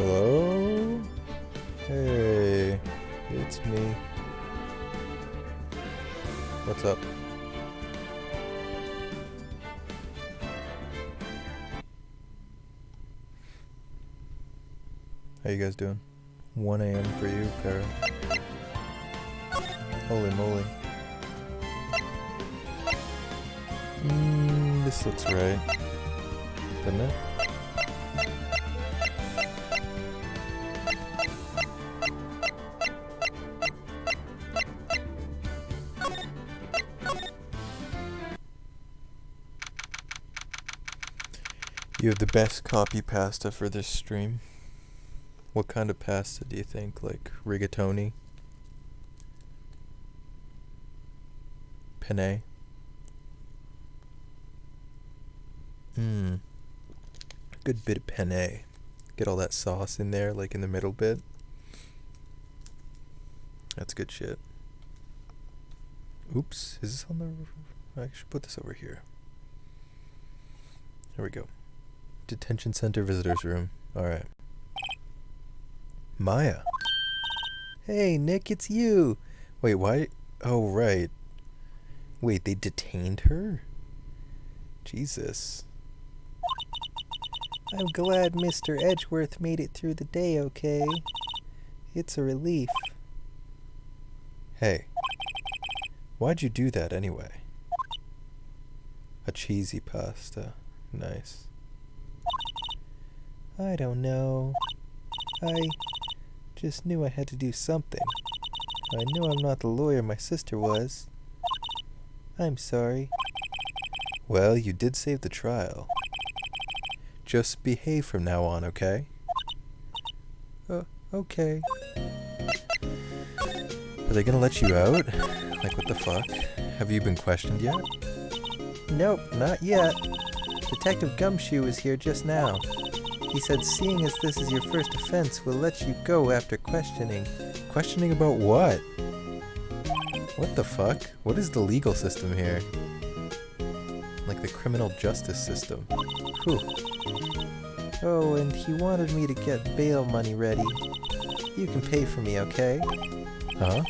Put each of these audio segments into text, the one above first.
Hello? Hey, it's me. What's up? How you guys doing? 1 a.m. for you, Para. Holy moly. This looks right. Doesn't it? You have the best copy pasta for this stream. What kind of pasta do you think? Like rigatoni? Penne? Good bit of penne. Get all that sauce in there, like in the middle bit. That's good shit. Oops, is this on the... I should put this over here. There we go. Detention center visitors room. Alright. Maya. Hey, Nick, it's you. Wait, why? Oh, right. Wait, they detained her? Jesus. I'm glad Mr. Edgeworth made it through the day okay. It's a relief. Hey. Why'd you do that anyway? A cheesy pasta. Nice. I don't know. I just knew I had to do something. I knew I'm not the lawyer my sister was. I'm sorry. Well, you did save the trial. Just behave from now on, okay? Okay. Are they gonna let you out? Like, what the fuck? Have you been questioned yet? Nope, not yet. Detective Gumshoe was here just now. He said seeing as this is your first offense, we'll let you go after questioning. Questioning about what? What the fuck? What is the legal system here? Like the criminal justice system. Whew. Oh, and he wanted me to get bail money ready. You can pay for me, okay? Huh?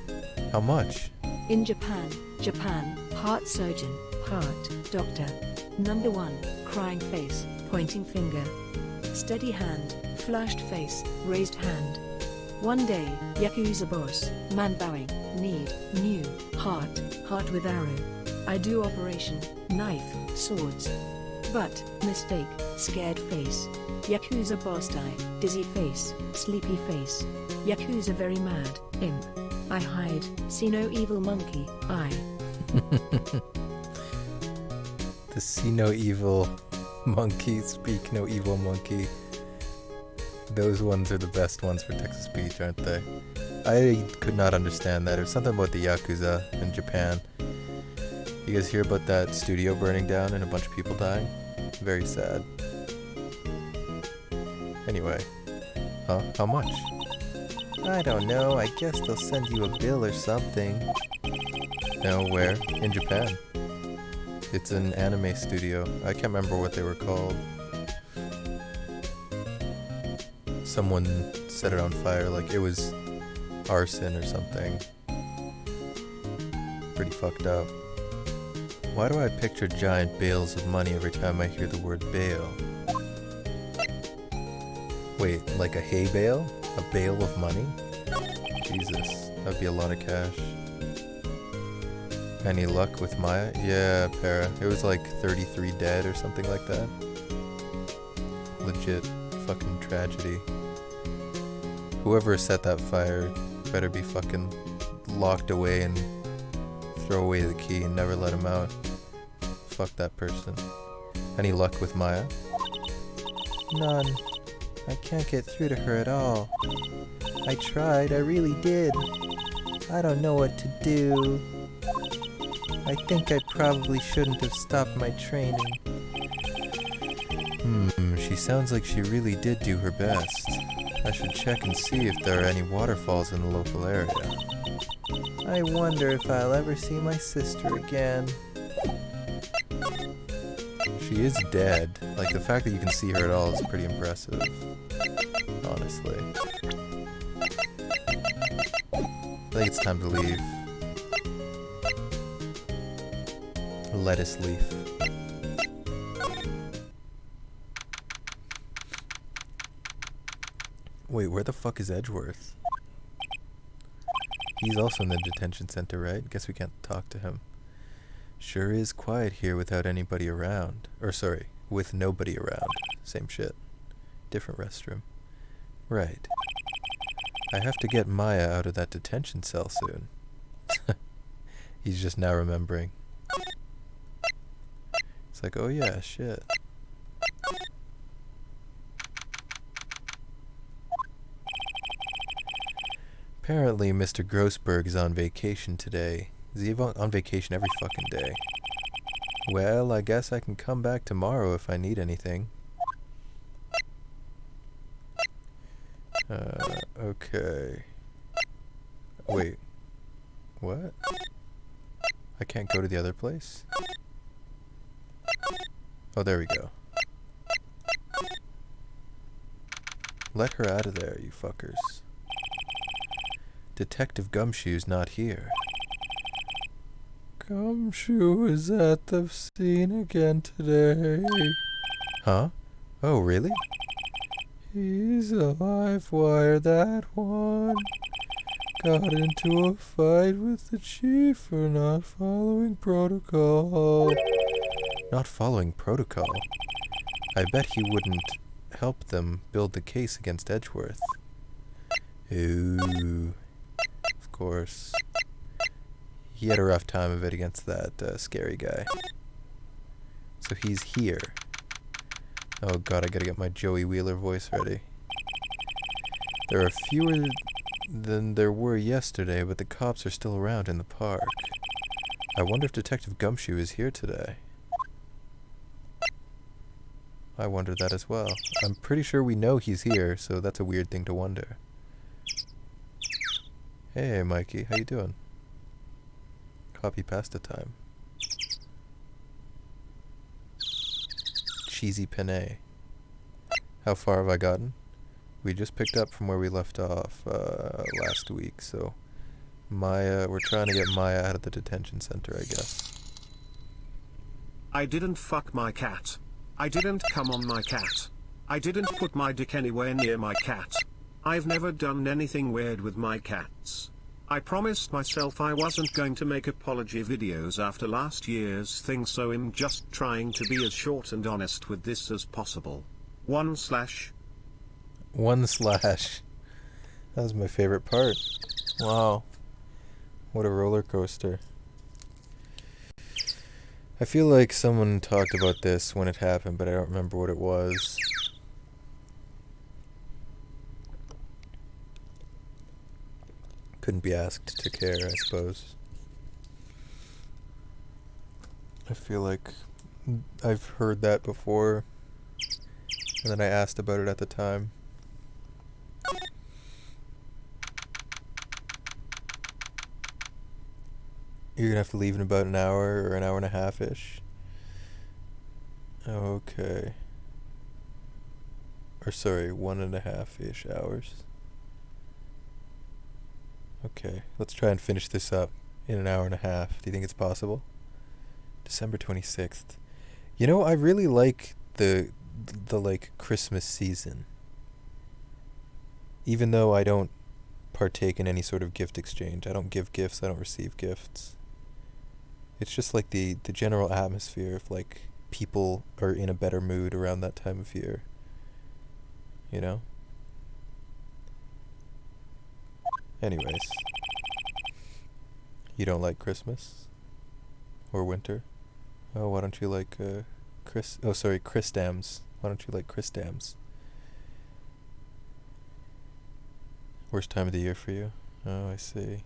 How much? In Japan, heart surgeon, heart, doctor. Number 1, crying face, pointing finger. Steady hand, flushed face, raised hand. One day, Yakuza boss, man bowing, need, new, heart with arrow. I do operation, knife, swords. But, mistake, scared face. Yakuza boss die, dizzy face, sleepy face. Yakuza very mad, imp. I hide, see no evil monkey, I. The see no evil monkey, speak no evil monkey. Those ones are the best ones for text to speech, aren't they? I could not understand that. There's something about the Yakuza in Japan. You guys hear about that studio burning down and a bunch of people dying? Very sad. Anyway. Huh? How much? I don't know. I guess they'll send you a bill or something. No, where? In Japan. It's an anime studio. I can't remember what they were called. Someone set it on fire, like it was arson or something. Pretty fucked up. Why do I picture giant bales of money every time I hear the word bail? Wait, like a hay bale? A bale of money? Jesus, that'd be a lot of cash. Any luck with Maya? Yeah, Para. It was like 33 dead or something like that. Legit fucking tragedy. Whoever set that fire better be fucking locked away and throw away the key and never let him out. Fuck that person. Any luck with Maya? None. I can't get through to her at all. I tried, I really did. I don't know what to do. I think I probably shouldn't have stopped my training. She sounds like she really did do her best. I should check and see if there are any waterfalls in the local area. I wonder if I'll ever see my sister again. She is dead. Like, the fact that you can see her at all is pretty impressive. honestly. I think it's time to leave. Lettuce leaf. Wait, where the fuck is Edgeworth? He's also in the detention center, right? Guess we can't talk to him. Sure is quiet here without anybody around. Or sorry, with nobody around. Same shit. Different restroom. Right. I have to get Maya out of that detention cell soon. He's just now remembering. It's like, oh yeah, shit. Apparently, Mr. Grossberg is on vacation today. Is he on vacation every fucking day? Well, I guess I can come back tomorrow if I need anything. Okay. Wait. What? I can't go to the other place? Oh, there we go. Let her out of there, you fuckers. Detective Gumshoe's not here. Gumshoe is at the scene again today. Huh? Oh, really? He's a live wire, that one. Got into a fight with the chief for not following protocol. Not following protocol? I bet he wouldn't help them build the case against Edgeworth. Ooh. Of course. He had a rough time of it against that scary guy. So he's here. Oh god, I gotta get my Joey Wheeler voice ready. There are fewer than there were yesterday, but the cops are still around in the park. I wonder if Detective Gumshoe is here today. I wonder that as well. I'm pretty sure we know he's here, so that's a weird thing to wonder. Hey, Mikey, how you doing? Copy pasta time. Cheesy penne. How far have I gotten? We just picked up from where we left off last week, so Maya, we're trying to get Maya out of the detention center, I guess. I didn't fuck my cat. I didn't come on my cat. I didn't put my dick anywhere near my cat. I've never done anything weird with my cats. I promised myself I wasn't going to make apology videos after last year's thing, so I'm just trying to be as short and honest with this as possible. 1/. That was my favorite part. Wow. What a roller coaster. I feel like someone talked about this when it happened, but I don't remember what it was. Couldn't be asked to care, I suppose. I feel like I've heard that before, and then I asked about it at the time. You're gonna have to leave in about an hour or an hour and a half-ish. Okay. Or sorry, 1.5-ish hours. Okay, let's try and finish this up in an hour and a half. Do you think it's possible? December 26th. You know, I really like the like Christmas season. Even though I don't partake in any sort of gift exchange. I don't give gifts, I don't receive gifts. It's just like the general atmosphere of like people are in a better mood around that time of year. You know? Anyways. You don't like Christmas? Or winter? Oh, why don't you like Christams? Why don't you like Christams? Worst time of the year for you? Oh, I see.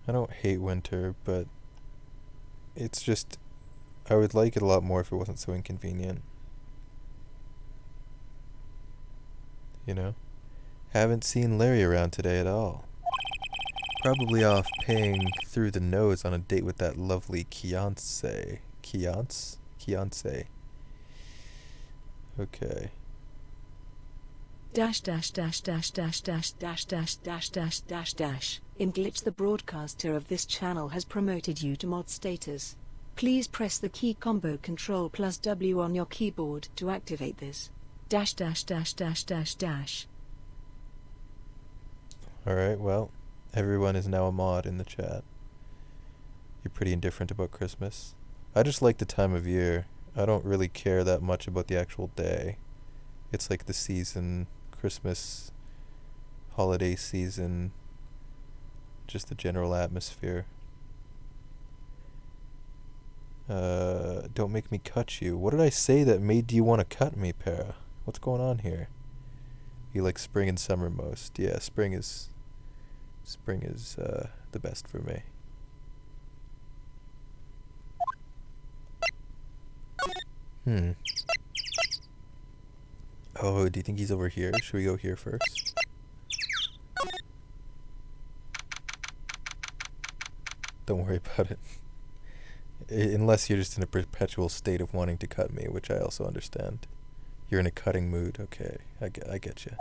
I don't hate winter, but it's just, I would like it a lot more if it wasn't so inconvenient. You know? Haven't seen Larry around today at all. Probably off paying through the nose on a date with that lovely Kiance. Kiance? Okay. dash dash dash dash dash dash dash dash dash dash dash dash. In glitch, the broadcaster of this channel has promoted you to mod status. Please press the key combo Control plus W on your keyboard to activate this. Dash dash dash dash dash dash. Alright, well, everyone is now a mod in the chat. You're pretty indifferent about Christmas. I just like the time of year. I don't really care that much about the actual day. It's like the season, Christmas, holiday season, just the general atmosphere. Don't make me cut you. What did I say that made you want to cut me, Para? What's going on here? You like spring and summer most. Yeah, spring is the best for me. Oh, do you think he's over here? Should we go here first? Don't worry about it. Unless you're just in a perpetual state of wanting to cut me, which I also understand. You're in a cutting mood. Okay, I get you.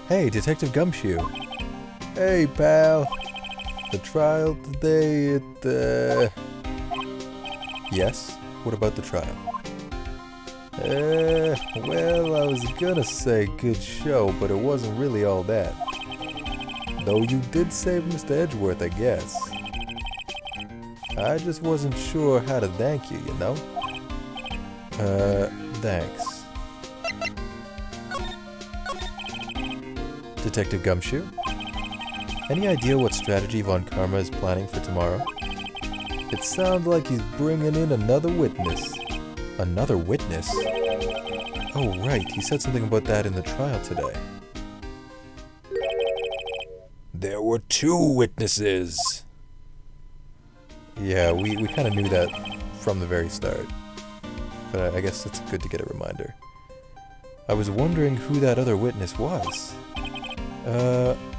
Hey, Detective Gumshoe. Hey, pal. The trial today at, Yes? What about the trial? Well, I was gonna say good show, but it wasn't really all that. Though you did save Mr. Edgeworth, I guess. I just wasn't sure how to thank you, you know? Thanks. Detective Gumshoe? Any idea what strategy Von Karma is planning for tomorrow? It sounds like he's bringing in another witness. Another witness? Oh, right, he said something about that in the trial today. There were 2 witnesses! Yeah, we kind of knew that from the very start. But I guess it's good to get a reminder. I was wondering who that other witness was.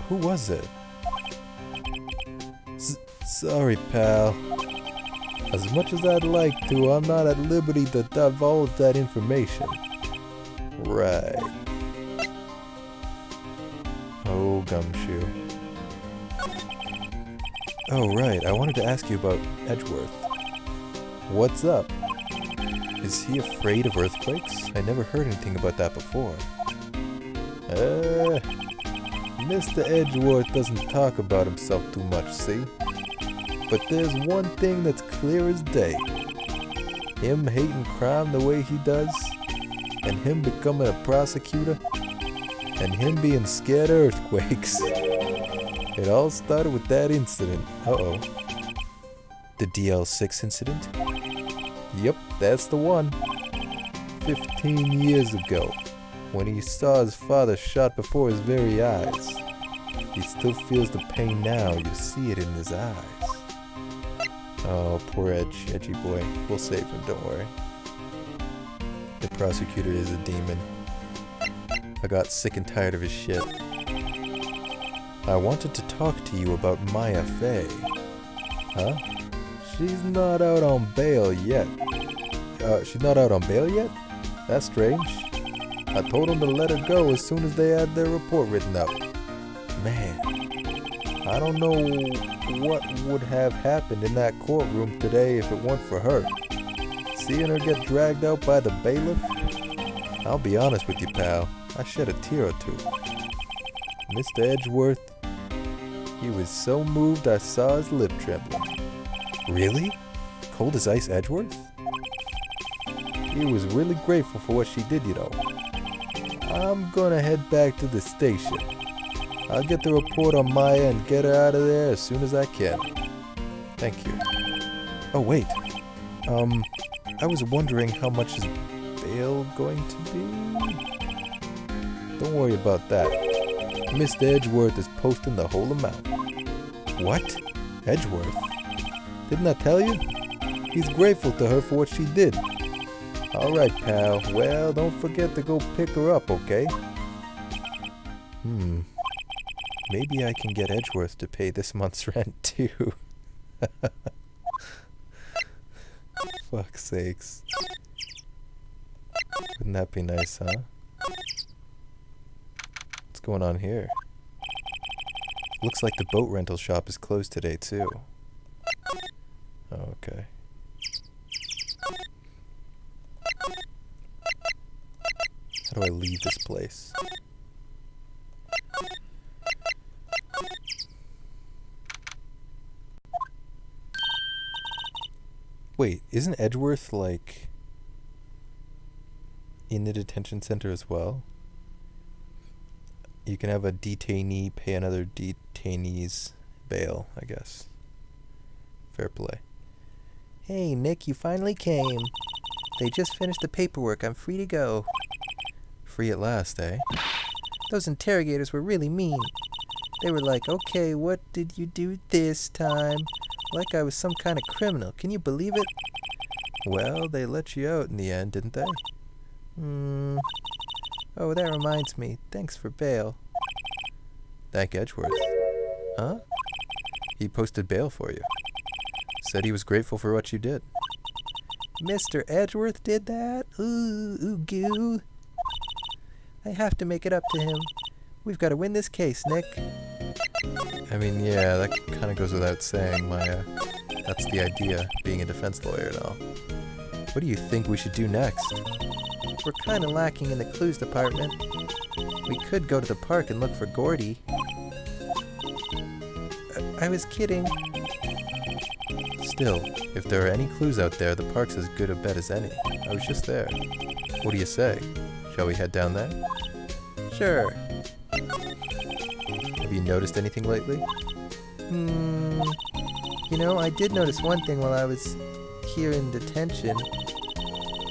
Who was it? Sorry, pal. As much as I'd like to, I'm not at liberty to divulge that information. Right. Oh, Gumshoe. Oh, right, I wanted to ask you about Edgeworth. What's up? Is he afraid of earthquakes? I never heard anything about that before. Mr. Edgeworth doesn't talk about himself too much, see? But there's one thing that's clear as day. Him hating crime the way he does, and him becoming a prosecutor, and him being scared of earthquakes. It all started with that incident. Uh-oh. The DL6 incident? Yep, that's the one. 15 years ago, when he saw his father shot before his very eyes. He still feels the pain now, you see it in his eyes. Oh, poor Edgy boy. We'll save him, don't worry. The prosecutor is a demon. I got sick and tired of his shit. I wanted to talk to you about Maya Fey. Huh? She's not out on bail yet. She's not out on bail yet? That's strange. I told them to let her go as soon as they had their report written up. Man, I don't know what would have happened in that courtroom today if it weren't for her. Seeing her get dragged out by the bailiff? I'll be honest with you, pal. I shed a tear or two. Mr. Edgeworth, he was so moved I saw his lip trembling. Really? Cold as ice Edgeworth? He was really grateful for what she did, you know. I'm gonna head back to the station. I'll get the report on Maya and get her out of there as soon as I can. Thank you. Oh, wait. I was wondering how much is bail going to be? Don't worry about that. Mr. Edgeworth is posting the whole amount. What? Edgeworth? Didn't I tell you? He's grateful to her for what she did. Alright, pal. Well, don't forget to go pick her up, okay? Maybe I can get Edgeworth to pay this month's rent, too. Fuck's sakes. Wouldn't that be nice, huh? What's going on here? Looks like the boat rental shop is closed today, too. Oh, okay. How do I leave this place? Wait, isn't Edgeworth, like, in the detention center as well? You can have a detainee pay another detainee's bail, I guess. Fair play. Hey, Nick, you finally came. They just finished the paperwork. I'm free to go. Free at last, eh? Those interrogators were really mean. They were like, okay, what did you do this time? Like I was some kind of criminal. Can you believe it? Well, they let you out in the end, didn't they? Oh, that reminds me. Thanks for bail. Thank Edgeworth. Huh? He posted bail for you. Said he was grateful for what you did. Mr. Edgeworth did that? Ooh, goo. I have to make it up to him. We've got to win this case, Nick. I mean, yeah, that kind of goes without saying, Maya. That's the idea, being a defense lawyer and all. What do you think we should do next? We're kind of lacking in the clues department. We could go to the park and look for Gordy. I was kidding. Still, if there are any clues out there, the park's as good a bet as any. I was just there. What do you say? Shall we head down there? Sure. Have you noticed anything lately? You know, I did notice one thing while I was here in detention.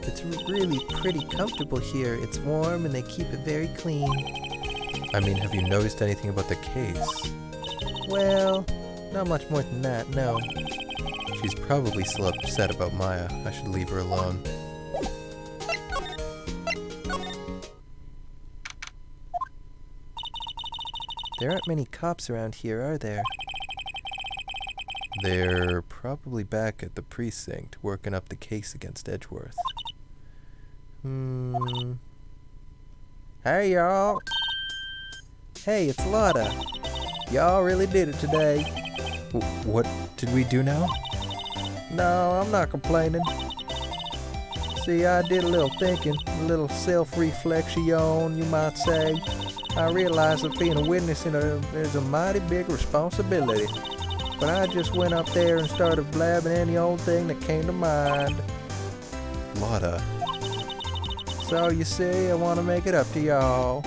It's really pretty comfortable here. It's warm and they keep it very clean. I mean, have you noticed anything about the case? Well, not much more than that, no. She's probably still upset about Maya. I should leave her alone. There aren't many cops around here, are there? They're probably back at the precinct, working up the case against Edgeworth. Hey, y'all. Hey, it's Lotta. Y'all really did it today. What did we do now? No, I'm not complaining. See, I did a little thinking, a little self-reflection, you might say. I realized that being a witness is a mighty big responsibility. But I just went up there and started blabbing any old thing that came to mind. Lotta. So you see, I want to make it up to y'all.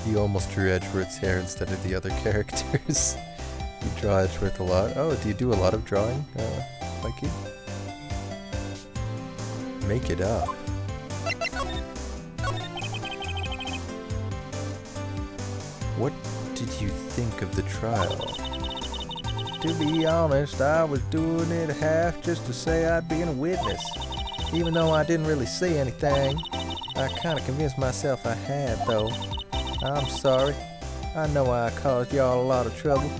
You almost drew Edgeworth's hair instead of the other characters. You draw Edgeworth a lot. Oh, do you do a lot of drawing, Mikey? Make it up. What did you think of the trial? To be honest, I was doing it half just to say I'd be a witness. Even though I didn't really see anything. I kind of convinced myself I had, though. I'm sorry. I know I caused y'all a lot of trouble.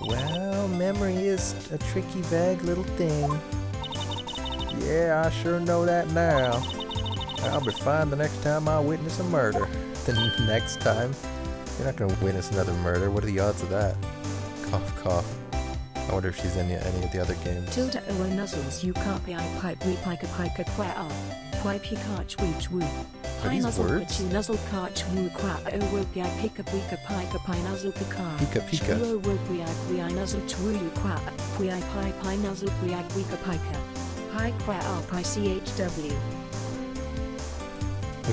Well, memory is a tricky, vague little thing. Yeah, I sure know that now. I'll be fine the next time I witness a murder. The next time? You're not going to witness another murder. What are the odds of that? Cough, cough. I wonder if she's in any of the other games. Tilda o nuzzles you can't be I pipe we pike a qua up. Pipe he carch weech woo. Are these words? You nuzzle carch woo qua o wopi I pick up weeka pike a pine nuzzle pika. Pika pika. Chuo wopi I nuzzle chwoo you qua. Pui I pie nuzzle pui I weeka pika. Pie qua up I chw.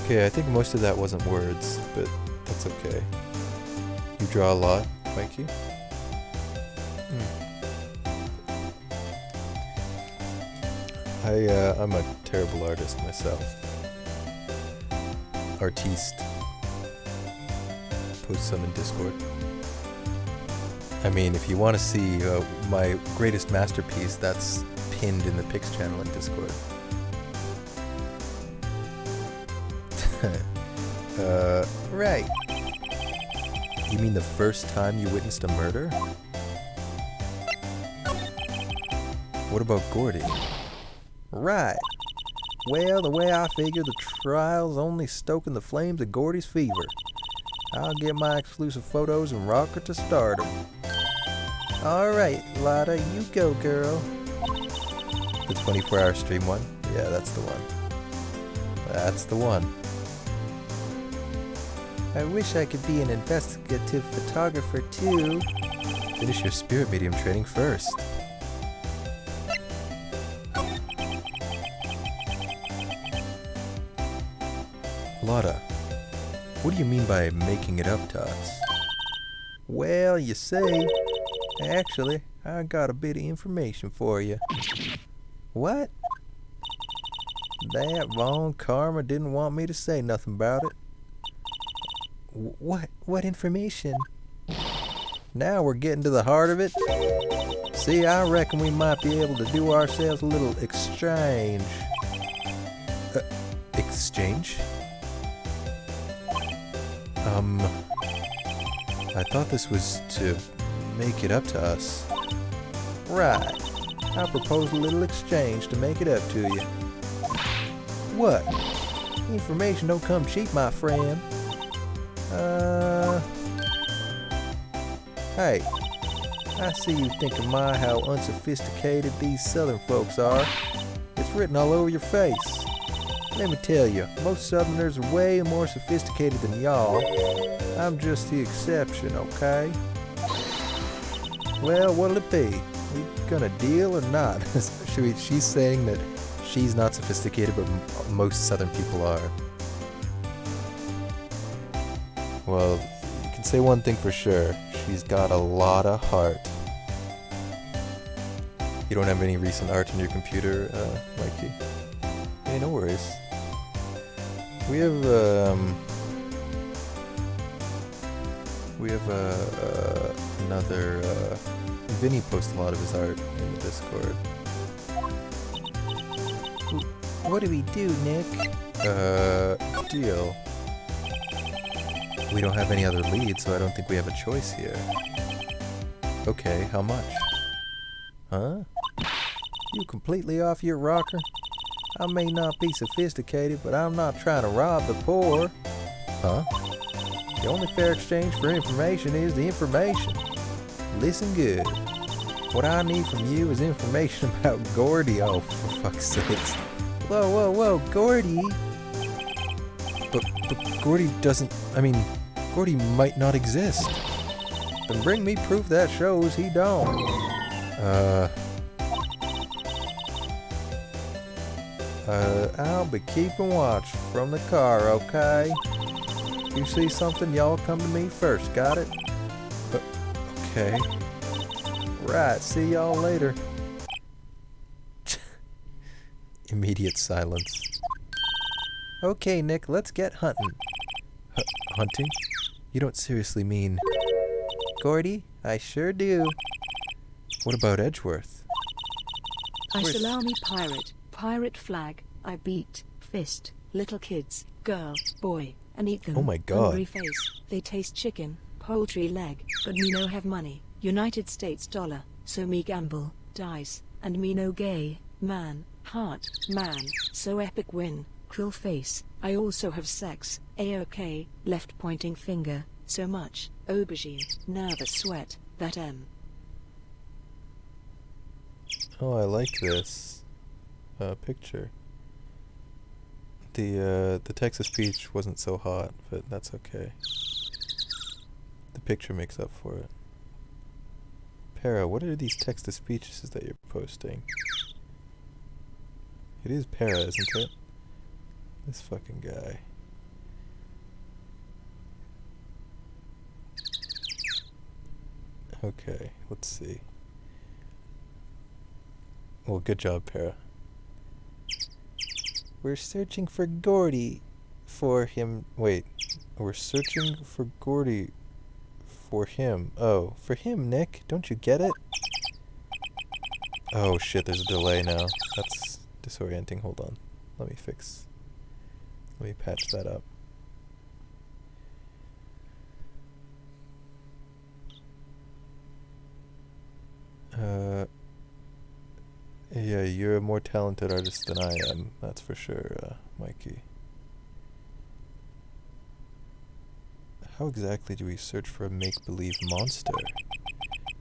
Okay, I think most of that wasn't words, but that's okay. You draw a lot, Mikey? I'm a terrible artist myself. Artiste. Post some in Discord. I mean, if you want to see my greatest masterpiece, that's pinned in the Pix channel in Discord. Right. You mean the first time you witnessed a murder? What about Gordy? Right. Well, the way I figure, the trial's only stoking the flames of Gordy's fever. I'll get my exclusive photos and rock her to stardom. Alright, Lotta, you go, girl. The 24-hour stream one? Yeah, that's the one. That's the one. I wish I could be an investigative photographer too. Finish your spirit medium training first. Lotta, what do you mean by making it up to us? Well, you see, actually, I got a bit of information for you. What? That Von Karma didn't want me to say nothing about it. What information? Now we're getting to the heart of it. See, I reckon we might be able to do ourselves a little exchange. Exchange? I thought this was to make it up to us. Right. I propose a little exchange to make it up to you. What? Information don't come cheap, my friend. Hey. I see you thinking how unsophisticated these southern folks are. It's written all over your face. Let me tell you, most southerners are way more sophisticated than y'all. I'm just the exception, okay? Well, what'll it be? We gonna deal or not? She's saying that she's not sophisticated, but most southern people are. Well, you can say one thing for sure. She's got a lot of heart. You don't have any recent art on your computer, Mikey? Hey, no worries. We have another, Vinny posts a lot of his art in the Discord. What do we do, Nick? Deal. We don't have any other leads, so I don't think we have a choice here. Okay, how much? Huh? You completely off your rocker? I may not be sophisticated, but I'm not trying to rob the poor. Huh? The only fair exchange for information is the information. Listen good. What I need from you is information about Gordy. Oh, for fuck's sakes. Whoa, Gordy. But Gordy doesn't, Gordy might not exist. Then bring me proof that shows he don't. I'll be keeping watch from the car, okay? If you see something, y'all come to me first, got it? Okay. Right, see y'all later. Immediate silence. Okay, Nick, let's get hunting. Hunting? You don't seriously mean... Gordy, I sure do. What about Edgeworth? I salami pirate flag, I beat, fist, little kids, girl, boy, and eat them. Oh my god. Hungry face, they taste chicken, poultry leg, but me no have money, United States dollar, so me gamble, dice, and me no gay, man, heart, man, so epic win, cruel face, I also have sex, A-OK, left pointing finger, so much, aubergine, nervous sweat, that M. Oh, I like this picture. The Texas peach wasn't so hot, but that's okay. The picture makes up for it. Para, what are these Texas peaches that you're posting? It is Para, isn't it? This fucking guy. Okay, let's see. Well, good job, Para. We're searching for Gordy for him. Wait, we're searching for Gordy for him. Oh, for him, Nick. Don't you get it? Oh shit, there's a delay now. That's disorienting. Hold on. Let me patch that up. Yeah, you're a more talented artist than I am, that's for sure, Mikey. How exactly do we search for a make-believe monster?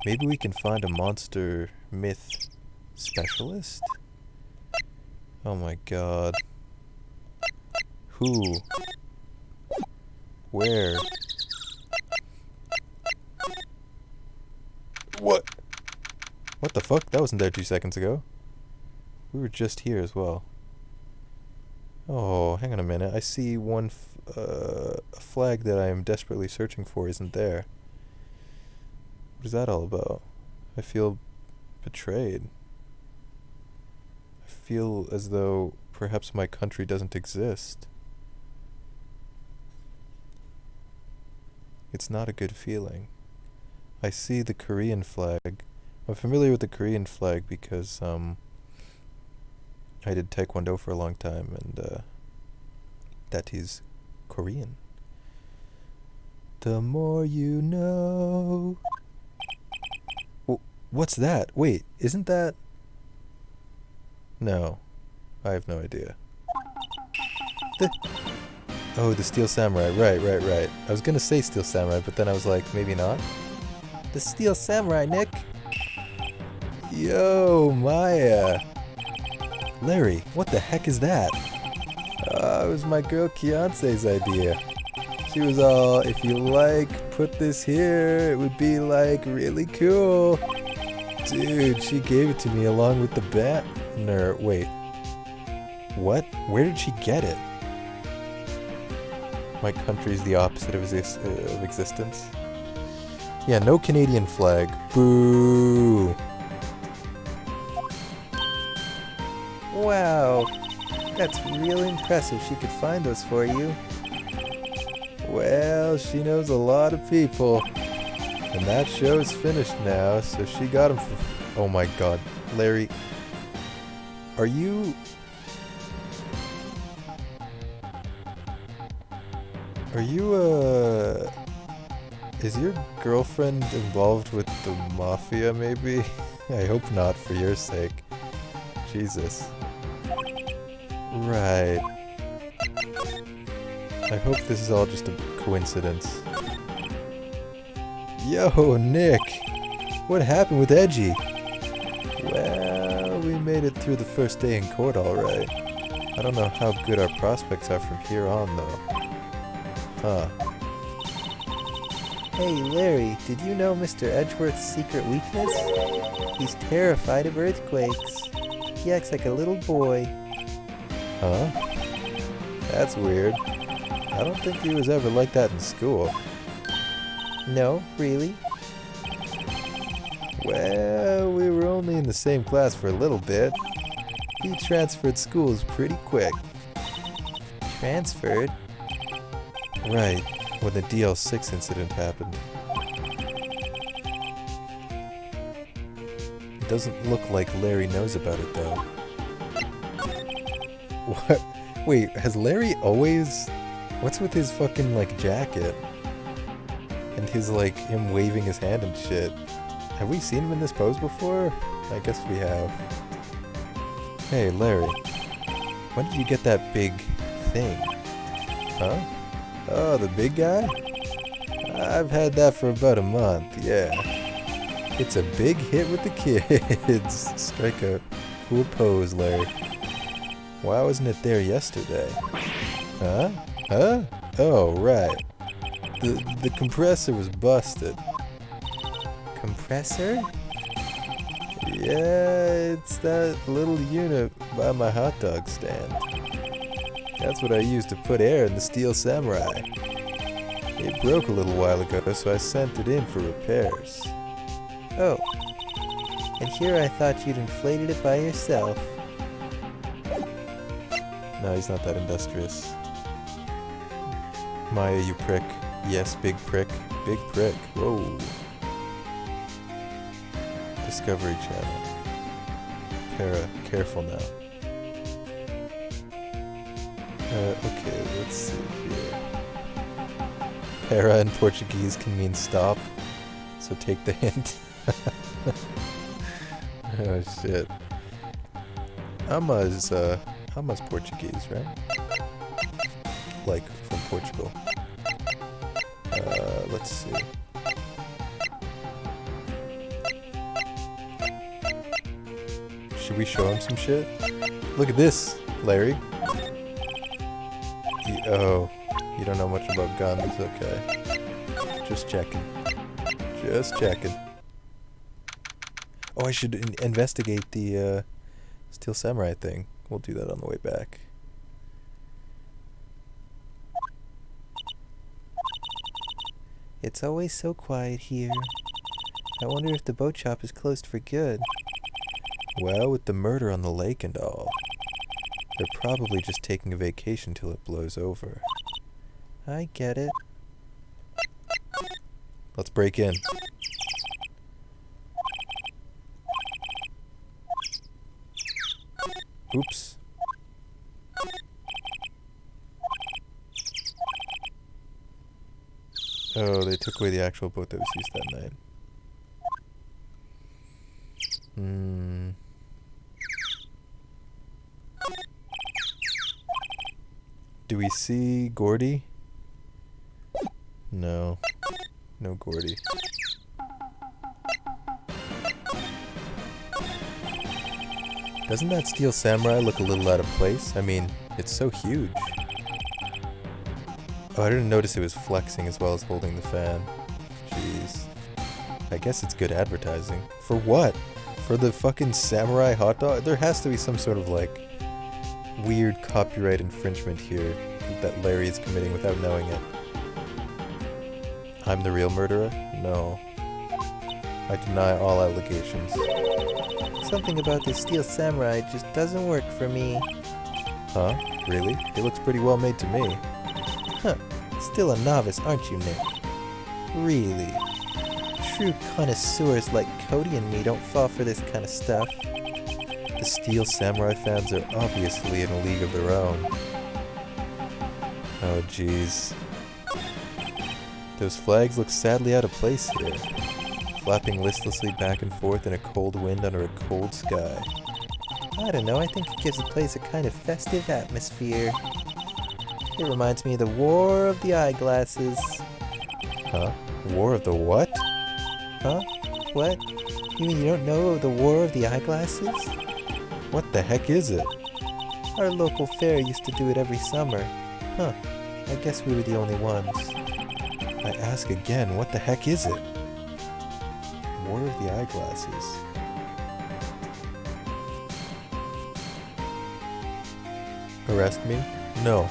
Maybe we can find a monster myth specialist? Oh my god. Who? Where? What? What the fuck? That wasn't there 2 seconds ago. We were just here as well. Oh, hang on a minute. I see a flag that I am desperately searching for isn't there. What is that all about? I feel betrayed. I feel as though perhaps my country doesn't exist. It's not a good feeling. I see the Korean flag. I'm familiar with the Korean flag because I did Taekwondo for a long time, and that is Korean. The more you know. What's that? Wait, isn't that... No. I have no idea. The Steel Samurai. Right. I was gonna say Steel Samurai, but then I was like, maybe not. The Steel Samurai, Nick! Yo, Maya! Larry, what the heck is that? It was my girl Kiance's idea. She was all, if you like, put this here, it would be like really cool. Dude, she gave it to me along with the banner. Wait. What? Where did she get it? My country's the opposite of existence. Yeah, no Canadian flag. Boo! Wow, that's real impressive she could find those for you. Well, she knows a lot of people. And that show's finished now, so she got them for... Oh my god, Larry. Are you... Is your girlfriend involved with the mafia, maybe? I hope not, for your sake. Jesus. Right. I hope this is all just a coincidence. Yo, Nick! What happened with Edgy? Well, we made it through the first day in court alright. I don't know how good our prospects are from here on, though. Huh. Hey, Larry, did you know Mr. Edgeworth's secret weakness? He's terrified of earthquakes. He acts like a little boy. Huh? That's weird. I don't think he was ever like that in school. No, really? Well, we were only in the same class for a little bit. He transferred schools pretty quick. Transferred? Right, when the DL6 incident happened. It doesn't look like Larry knows about it, though. What? Wait, has Larry always... What's with his fucking, like, jacket? And his, like, him waving his hand and shit. Have we seen him in this pose before? I guess we have. Hey, Larry. When did you get that big thing? Huh? Oh, the big guy? I've had that for about a month, yeah. It's a big hit with the kids. Strike a cool pose, Larry. Why wasn't it there yesterday? Huh? Huh? Oh, right. The compressor was busted. Compressor? Yeah, it's that little unit by my hot dog stand. That's what I used to put air in the Steel Samurai. It broke a little while ago, so I sent it in for repairs. Oh. And here I thought you'd inflated it by yourself. No, he's not that industrious. Maya, you prick. Yes, big prick. Big prick. Whoa. Discovery Channel. Para, careful now. Okay, let's see here. Para in Portuguese can mean stop, so take the hint. Oh shit. Alma's Portuguese, right? Like, from Portugal. Let's see. Should we show him some shit? Look at this, Larry. Oh, you don't know much about guns, okay. Just checking. Just checking. Oh, I should investigate the Steel Samurai thing. We'll do that on the way back. It's always so quiet here. I wonder if the boat shop is closed for good. Well, with the murder on the lake and all, they're probably just taking a vacation till it blows over. I get it. Let's break in. Oops. Oh, they took away the actual boat that was used that night. Do we see Gordy? No. No Gordy. Doesn't that Steel Samurai look a little out of place? I mean, it's so huge. Oh, I didn't notice it was flexing as well as holding the fan. Jeez. I guess it's good advertising. For what? For the fucking samurai hot dog? There has to be some sort of, like, weird copyright infringement here that Larry is committing without knowing it. I'm the real murderer? No. I deny all allegations. Something about this Steel Samurai just doesn't work for me. Huh? Really? It looks pretty well made to me. Huh. Still a novice, aren't you, Nick? Really? True connoisseurs like Cody and me don't fall for this kind of stuff. The Steel Samurai fans are obviously in a league of their own. Oh jeez. Those flags look sadly out of place here, flapping listlessly back and forth in a cold wind under a cold sky. I don't know, I think it gives the place a kind of festive atmosphere. It reminds me of the War of the Eyeglasses. Huh? War of the what? Huh? What? You mean you don't know the War of the Eyeglasses? What the heck is it? Our local fair used to do it every summer. Huh. I guess we were the only ones. I ask again, what the heck is it? War of the Eyeglasses. Arrest me? No.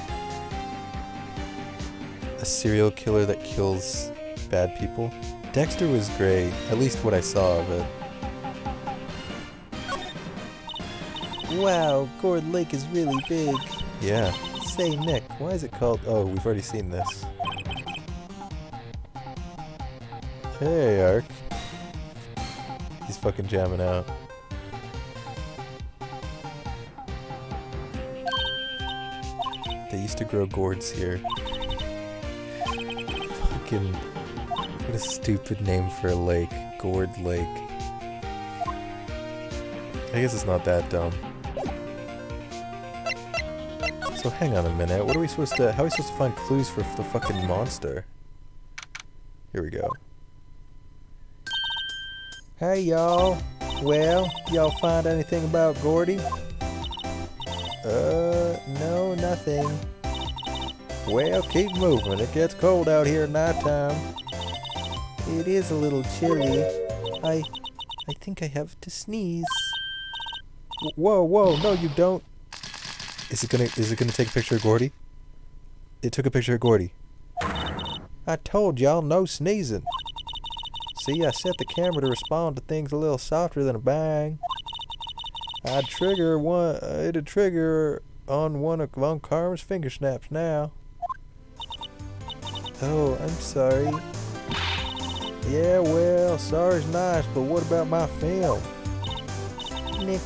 A serial killer that kills bad people? Dexter was great, at least what I saw of it. Wow, Gourd Lake is really big. Yeah. Say, Nick, why is it called... Oh, we've already seen this. Hey, Ark. He's fucking jamming out. They used to grow gourds here. Fucking... What a stupid name for a lake. Gourd Lake. I guess it's not that dumb. So hang on a minute, what are we supposed to... How are we supposed to find clues for the fucking monster? Here we go. Hey y'all. Well, y'all find anything about Gordy? No, nothing. Well, keep moving. It gets cold out here at nighttime. It is a little chilly. I think I have to sneeze. Whoa, no you don't. Is it gonna take a picture of Gordy? It took a picture of Gordy. I told y'all no sneezing. See, I set the camera to respond to things a little softer than a bang. It'd trigger on one of Von Karma's finger snaps now. Oh, I'm sorry. Yeah, well, sorry's nice, but what about my film? Nick,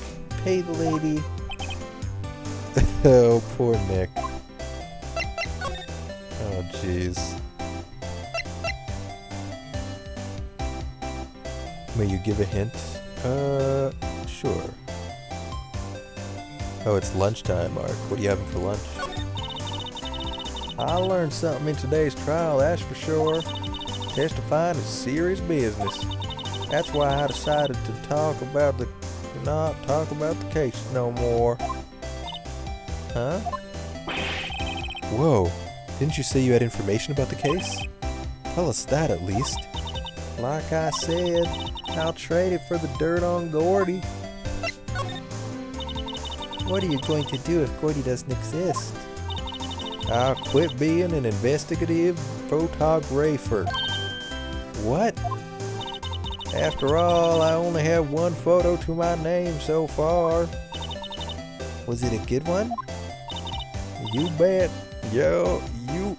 pay the lady. Oh, poor Nick. Oh, jeez. May you give a hint? Sure. Oh, it's lunchtime, Mark. What are you having for lunch? I learned something in today's trial, that's for sure. Testifying is serious business. That's why I decided to not talk about the case no more. Huh? Whoa, didn't you say you had information about the case? Tell us that at least. Like I said, I'll trade it for the dirt on Gordy. What are you going to do if Gordy doesn't exist? I'll quit being an investigative photographer. What? After all, I only have one photo to my name so far. Was it a good one? You bet. Yo, you...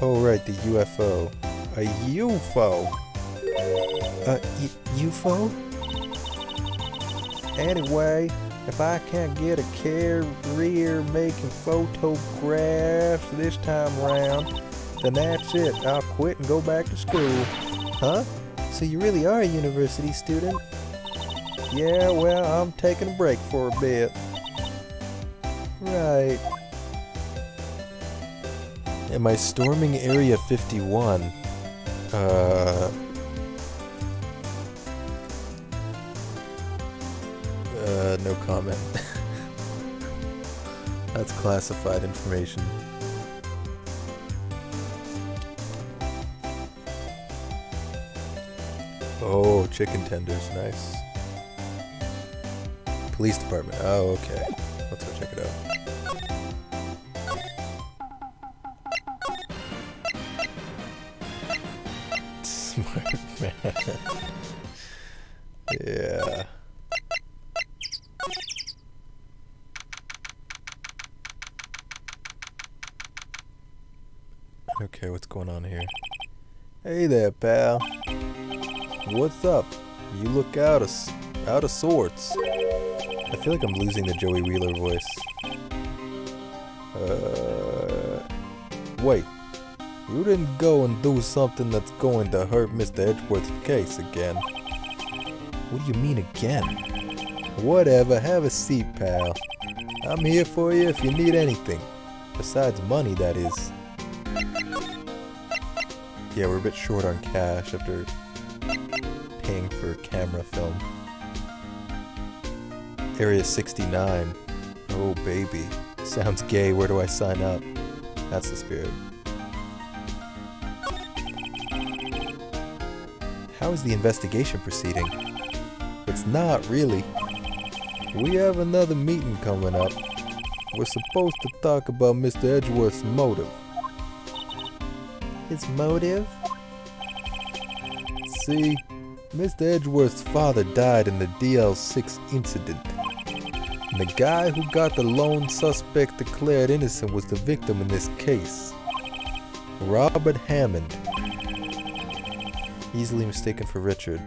Oh, right, the UFO. A UFO? UFO? Anyway, if I can't get a career making photographs this time around, then that's it. I'll quit and go back to school. Huh? So you really are a university student? Yeah, well, I'm taking a break for a bit. Right. Am I storming Area 51? No comment. That's classified information. Oh, chicken tenders, nice. Police department, oh, okay. Let's go check it out. Smart man. Yeah. Okay, what's going on here? Hey there, pal. What's up? You look out of sorts. I feel like I'm losing the Joey Wheeler voice. Wait. You didn't go and do something that's going to hurt Mr. Edgeworth's case again. What do you mean again? Whatever, have a seat, pal. I'm here for you if you need anything. Besides money, that is. Yeah, we're a bit short on cash after paying for camera film. Area 69. Oh, baby. Sounds gay. Where do I sign up? That's the spirit. How is the investigation proceeding? It's not really. We have another meeting coming up. We're supposed to talk about Mr. Edgeworth's motive. His motive? See, Mr. Edgeworth's father died in the DL6 incident. And the guy who got the lone suspect declared innocent was the victim in this case. Robert Hammond. Easily mistaken for Richard.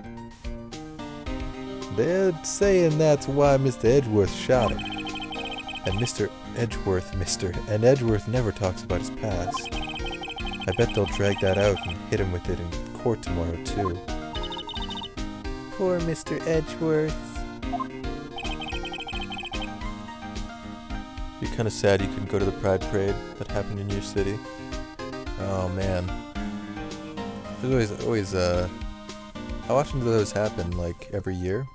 They're saying that's why Mr. Edgeworth shot him. And Edgeworth never talks about his past. I bet they'll drag that out and hit him with it in court tomorrow, too. Poor Mr. Edgeworth. You're kind of sad you couldn't go to the Pride Parade that happened in your city. Oh, man. There's always, how often do those happen? Like, every year?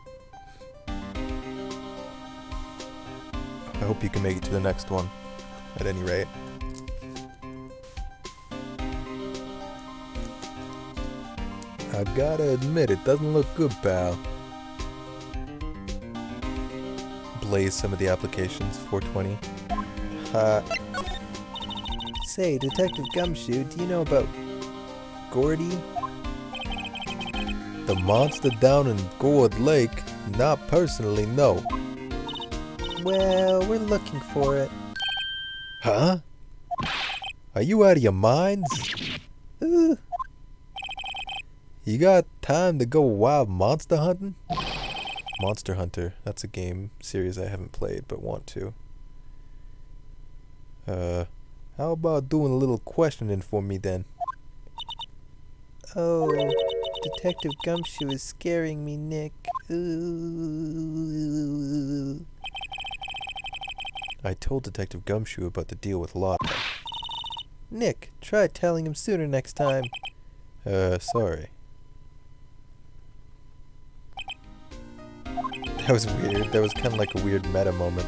I hope you can make it to the next one, at any rate. I gotta admit, it doesn't look good, pal. Blaze some of the applications, 420. Say, Detective Gumshoe, do you know about Gordy? The monster down in Gourd Lake? Not personally, no. Well, we're looking for it. Huh? Are you out of your minds? You got time to go wild monster hunting? Monster Hunter. That's a game series I haven't played, but want to. How about doing a little questioning for me then? Oh, Detective Gumshoe is scaring me, Nick. Ooh. I told Detective Gumshoe about the deal with Lotta. Nick, try telling him sooner next time. Sorry. That was weird. That was kind of like a weird meta moment.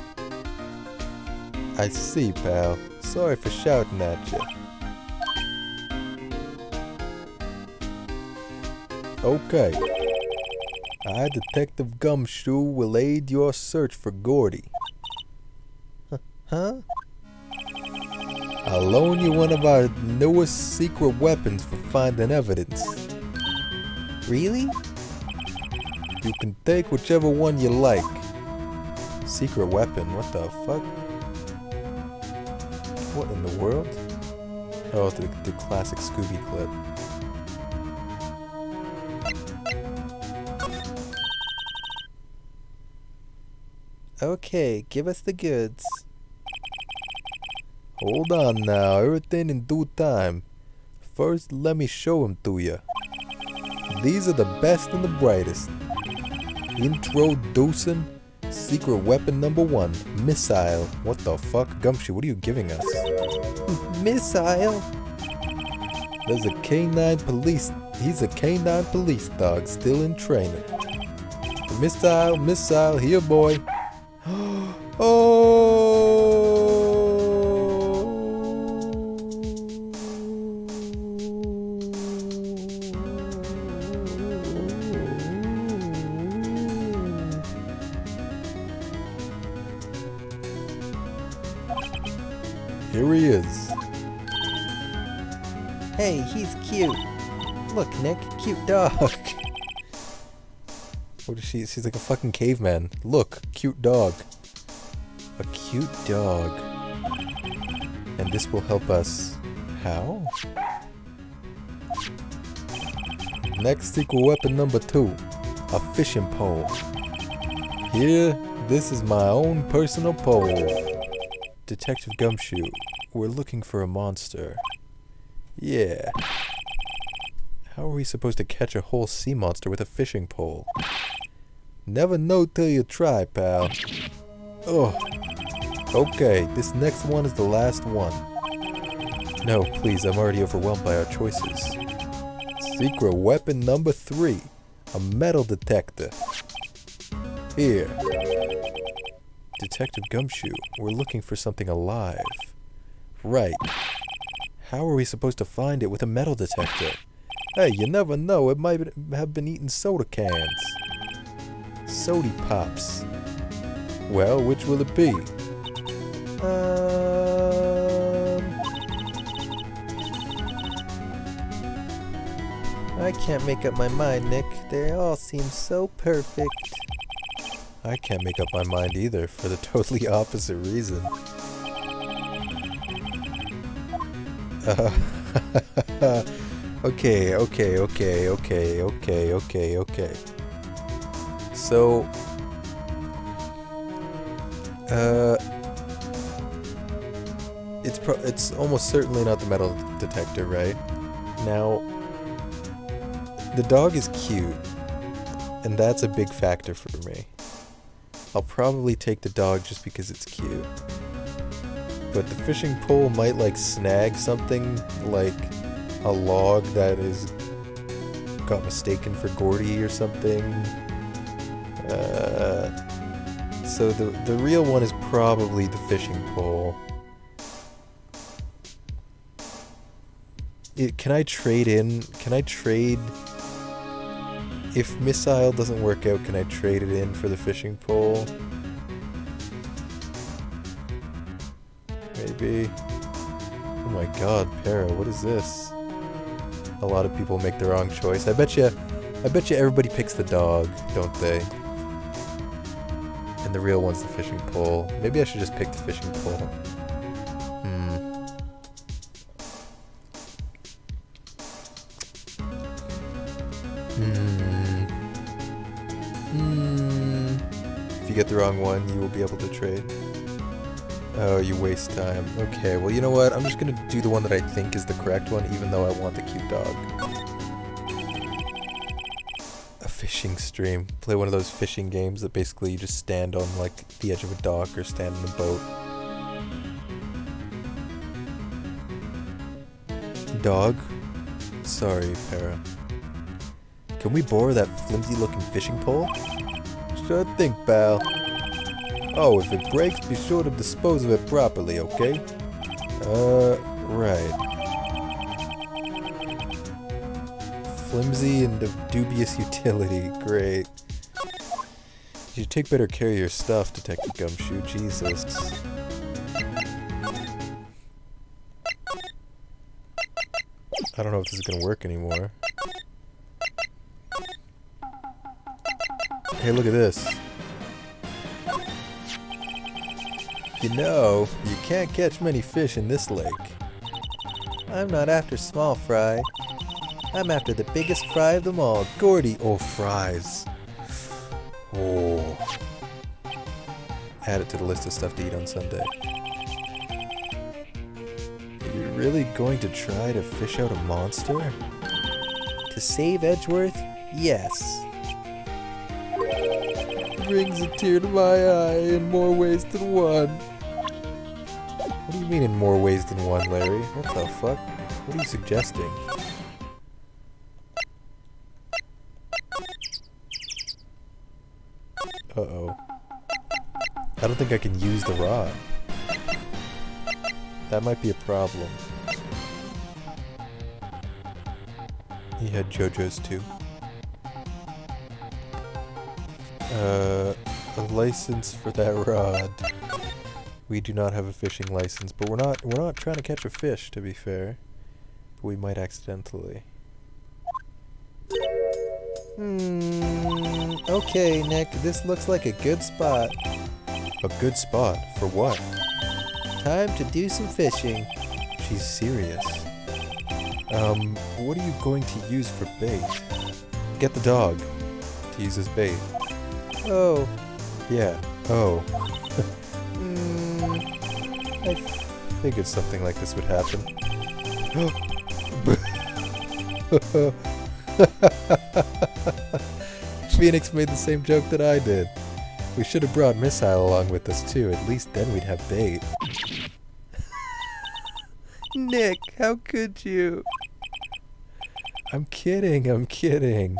I see, pal. Sorry for shouting at you. Okay. I, Detective Gumshoe, will aid your search for Gordy. Huh? I'll loan you one of our newest secret weapons for finding evidence. Really? You can take whichever one you like. Secret weapon? What the fuck? What in the world? Oh, the classic Scooby clip. Okay, give us the goods. Hold on now, everything in due time. First, let me show them to you. These are the best and the brightest. Introducing secret weapon number 1, missile. What the fuck? Gumshoe, what are you giving us? Missile? There's a canine police. He's a canine police dog still in training. Missile, here boy. Oh! Here he is. Hey, he's cute. Look, Nick, cute dog. What is she? She's like a fucking caveman. Look, cute dog. A cute dog. And this will help us. How? Next secret weapon number 2. A fishing pole. Here, this is my own personal pole. Detective Gumshoe, we're looking for a monster. Yeah. How are we supposed to catch a whole sea monster with a fishing pole? Never know till you try, pal. Oh. Okay, this next one is the last one. No, please, I'm already overwhelmed by our choices. Secret weapon number 3. A metal detector. Here. Detective Gumshoe, we're looking for something alive. Right. How are we supposed to find it with a metal detector? Hey, you never know, it might have been eating soda cans. Sody pops. Well, which will it be? I can't make up my mind, Nick. They all seem so perfect. I can't make up my mind either, for the totally opposite reason. Okay. So, it's almost certainly not the metal detector, right? Now, the dog is cute, and that's a big factor for me. I'll probably take the dog just because it's cute. But the fishing pole might like snag something like a log that is got mistaken for Gordy or something. So the real one is probably the fishing pole. Can I trade in? Can I trade? If missile doesn't work out, can I trade it in for the fishing pole? Maybe. Oh my god, Para, what is this? A lot of people make the wrong choice. I bet you everybody picks the dog, don't they? And the real one's the fishing pole. Maybe I should just pick the fishing pole. If you get the wrong one, you will be able to trade. Oh, you waste time. Okay, well, you know what? I'm just gonna do the one that I think is the correct one, even though I want the cute dog. A fishing stream. Play one of those fishing games that basically you just stand on, like, the edge of a dock or stand in a boat. dog? Sorry, Para. Can we borrow that flimsy-looking fishing pole? Sure thing, pal. Oh, if it breaks, be sure to dispose of it properly, okay? Right. Flimsy and of dubious utility. Great. You should take better care of your stuff, Detective Gumshoe. Jesus. I don't know if this is gonna work anymore. Hey, look at this. You know, you can't catch many fish in this lake. I'm not after small fry. I'm after the biggest fry of them all, Gordy. Oh, fries. Oh. Add it to the list of stuff to eat on Sunday. Are you really going to try to fish out a monster? To save Edgeworth? Yes. Brings a tear to my eye in more ways than one. What do you mean in more ways than one, Larry? What the fuck? What are you suggesting? Uh-oh. I don't think I can use the rod. That might be a problem. He had JoJo's too. A license for that rod. We do not have a fishing license, but we're not trying to catch a fish, to be fair. But we might accidentally. Okay, Nick, this looks like a good spot. A good spot? For what? Time to do some fishing. She's serious. What are you going to use for bait? Get the dog to use as bait. Oh. Yeah. Oh. I figured something like this would happen. Phoenix made the same joke that I did. We should have brought Missile along with us too. At least then we'd have bait. Nick, how could you? I'm kidding, I'm kidding.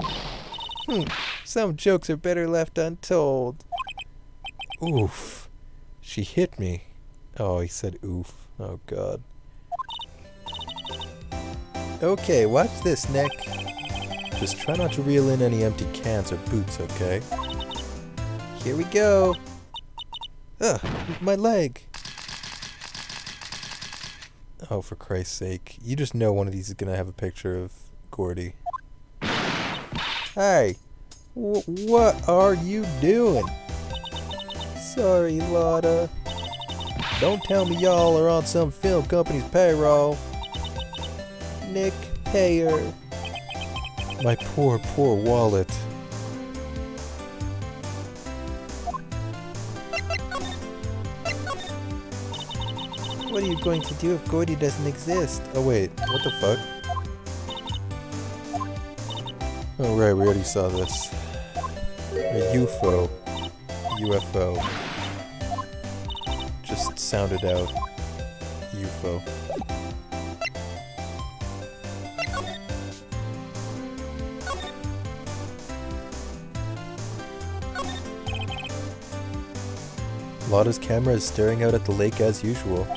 Some jokes are better left untold. Oof. She hit me. Oh, he said oof. Oh, God. Okay, watch this, Nick. Just try not to reel in any empty cans or boots, okay? Here we go. Ugh, my leg. Oh, for Christ's sake. You just know one of these is gonna have a picture of Gordy. Hey, what are you doing? Sorry, Lotta. Don't tell me y'all are on some film company's payroll. Nick, pay her. My poor, poor wallet. What are you going to do if Gordy doesn't exist? Oh wait, what the fuck? Oh right, we already saw this. A UFO. UFO. Just sounded out. UFO. Lotta's camera is staring out at the lake as usual.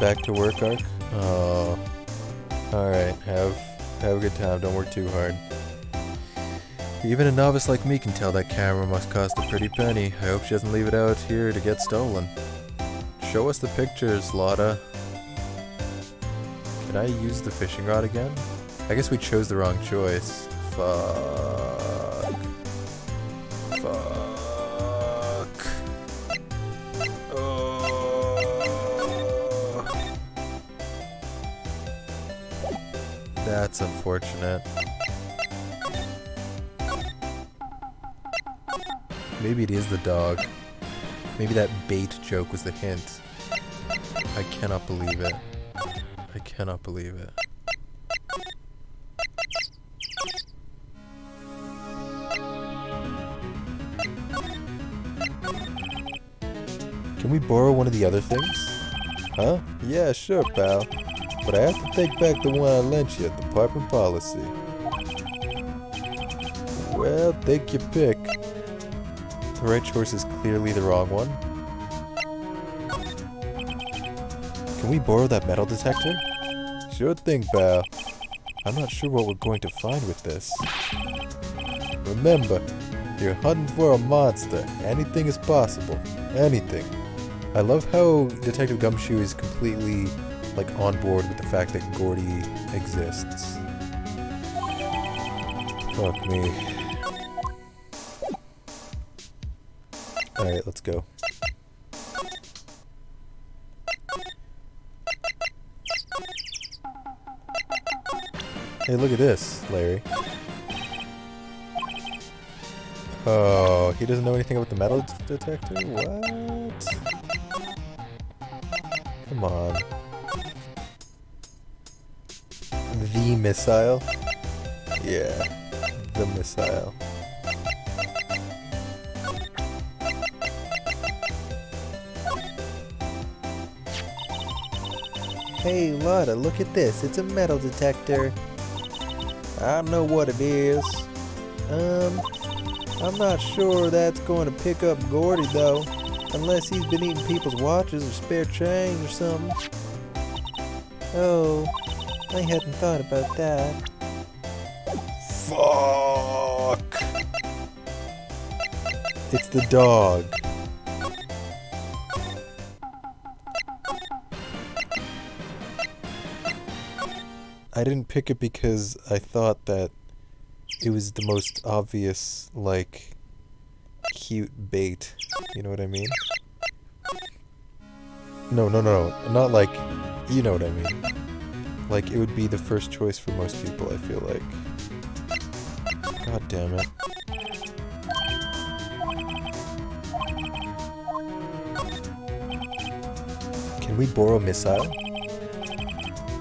Back to work, Ark? Oh. Alright, have a good time, don't work too hard. Even a novice like me can tell that camera must cost a pretty penny. I hope she doesn't leave it out here to get stolen. Show us the pictures, Lotta. Can I use the fishing rod again? I guess we chose the wrong choice. Fuck. Fuck. Oh. That's unfortunate. Maybe it is the dog. Maybe that bait joke was the hint. I cannot believe it. I cannot believe it. Can we borrow one of the other things? Huh? Yeah, sure, pal. but I have to take back the one I lent you at Department Policy. Well, take your pick. The right choice is clearly the wrong one. Can we borrow that metal detector? Sure thing, pal. I'm not sure what we're going to find with this. Remember, you're hunting for a monster. Anything is possible. Anything. I love how Detective Gumshoe is completely, like, on board with the fact that Gordy exists. Fuck me. Alright, let's go. Hey, look at this, Larry. Oh, he doesn't know anything about the metal detector? What? Come on. The missile? Yeah, the missile. Hey, Lotta, look at this. It's a metal detector. I don't know what it is. I'm not sure that's going to pick up Gordy, though. Unless he's been eating people's watches or spare change or something. Oh, I hadn't thought about that. Fuck! It's the dog. I didn't pick it because I thought that it was the most obvious, like, cute bait. You know what I mean? No, not like, you know what I mean. Like, it would be the first choice for most people, I feel like. God damn it. Can we borrow a missile?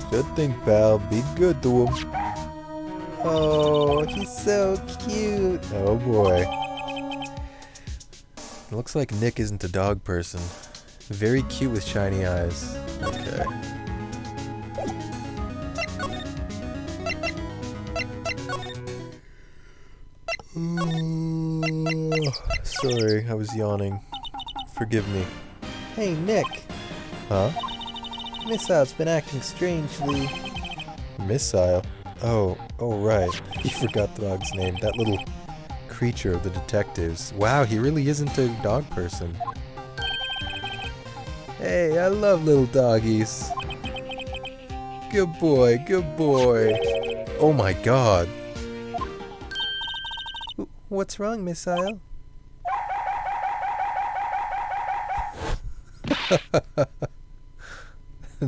Good thing, pal. Be good to him. Oh, he's so cute. Oh boy. It looks like Nick isn't a dog person. Very cute with shiny eyes. Okay. Sorry, I was yawning. Forgive me. Hey, Nick. Huh? Missile's been acting strangely. Missile? Oh, right. You forgot the dog's name. That little creature of the detectives. Wow, he really isn't a dog person. Hey, I love little doggies. Good boy, good boy. Oh my god. What's wrong, Missile?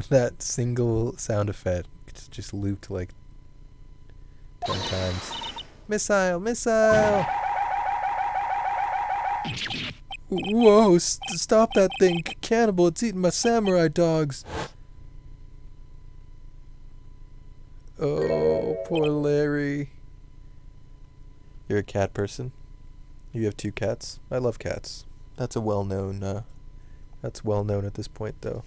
That single sound effect just looped like 10 times. Missile! Missile! Whoa! Stop that thing! Cannibal! It's eating my samurai dogs! Oh, poor Larry. You're a cat person? You have 2 cats? I love cats. That's a well-known, that's well-known at this point, though.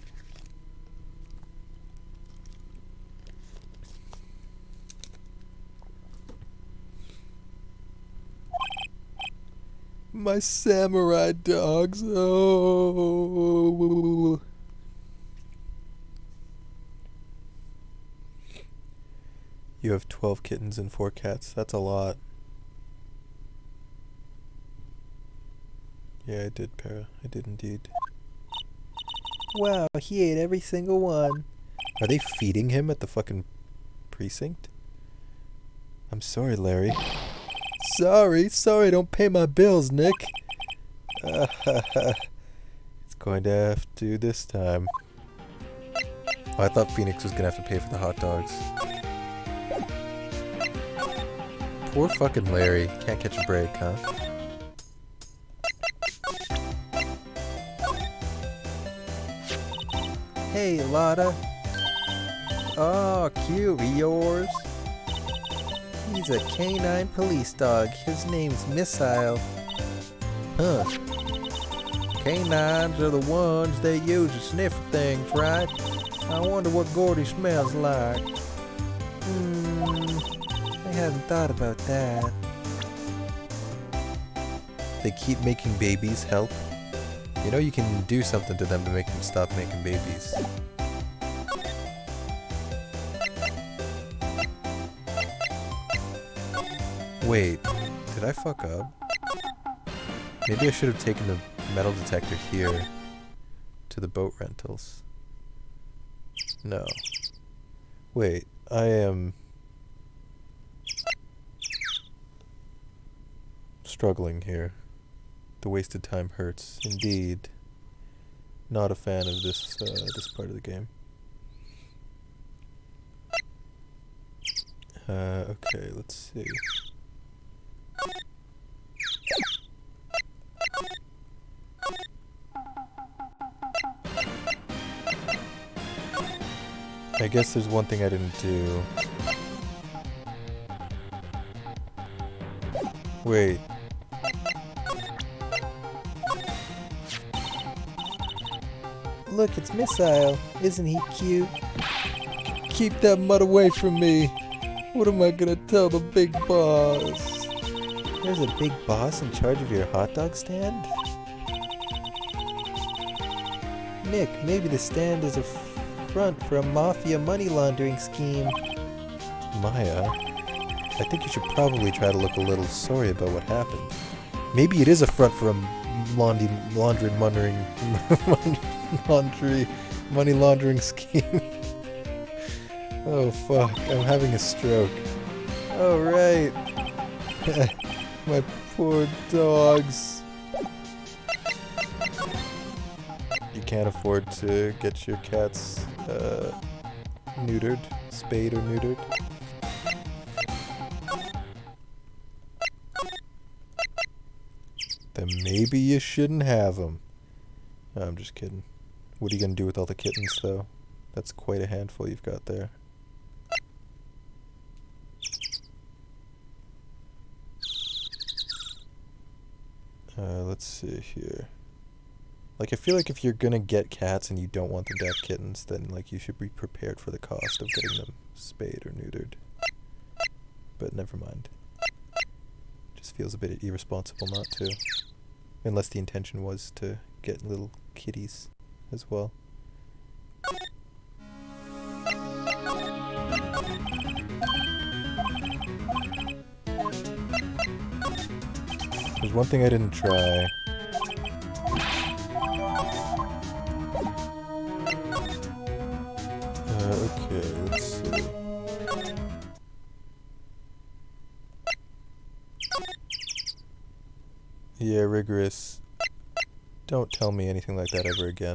My samurai dogs. Oh. You have 12 kittens and 4 cats. That's a lot. Yeah, I did, Para. I did indeed. Wow, he ate every single one. Are they feeding him at the fucking precinct? I'm sorry, Larry. Sorry, don't pay my bills, Nick. It's going to have to this time. Oh, I thought Phoenix was gonna have to pay for the hot dogs. Poor fucking Larry. Can't catch a break, huh? Hey, Lotta. Oh, cute. Yours? He's a canine police dog. His name's Missile. Huh. Canines are the ones they use to sniff things, right? I wonder what Gordy smells like. I hadn't thought about that. They keep making babies help. You know you can do something to them to make them stop making babies. Wait, did I fuck up? Maybe I should have taken the metal detector here to the boat rentals. No. Wait, I am struggling here. The wasted time hurts, indeed. Not a fan of this this part of the game. Okay, let's see. I guess there's one thing I didn't do. Wait. Look, it's Missile. Isn't he cute? Keep that mud away from me. What am I gonna tell the big boss? There's a big boss in charge of your hot dog stand? Nick, maybe the stand is a front for a mafia money laundering scheme. Maya, I think you should probably try to look a little sorry about what happened. Maybe it is a front for a money laundering scheme. Oh fuck, I'm having a stroke. Oh right. My poor dogs. You can't afford to get your cats neutered, spayed or neutered. Then maybe you shouldn't have them. No, I'm just kidding. What are you gonna do with all the kittens, though? That's quite a handful you've got there. Let's see here. Like, I feel like if you're gonna get cats and you don't want them to have kittens, then, like, you should be prepared for the cost of getting them spayed or neutered. But never mind. Just feels a bit irresponsible not to. Unless the intention was to get little kitties as well. There's one thing I didn't try. Okay, let's see. Yeah, rigorous. Don't tell me anything like that ever again.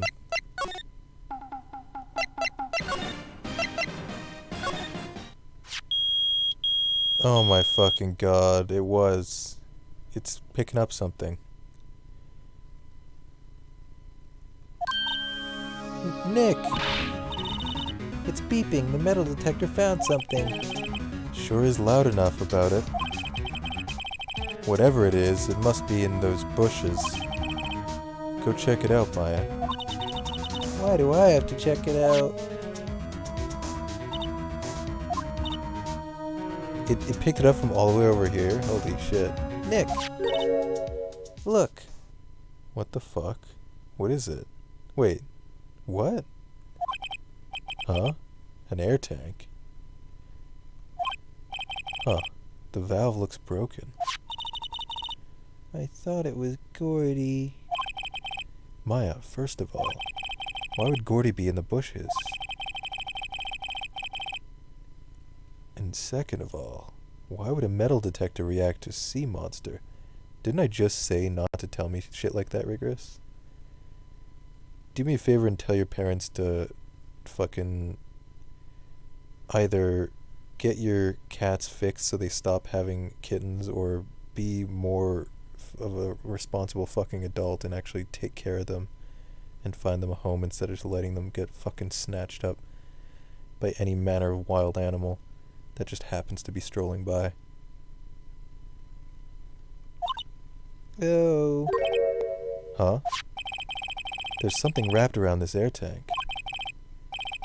Oh my fucking god, it was. It's picking up something. Nick! It's beeping. The metal detector found something. Sure is loud enough about it. Whatever it is, it must be in those bushes. Go check it out, Maya. Why do I have to check it out? It picked it up from all the way over here. Holy shit. Nick! Look! What the fuck? What is it? Wait. What? Huh? An air tank? Huh. The valve looks broken. I thought it was Gordy. Maya, first of all, why would Gordy be in the bushes? And second of all, why would a metal detector react to sea monster? Didn't I just say not to tell me shit like that, Rigorous? Do me a favor and tell your parents to fucking either get your cats fixed so they stop having kittens, or be more of a responsible fucking adult and actually take care of them and find them a home instead of just letting them get fucking snatched up by any manner of wild animal that just happens to be strolling by. Oh. Huh? There's something wrapped around this air tank.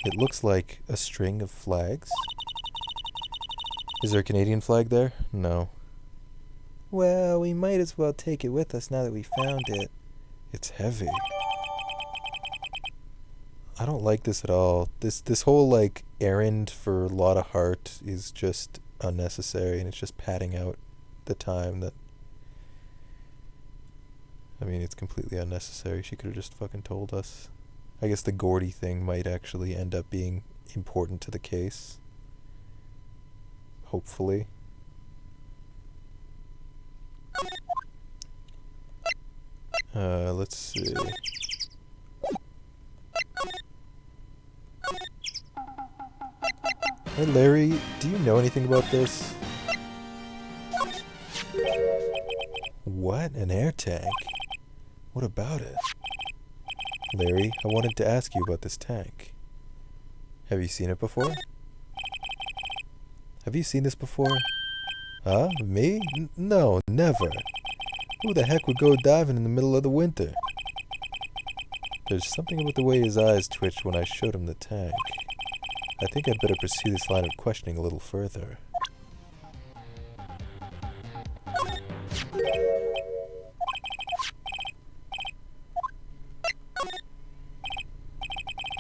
It looks like a string of flags. Is there a Canadian flag there? No. Well, we might as well take it with us now that we found it. It's heavy. I don't like this at all. This whole, like, errand for Lotta Hart is just unnecessary, and it's just padding out the time that... I mean, it's completely unnecessary. She could have just fucking told us. I guess the Gordy thing might actually end up being important to the case. Hopefully. Let's see. Hey Larry, do you know anything about this? What? An air tank? What about it? Larry, I wanted to ask you about this tank. Have you seen it before? Have you seen this before? Huh? Me? No, never. Who the heck would go diving in the middle of the winter? There's something about the way his eyes twitched when I showed him the tank. I think I'd better pursue this line of questioning a little further.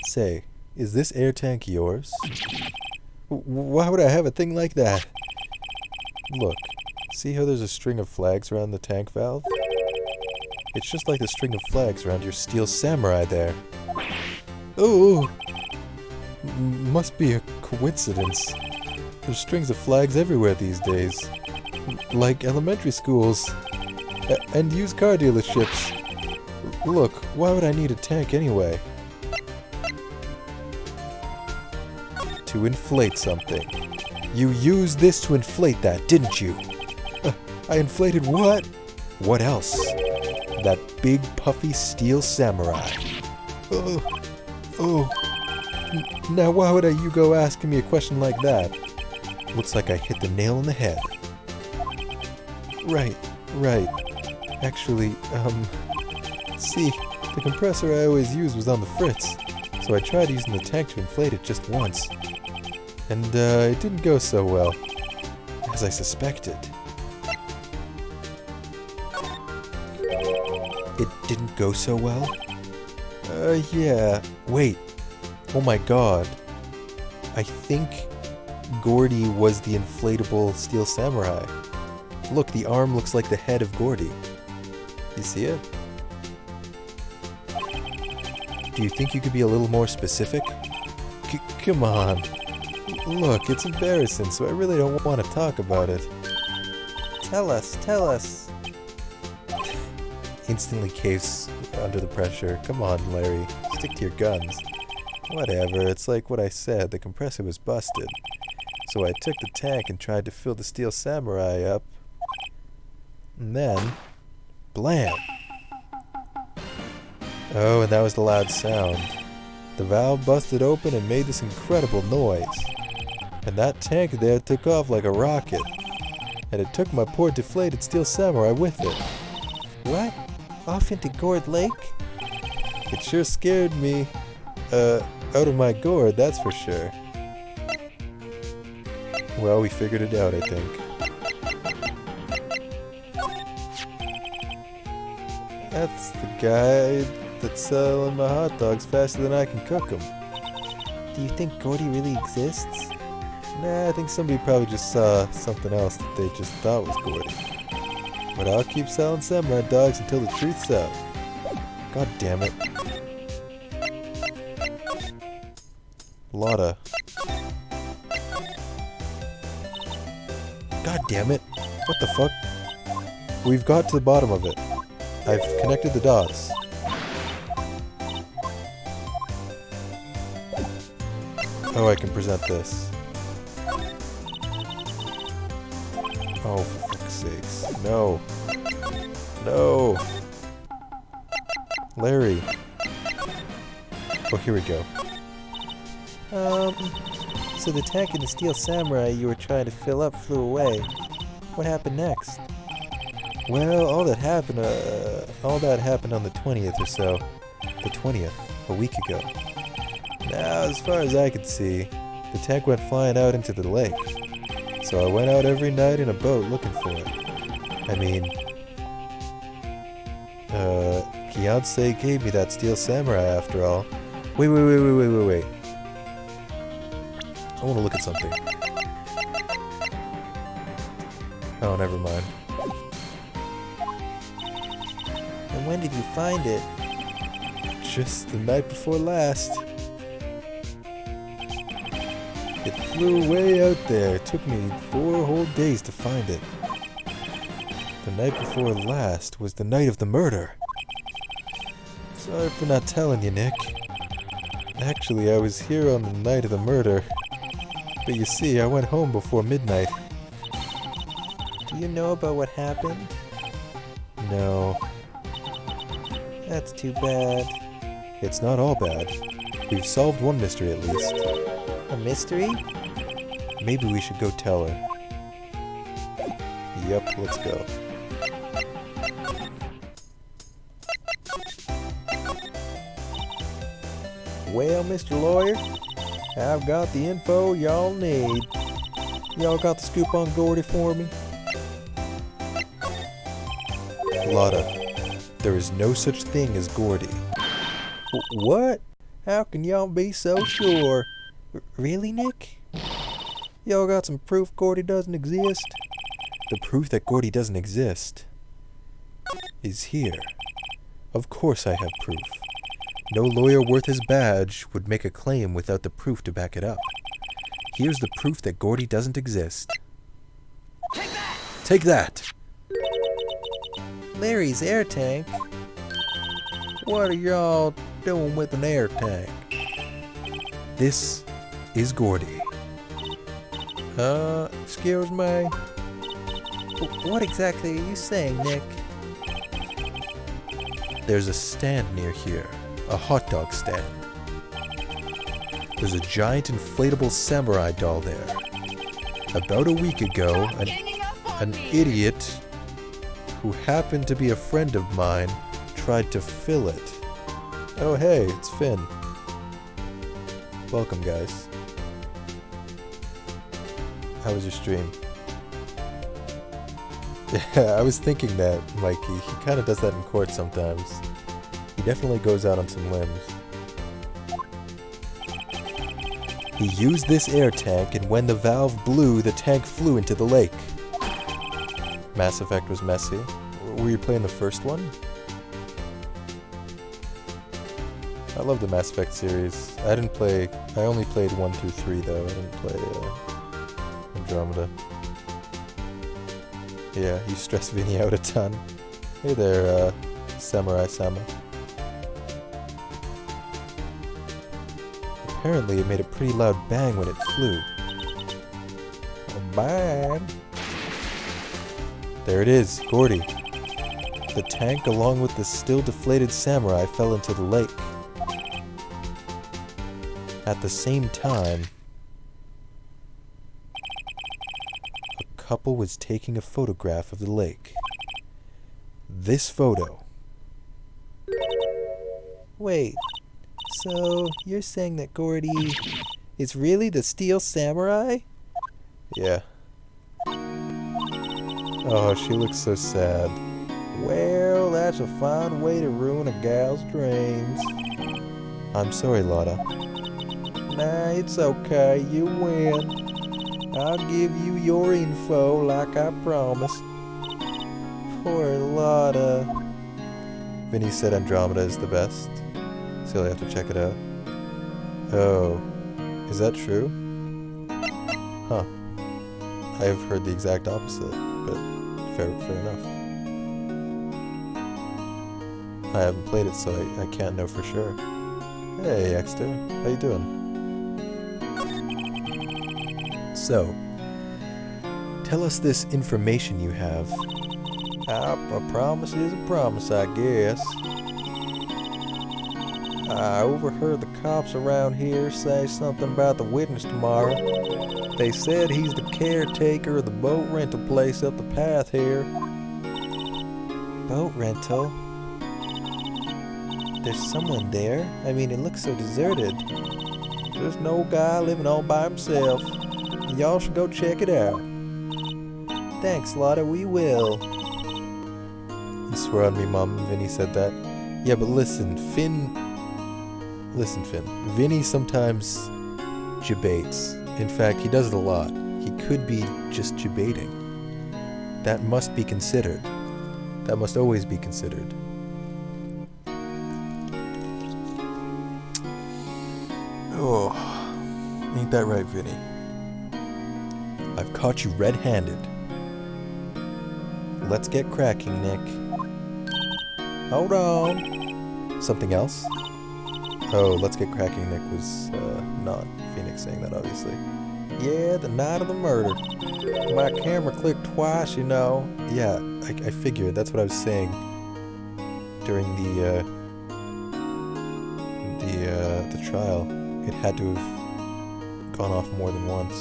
Say, is this air tank yours? Why would I have a thing like that? Look, see how there's a string of flags around the tank valve? It's just like the string of flags around your steel samurai there. Ooh! Must be a coincidence. There's strings of flags everywhere these days. Like elementary schools. And used car dealerships. Look, why would I need a tank anyway? To inflate something. You used this to inflate that, didn't you? I inflated what? What else? That big puffy steel samurai. Oh. Now why would you go asking me a question like that? Looks like I hit the nail on the head. Right. Actually, see, the compressor I always used was on the fritz, so I tried using the tank to inflate it just once. And, it didn't go so well, as I suspected. It didn't go so well? Yeah. Wait. Oh my god. I think Gordy was the inflatable steel samurai. Look, the arm looks like the head of Gordy. You see it? Do you think you could be a little more specific? Come on. Look, it's embarrassing, so I really don't want to talk about it. Tell us. Instantly caves under the pressure. Come on, Larry. Stick to your guns. Whatever, it's like what I said, the compressor was busted. So I took the tank and tried to fill the steel samurai up. And then... blam! Oh, and that was the loud sound. The valve busted open and made this incredible noise. And that tank there took off like a rocket. And it took my poor deflated steel samurai with it. What? Off into Gourd Lake? It sure scared me, out of my gourd, that's for sure. Well, we figured it out, I think. That's the guy that's selling my hot dogs faster than I can cook them. Do you think Gordy really exists? Nah, I think somebody probably just saw something else that they just thought was Gordy. But I'll keep selling samurai dogs until the truth's out. God damn it. Lotta. God damn it. What the fuck? We've got to the bottom of it. I've connected the dots. Oh, I can present this. Oh, for fuck's sakes. No. No. Larry. Oh, here we go. So the tank and the steel samurai you were trying to fill up flew away. What happened next? Well, all that happened on the 20th or so. The 20th, a week ago. Now, as far as I could see, the tank went flying out into the lake. So I went out every night in a boat looking for it. I mean, Fiancé gave me that steel samurai after all. Wait. I want to look at something. Oh, never mind. And when did you find it? Just the night before last. It flew way out there. It took me 4 whole days to find it. The night before last was the night of the murder. Sorry for not telling you, Nick. Actually, I was here on the night of the murder. But you see, I went home before midnight. Do you know about what happened? No. That's too bad. It's not all bad. We've solved one mystery at least. A mystery? Maybe we should go tell her. Yep, let's go. Well, Mr. Lawyer, I've got the info y'all need. Y'all got the scoop on Gordy for me? Lotta, there is no such thing as Gordy. What? How can y'all be so sure? Really, Nick? Y'all got some proof Gordy doesn't exist? The proof that Gordy doesn't exist is here. Of course I have proof. No lawyer worth his badge would make a claim without the proof to back it up. Here's the proof that Gordy doesn't exist. Take that! Take that! Larry's air tank? What are y'all doing with an air tank? This is Gordy. Excuse me? What exactly are you saying, Nick? There's a stand near here. A hot dog stand. There's a giant inflatable samurai doll there. About a week ago, an idiot who happened to be a friend of mine tried to fill it. Oh hey, it's Finn. Welcome, guys. How was your stream? Yeah, I was thinking that, Mikey. He kind of does that in court sometimes. He definitely goes out on some limbs. He used this air tank, and when the valve blew, the tank flew into the lake. Mass Effect was messy. Were you playing the first one? I love the Mass Effect series. I only played 1, 2, 3 though. I didn't play Andromeda. Yeah, you stress Vinny out a ton. Hey there, Samurai Sama. Apparently it made a pretty loud bang when it flew. A bang! There it is, Gordy. The tank along with the still deflated samurai fell into the lake. At the same time, a couple was taking a photograph of the lake. This photo. Wait, so you're saying that Gordy is really the Steel Samurai? Yeah. Oh, she looks so sad. Well, that's a fine way to ruin a gal's dreams. I'm sorry, Lotta. Nah, it's okay, you win. I'll give you your info like I promised. Poor Lotta. Vinny said Andromeda is the best, so you'll have to check it out. Oh, is that true? Huh. I've heard the exact opposite, but fair enough. I haven't played it, so I can't know for sure. Hey, Exter, how you doing? So, tell us this information you have. A promise is a promise, I guess. I overheard the cops around here say something about the witness tomorrow. They said he's the caretaker of the boat rental place up the path here. Boat rental? There's someone there? I mean, it looks so deserted. Just an old guy living all by himself. Y'all should go check it out. Thanks, Lotta, we will. You swear on me, Mom, Vinny said that. Yeah, but listen, Finn. Vinny sometimes debates. In fact, he does it a lot. He could be just debating. That must be considered. That must always be considered. Oh, ain't that right, Vinny? I've caught you red-handed. Let's get cracking, Nick. Hold on. Something else? Oh, let's get cracking, Nick was not Phoenix saying that, obviously. Yeah, the night of the murder. My camera clicked twice, you know. Yeah, I figured. That's what I was saying during the trial. It had to have gone off more than once.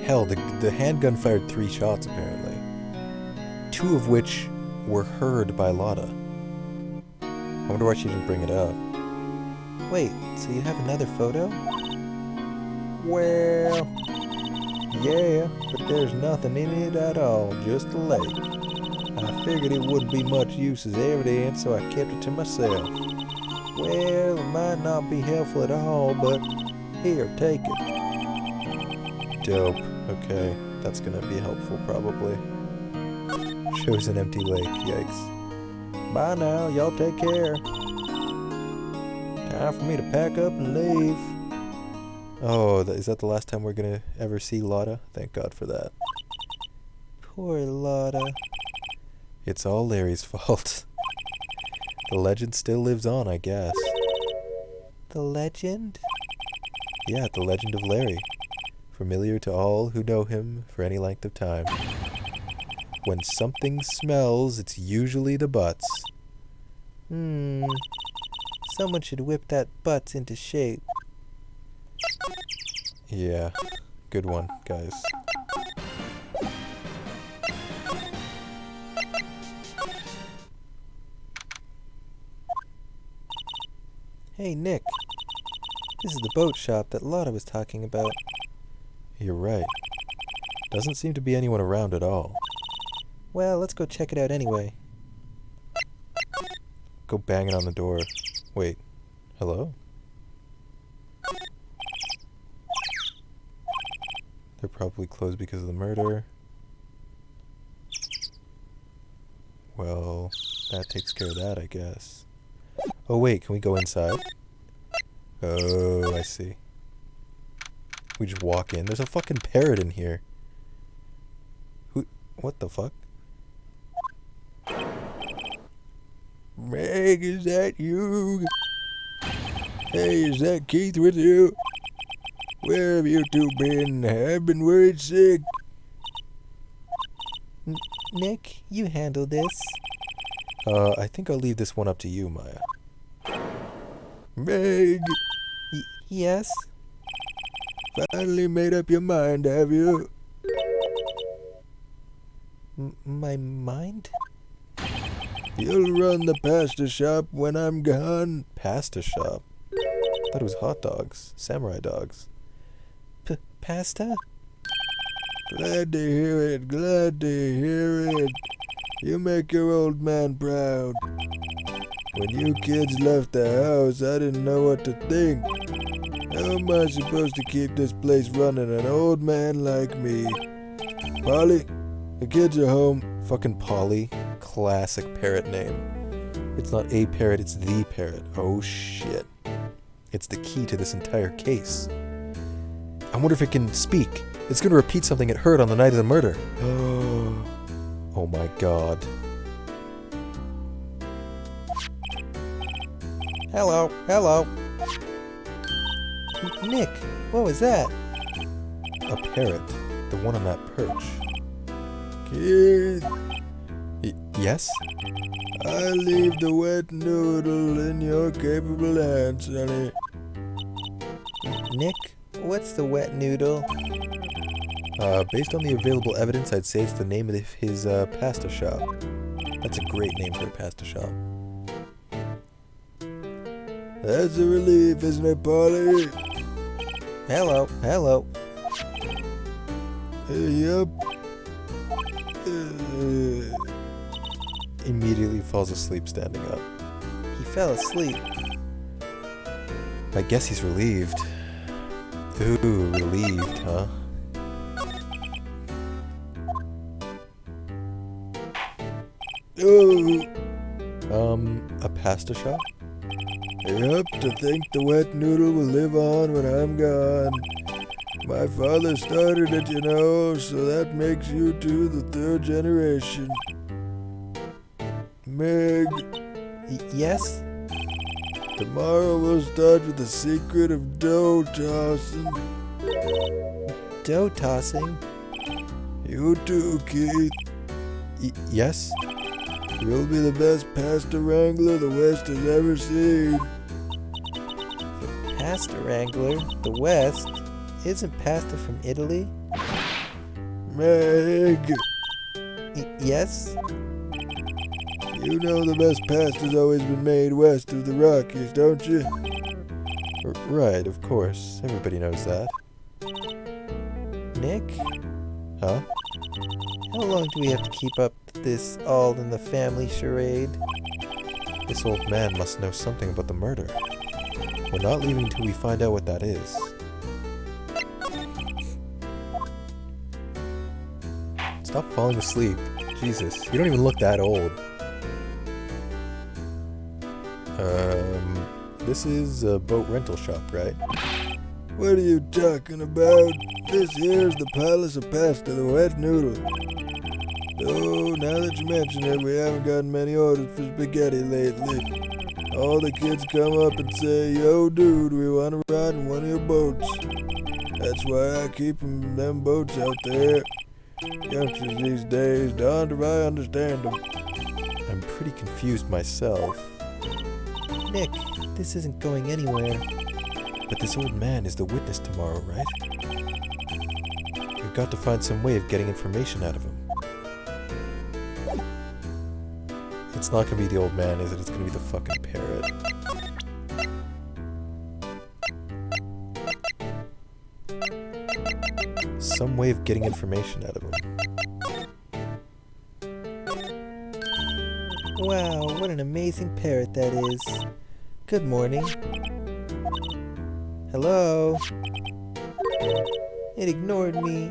Hell, the handgun fired 3 shots, apparently. 2 of which were heard by Lotta. I wonder why she didn't bring it up. Wait, so you have another photo? Well, yeah, but there's nothing in it at all, just a lake. I figured it wouldn't be much use as evidence, so I kept it to myself. Well, it might not be helpful at all, but here, take it. Dope. Okay, that's gonna be helpful, probably. Shows an empty lake, yikes. Bye now, y'all take care. Time for me to pack up and leave. Oh, is that the last time we're gonna ever see Lotta? Thank God for that. Poor Lotta. It's all Larry's fault. The legend still lives on, I guess. The legend? Yeah, the legend of Larry. Familiar to all who know him for any length of time. When something smells, it's usually the butts. Someone should whip that butts into shape. Yeah, good one, guys. Hey, Nick. This is the boat shop that Lotta was talking about. You're right. Doesn't seem to be anyone around at all. Well, let's go check it out anyway. Go banging on the door. Wait. Hello? They're probably closed because of the murder. Well, that takes care of that, I guess. Oh wait, can we go inside? Oh, I see. We just walk in. There's a fucking parrot in here. Who? What the fuck? Meg, is that you? Hey, is that Keith with you? Where have you two been? I've been worried sick. Nick, you handle this. I think I'll leave this one up to you, Maya. Meg! Yes? Finally made up your mind, have you? My mind? You'll run the pasta shop when I'm gone. Pasta shop? I thought it was hot dogs. Samurai dogs. Pasta? Glad to hear it. Glad to hear it. You make your old man proud. When you kids left the house, I didn't know what to think. How am I supposed to keep this place running, an old man like me? Polly, the kids are home. Fucking Polly. Classic parrot name. It's not a parrot, it's the parrot. Oh shit. It's the key to this entire case. I wonder if it can speak. It's gonna repeat something it heard on the night of the murder. Oh my god. Hello, hello. Nick, what was that? A parrot. The one on that perch. Keith. Yes? I leave the wet noodle in your capable hands, honey. Nick, what's the wet noodle? Based on the available evidence, I'd say it's the name of his pasta shop. That's a great name for a pasta shop. That's a relief, isn't it, Polly? Hello, hello. Yep. Immediately falls asleep standing up. He fell asleep. I guess he's relieved. Ooh, relieved, huh? A pasta shop? Yep, to think the wet noodle will live on when I'm gone. My father started it, you know, so that makes you two the third generation. Meg, Yes? tomorrow we'll start with the secret of dough tossing. Dough tossing? You too, Keith. Yes? You'll be the best pasta wrangler the West has ever seen. Pasta wrangler? The West? Isn't pasta from Italy? Meg, Yes? you know the best pasta's always been made west of the Rockies, don't you? Right, of course. Everybody knows that. Nick? Huh? How long do we have to keep up this all in the family charade? This old man must know something about the murder. We're not leaving until we find out what that is. Stop falling asleep. Jesus, you don't even look that old. This is a boat rental shop, right? What are you talking about? This here's the Palace of Pasta, the wet noodle. Though, now that you mention it, we haven't gotten many orders for spaghetti lately. All the kids come up and say, "Yo, dude, we want to ride in one of your boats." That's why I keep them boats out there. Youngsters these days, darned if I understand them. I'm pretty confused myself. Nick, this isn't going anywhere. But this old man is the witness tomorrow, right? We've got to find some way of getting information out of him. It's not gonna be the old man, is it? It's gonna be the fucking parrot. Some way of getting information out of him. Wow, what an amazing parrot that is. Good morning. Hello? It ignored me.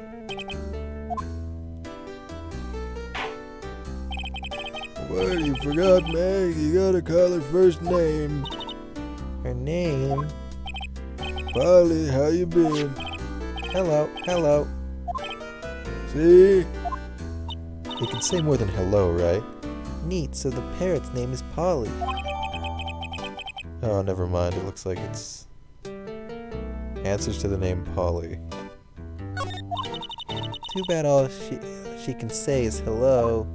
What, you forgot, Meg? You gotta call her first name. Her name? Polly, how you been? Hello, hello. See? You can say more than hello, right? Neat, so the parrot's name is Polly. Oh, never mind. It looks like it's answers to the name Polly. Too bad all she can say is hello.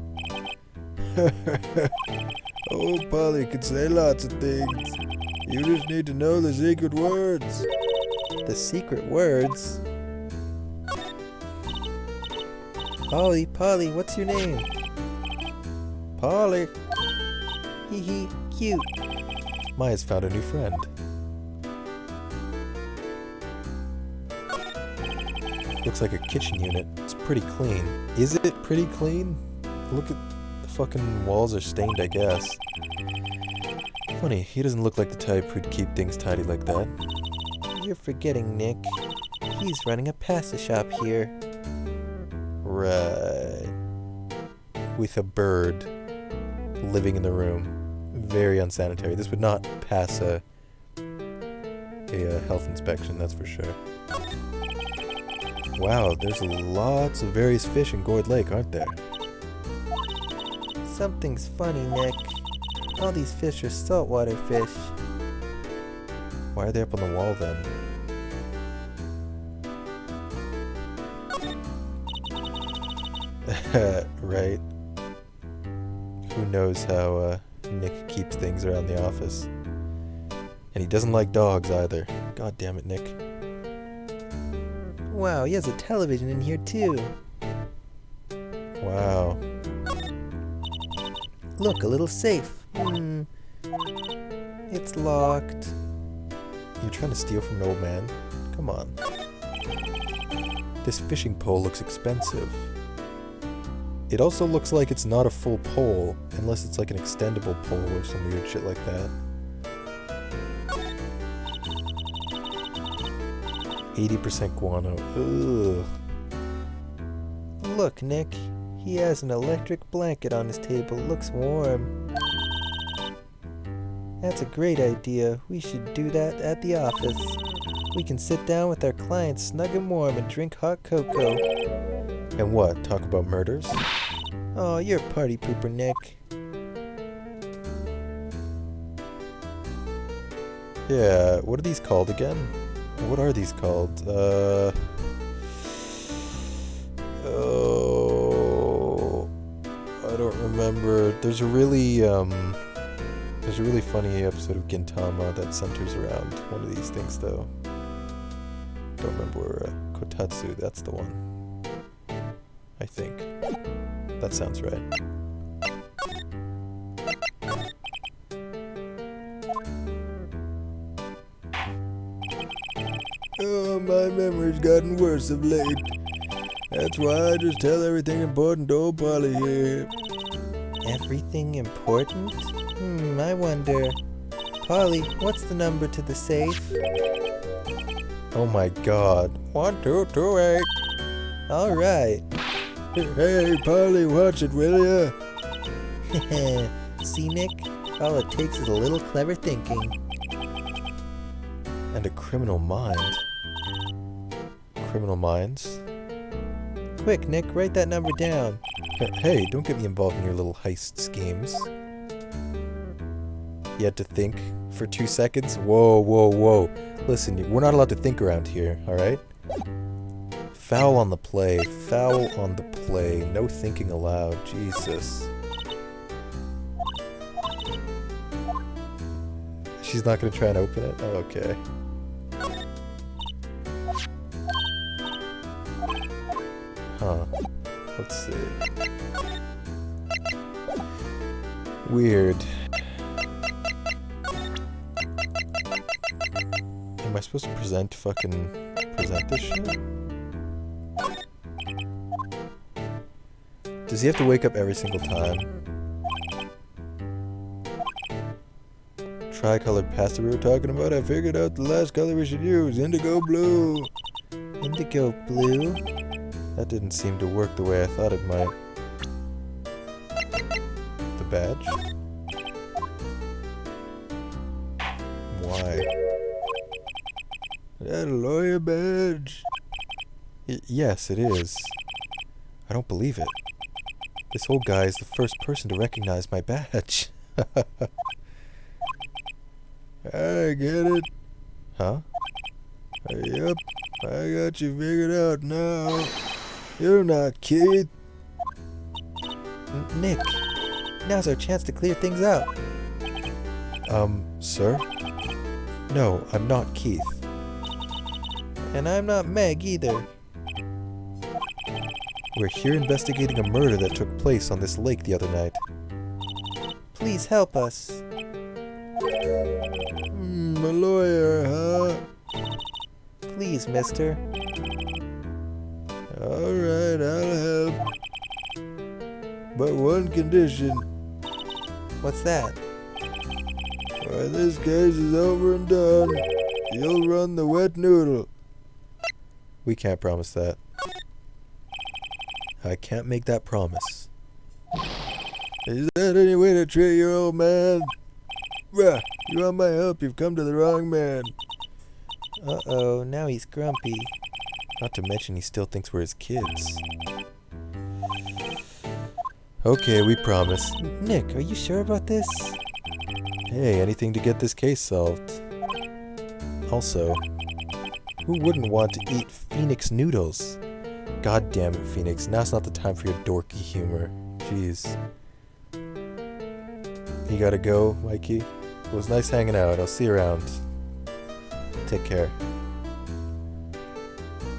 Oh, Polly can say lots of things. You just need to know the secret words. The secret words? Polly, Polly, what's your name? Polly. Hee hee, cute. Maya's found a new friend. Looks like a kitchen unit. It's pretty clean. Is it pretty clean? Look at the fucking walls are stained, I guess. Funny, he doesn't look like the type who'd keep things tidy like that. You're forgetting, Nick. He's running a pasta shop here. Right. With a bird living in the room. Very unsanitary. This would not pass a health inspection, that's for sure. Wow, there's lots of various fish in Gourd Lake, aren't there? Something's funny, Nick. All these fish are saltwater fish. Why are they up on the wall then? Right. Who knows how Nick keeps things around the office. And he doesn't like dogs either. God damn it, Nick. Wow, he has a television in here too. Wow. Look, a little safe. It's locked. You're trying to steal from an old man? Come on. This fishing pole looks expensive. It also looks like it's not a full pole, unless it's like an extendable pole or some weird shit like that. 80% guano. Ugh. Look, Nick. He has an electric blanket on his table. Looks warm. That's a great idea. We should do that at the office. We can sit down with our clients snug and warm and drink hot cocoa. And what? Talk about murders? Oh, you're a party pooper, Nick. Yeah, what are these called again? What are these called? Oh, I don't remember. There's a really funny episode of Gintama that centers around one of these things, though. Don't remember. Kotatsu, that's the one. I think. That sounds right. Oh, my memory's gotten worse of late. That's why I just tell everything important to old Polly here. Everything important? I wonder. Polly, what's the number to the safe? Oh my god. 1228. Alright. Hey, Polly, watch it, will ya? See, Nick? All it takes is a little clever thinking. And a criminal mind. Criminal minds? Quick, Nick, write that number down. Hey, don't get me involved in your little heist schemes. You had to think for 2 seconds? Whoa, whoa, whoa. Listen, we're not allowed to think around here, alright? Foul on the play. Foul on the play. No thinking aloud. Jesus. She's not gonna try and open it? Oh, okay. Huh. Let's see. Weird. Am I supposed to present this shit? Does he have to wake up every single time? Tricolored pasta we were talking about? I figured out the last color we should use. Indigo blue. Indigo blue? That didn't seem to work the way I thought it might. The badge? Why? That a lawyer badge? Yes, it is. I don't believe it. This old guy is the first person to recognize my badge. I get it. Huh? Yep, I got you figured out now. You're not Keith. Nick, now's our chance to clear things up. Sir? No, I'm not Keith. And I'm not Meg either. We're here investigating a murder that took place on this lake the other night. Please help us. A lawyer, huh? Please, mister. Alright, I'll help. But one condition. What's that? When this case is over and done, you'll run the wet noodle. We can't promise that. I can't make that promise. Is that any way to treat your old man? Well, you want my help, you've come to the wrong man. Uh-oh, now he's grumpy. Not to mention he still thinks we're his kids. Okay, we promise. Nick, are you sure about this? Hey, anything to get this case solved. Also, who wouldn't want to eat Phoenix noodles? God damn it, Phoenix. Now's not the time for your dorky humor. Jeez. You gotta go, Mikey. It was nice hanging out. I'll see you around. Take care.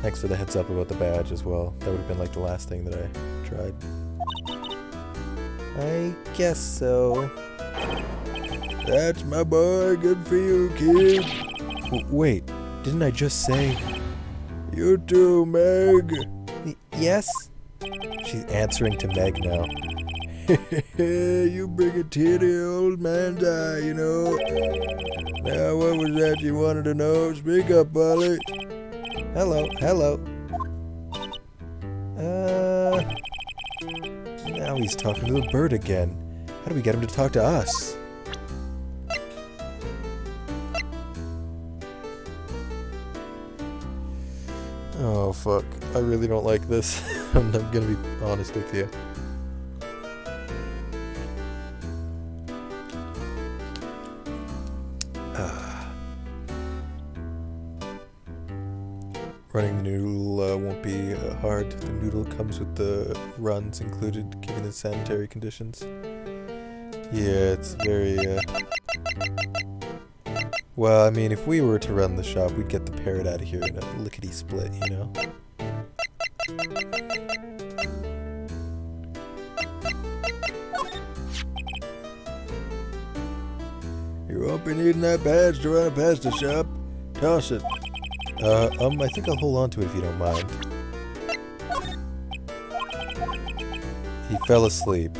Thanks for the heads up about the badge as well. That would have been like the last thing that I tried. I guess so. That's my boy. Good for you, kid. Wait, didn't I just say... You too, Meg. Yes? She's answering to Meg now. You bring a tear to your old man's eye, you know. Now, what was that you wanted to know? Speak up, Polly. Hello. Now he's talking to the bird again. How do we get him to talk to us? Oh, fuck. I really don't like this. I'm gonna be honest with you. Running the noodle won't be hard. The noodle comes with the runs included, given the sanitary conditions. Yeah, it's very, Well, I mean, if we were to run the shop, we'd get the parrot out of here in a lickety-split, you know? You won't be needing that badge to run past the shop. Toss it. I think I'll hold on to it if you don't mind. He fell asleep.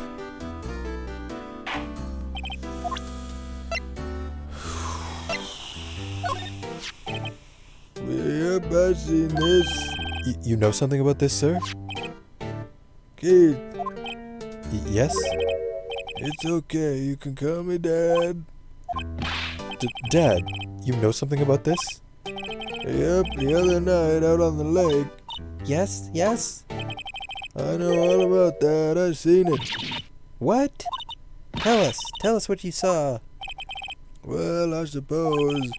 Yep, I've seen this. You know something about this, sir? Keith, Yes? it's okay. You can call me Dad. Dad, you know something about this? Yep, the other night out on the lake. Yes? I know all about that. I've seen it. What? Tell us what you saw. Well, I suppose,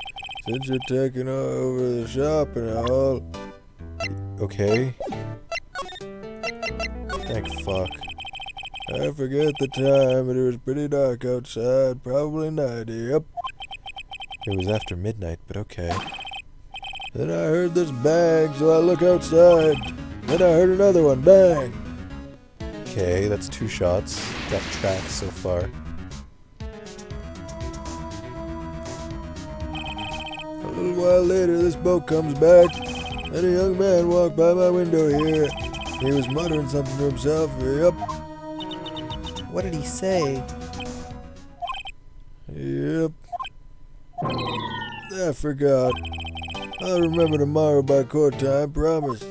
since you're taking over the shop and all. Okay. Thank fuck. I forget the time, but it was pretty dark outside. Probably night. Yep. It was after midnight, but okay. Then I heard this bang, so I look outside. Then I heard another one, bang. Okay, that's 2 shots. Got tracks so far. A little while later, this boat comes back, and a young man walked by my window here. He was muttering something to himself. Yep. What did he say? Yep. I forgot. I'll remember tomorrow by court time, promise.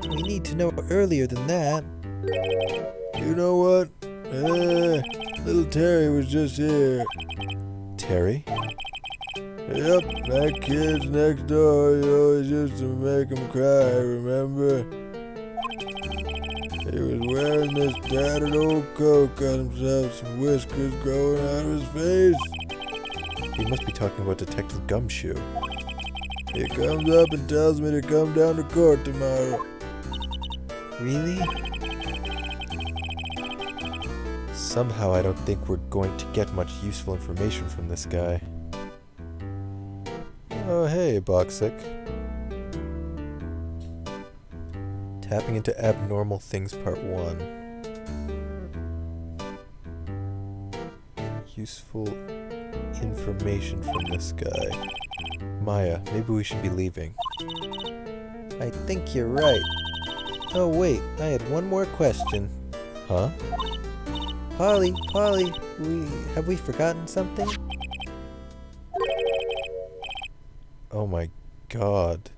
We need to know earlier than that. You know what? Little Terry was just here. Terry? Yep, that kid's next door. You always used to make him cry, remember? He was wearing this tattered old coat, got himself some whiskers growing out of his face. He must be talking about Detective Gumshoe. He comes up and tells me to come down to court tomorrow. Really? Somehow I don't think we're going to get much useful information from this guy. Oh hey, Boxic. Tapping into Abnormal Things Part 1. Useful information from this guy. Maya, maybe we should be leaving. I think you're right. Oh wait, I had one more question. Huh? Polly, have we forgotten something? Oh my god.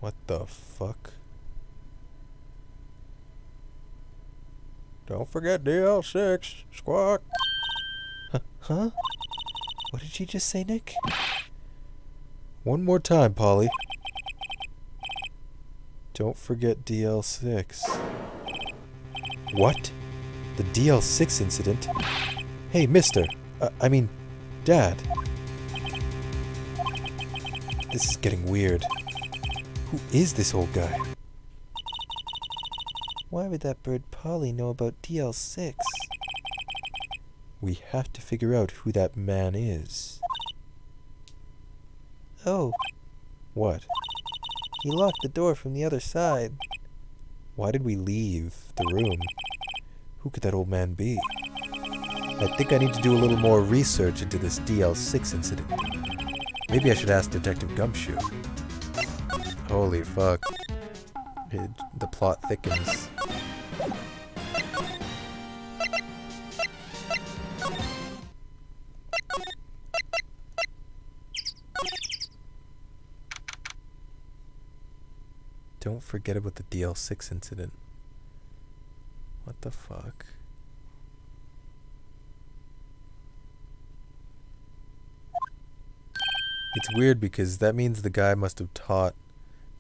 What the fuck? Don't forget DL6, squawk. Huh? What did she just say, Nick? One more time, Polly. Don't forget DL6. What? The DL6 incident? Hey, mister. Dad. This is getting weird. Who is this old guy? Why would that bird Polly know about DL6? We have to figure out who that man is. Oh. What? He locked the door from the other side. Why did we leave the room? Who could that old man be? I think I need to do a little more research into this DL6 incident. Maybe I should ask Detective Gumshoe. Holy fuck. The plot thickens. Don't forget about the DL6 incident. What the fuck? It's weird because that means the guy must have taught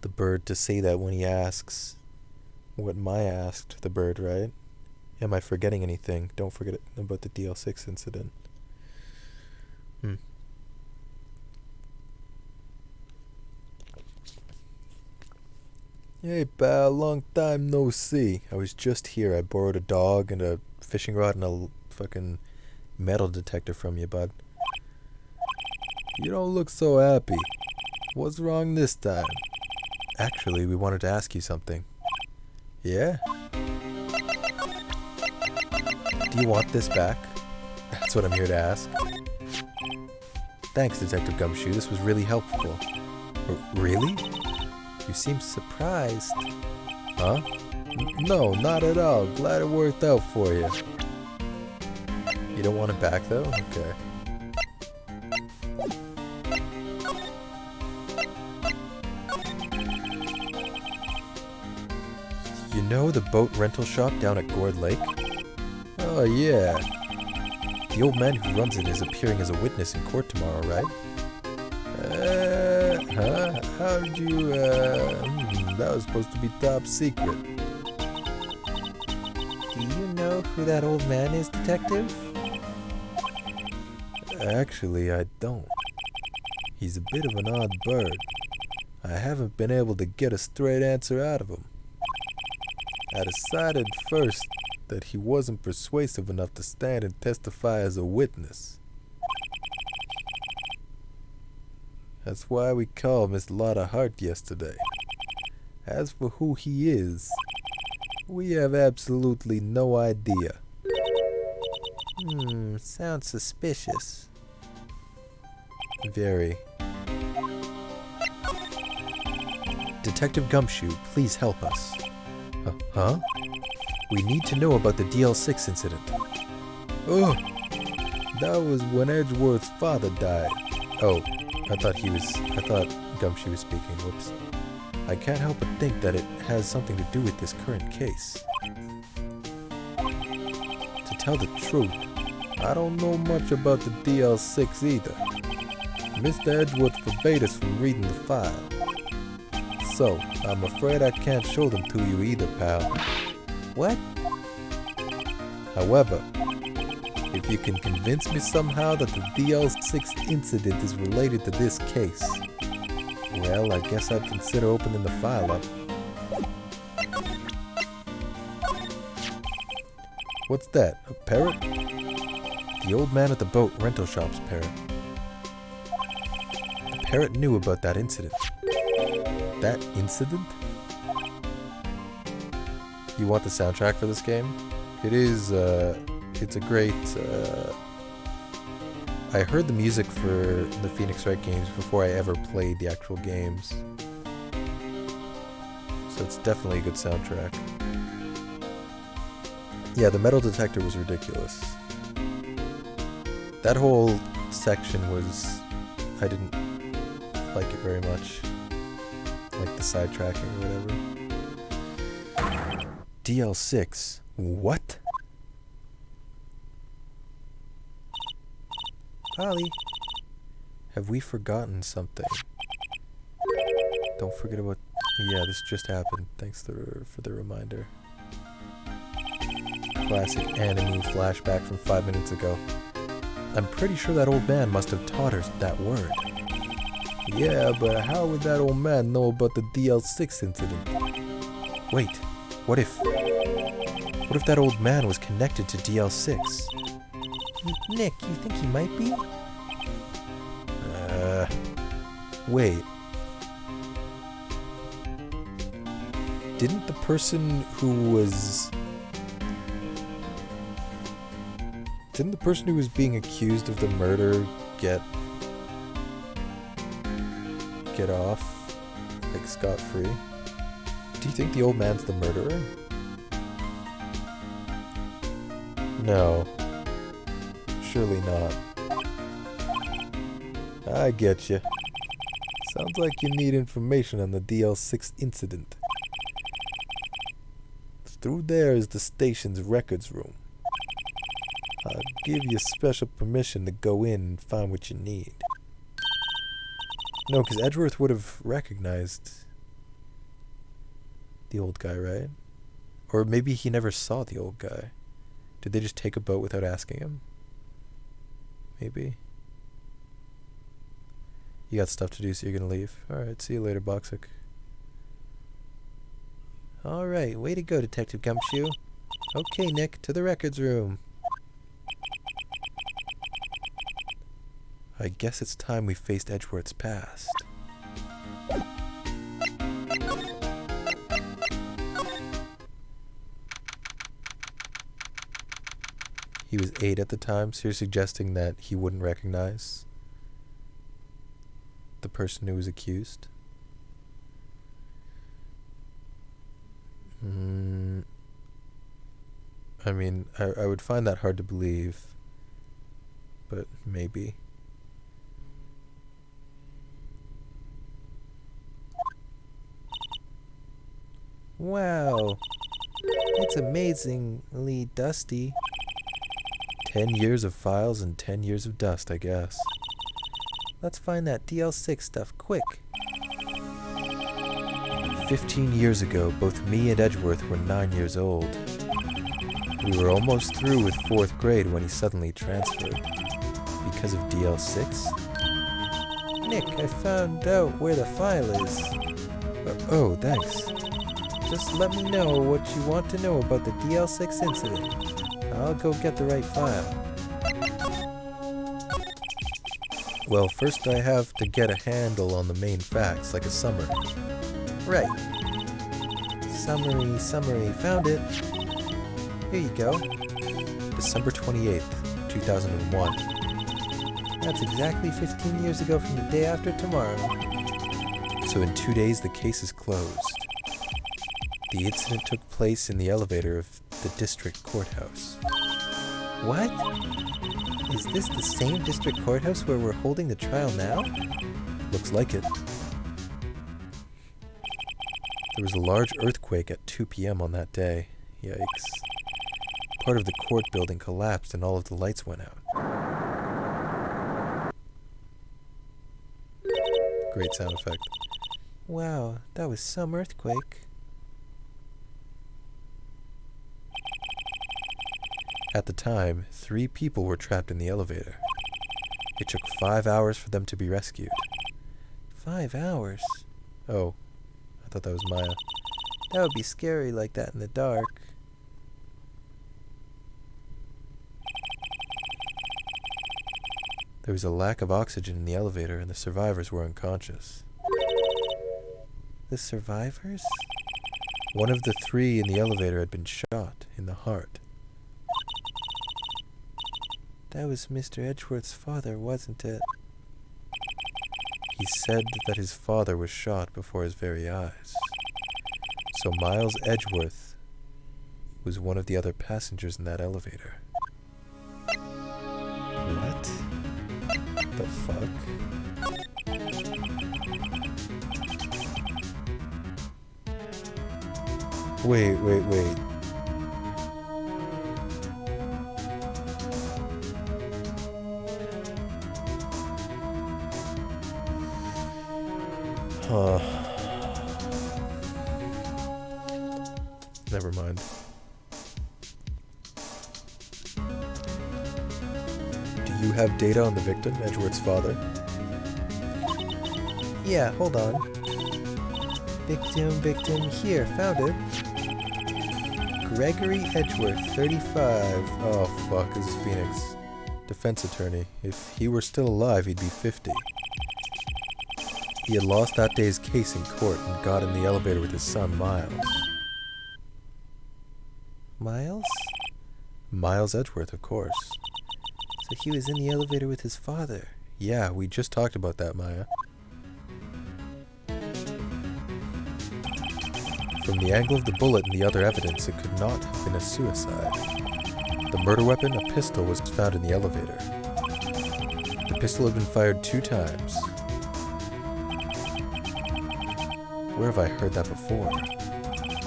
the bird to say that when he asks what Maya asked the bird, right? Am I forgetting anything? Don't forget about the DL6 incident. Hey pal, long time no see. I was just here. I borrowed a dog and a fishing rod and a fucking metal detector from you, bud. You don't look so happy. What's wrong this time? Actually, we wanted to ask you something. Yeah? Do you want this back? That's what I'm here to ask. Thanks, Detective Gumshoe. This was really helpful. Really? You seem surprised. Huh? No, not at all. Glad it worked out for you. You don't want it back, though? Okay. You know the boat rental shop down at Gourd Lake? Oh, yeah. The old man who runs it is appearing as a witness in court tomorrow, right? Huh? How did you, that was supposed to be top secret. Do you know who that old man is, Detective? Actually, I don't. He's a bit of an odd bird. I haven't been able to get a straight answer out of him. I decided first that he wasn't persuasive enough to stand and testify as a witness. That's why we called Miss Lotta Hart yesterday. As for who he is, we have absolutely no idea. Sounds suspicious. Very. Detective Gumshoe, please help us. Huh? We need to know about the DL6 incident. Oh, that was when Edgeworth's father died. Oh, I thought Gumshoe was speaking. Whoops. I can't help but think that it has something to do with this current case. To tell the truth, I don't know much about the DL6 either. Mr. Edgeworth forbade us from reading the file. So, I'm afraid I can't show them to you either, pal. What? However, if you can convince me somehow that the DL6 incident is related to this case, well, I guess I'd consider opening the file up. What's that? A parrot? The old man at the boat rental shop's parrot. The parrot knew about that incident. That incident? You want the soundtrack for this game? It is, it's a great, I heard the music for the Phoenix Wright games before I ever played the actual games. So it's definitely a good soundtrack. Yeah, the metal detector was ridiculous. That whole section was, I didn't like it very much. Like the sidetracking or whatever. DL6. What? Holly, have we forgotten something? Don't forget about... Yeah, this just happened. Thanks for the reminder. Classic anime flashback from 5 minutes ago. I'm pretty sure that old man must have taught her that word. Yeah, but how would that old man know about the DL6 incident? Wait, what if that old man was connected to DL6? Nick, you think he might be? Wait. Didn't the person who was... Didn't the person who was being accused of the murder get off, like, scot-free? Do you think the old man's the murderer? No. Surely not. I get you. Sounds like you need information on the DL6 incident. Through there is the station's records room. I'll give you special permission to go in and find what you need. No, because Edgeworth would have recognized the old guy, right? Or maybe he never saw the old guy. Did they just take a boat without asking him? Maybe. You got stuff to do, so you're gonna leave. Alright, see you later, Boxic. Alright, way to go, Detective Gumshoe. Okay, Nick, to the records room. I guess it's time we faced Edgeworth's past. He was 8 at the time, so you're suggesting that he wouldn't recognize the person who was accused? I mean, I would find that hard to believe, but maybe. Wow, it's amazingly dusty. 10 years of files and 10 years of dust, I guess. Let's find that DL6 stuff, quick. 15 years ago, both me and Edgeworth were 9 years old. We were almost through with 4th grade when he suddenly transferred. Because of DL6? Nick, I found out where the file is. Oh, thanks. Just let me know what you want to know about the DL6 incident. I'll go get the right file. Well, first I have to get a handle on the main facts, like a summary. Right. Summary, found it. Here you go. December 28th, 2001. That's exactly 15 years ago from the day after tomorrow. So in 2 days the case is closed. The incident took place in the elevator of the district courthouse. What? Is this the same district courthouse where we're holding the trial now? Looks like it. There was a large earthquake at 2 p.m. on that day. Yikes. Part of the court building collapsed and all of the lights went out. Great sound effect. Wow, that was some earthquake. At the time, 3 people were trapped in the elevator. It took 5 hours for them to be rescued. 5 hours? Oh, I thought that was Maya. That would be scary like that in the dark. There was a lack of oxygen in the elevator and the survivors were unconscious. The survivors? One of the 3 in the elevator had been shot in the heart. That was Mr. Edgeworth's father, wasn't it? He said that his father was shot before his very eyes. So Miles Edgeworth was one of the other passengers in that elevator. What? The fuck? Wait. Never mind. Do you have data on the victim, Edgeworth's father? Yeah, hold on. Victim, here, found it. Gregory Edgeworth, 35. Oh fuck, this is Phoenix. Defense attorney. If he were still alive, he'd be 50. He had lost that day's case in court and got in the elevator with his son, Miles. Miles? Miles Edgeworth, of course. So he was in the elevator with his father. Yeah, we just talked about that, Maya. From the angle of the bullet and the other evidence, it could not have been a suicide. The murder weapon, a pistol, was found in the elevator. The pistol had been fired 2 times. Where have I heard that before?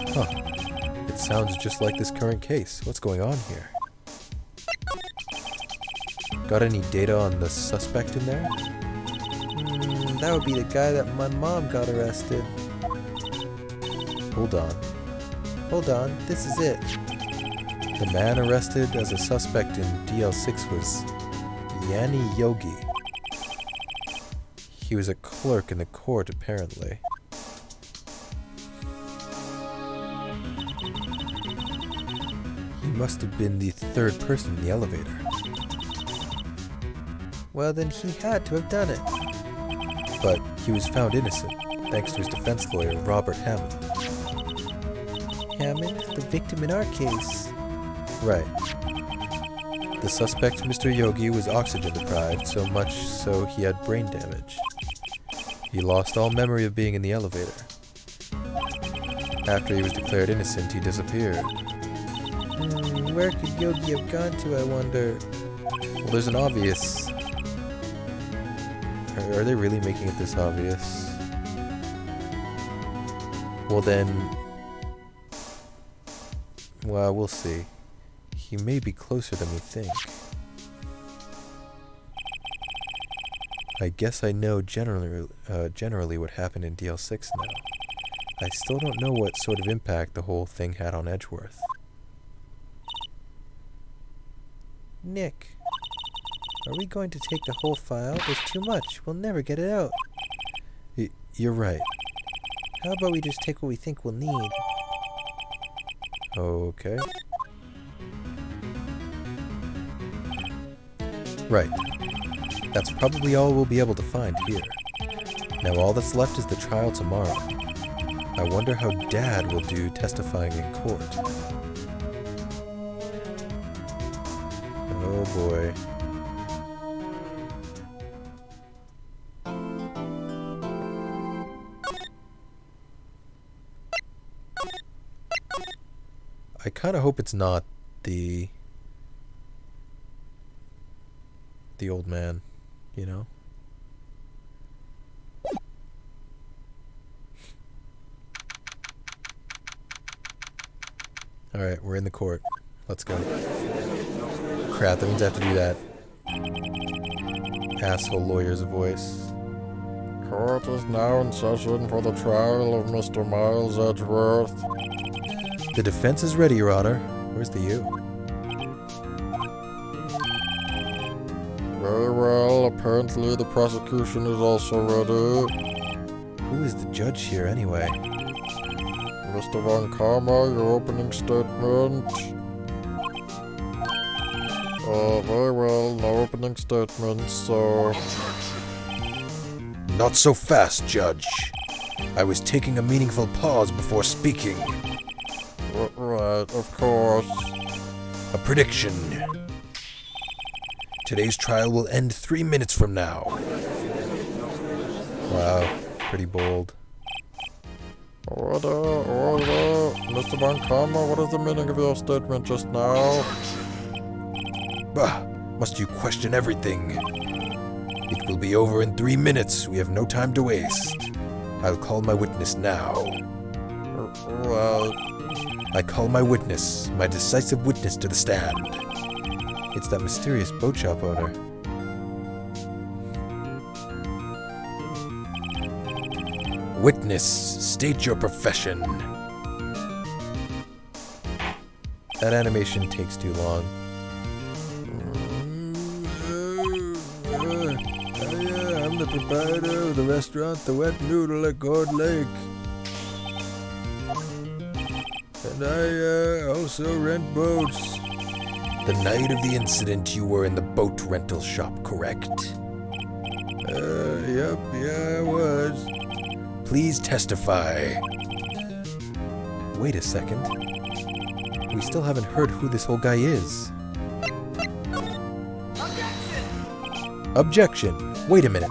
Huh. It sounds just like this current case. What's going on here? Got any data on the suspect in there? That would be the guy that my mom got arrested. Hold on, this is it. The man arrested as a suspect in DL6 was Yanni Yogi. He was a clerk in the court, apparently. He must have been the 3rd person in the elevator. Well, then he had to have done it. But he was found innocent, thanks to his defense lawyer, Robert Hammond. Hammond, the victim in our case. Right. The suspect, Mr. Yogi, was oxygen deprived, so much so he had brain damage. He lost all memory of being in the elevator. After he was declared innocent, he disappeared. Where could Yogi have gone to, I wonder? Well, there's an obvious... Are they really making it this obvious? Well then... Well, we'll see. He may be closer than we think. I guess I know generally what happened in DL6 now. I still don't know what sort of impact the whole thing had on Edgeworth. Nick, are we going to take the whole file? There's too much. We'll never get it out. You're right. How about we just take what we think we'll need? Okay. Right. That's probably all we'll be able to find here. Now all that's left is the trial tomorrow. I wonder how Dad will do testifying in court. Oh boy. I kind of hope it's not the old man, you know? Alright, we're in the court. Let's go. Crap, that means I have to do that asshole lawyer's voice. Court is now in session for the trial of Mr. Miles Edgeworth. The defense is ready, Your Honor. Where's the U? Very well. Apparently the prosecution is also ready. Who is the judge here, anyway? Mr. Von Karma, your opening statement. Very well. No opening statements, so... Not so fast, Judge. I was taking a meaningful pause before speaking. Right, of course. A prediction. Today's trial will end 3 minutes from now. Wow, pretty bold. Order. Mr. Von Karma, what is the meaning of your statement just now? Bah, must you question everything? It will be over in 3 minutes. We have no time to waste. I'll call my witness now. Right. I call my witness, my decisive witness to the stand. It's that mysterious boat shop owner. Witness, state your profession. That animation takes too long. I'm the proprietor of the restaurant The Wet Noodle at Gourd Lake. And I also rent boats. The night of the incident, you were in the boat rental shop, correct? Yep, yeah, I was. Please testify. Wait a second. We still haven't heard who this whole guy is. Objection! Wait a minute.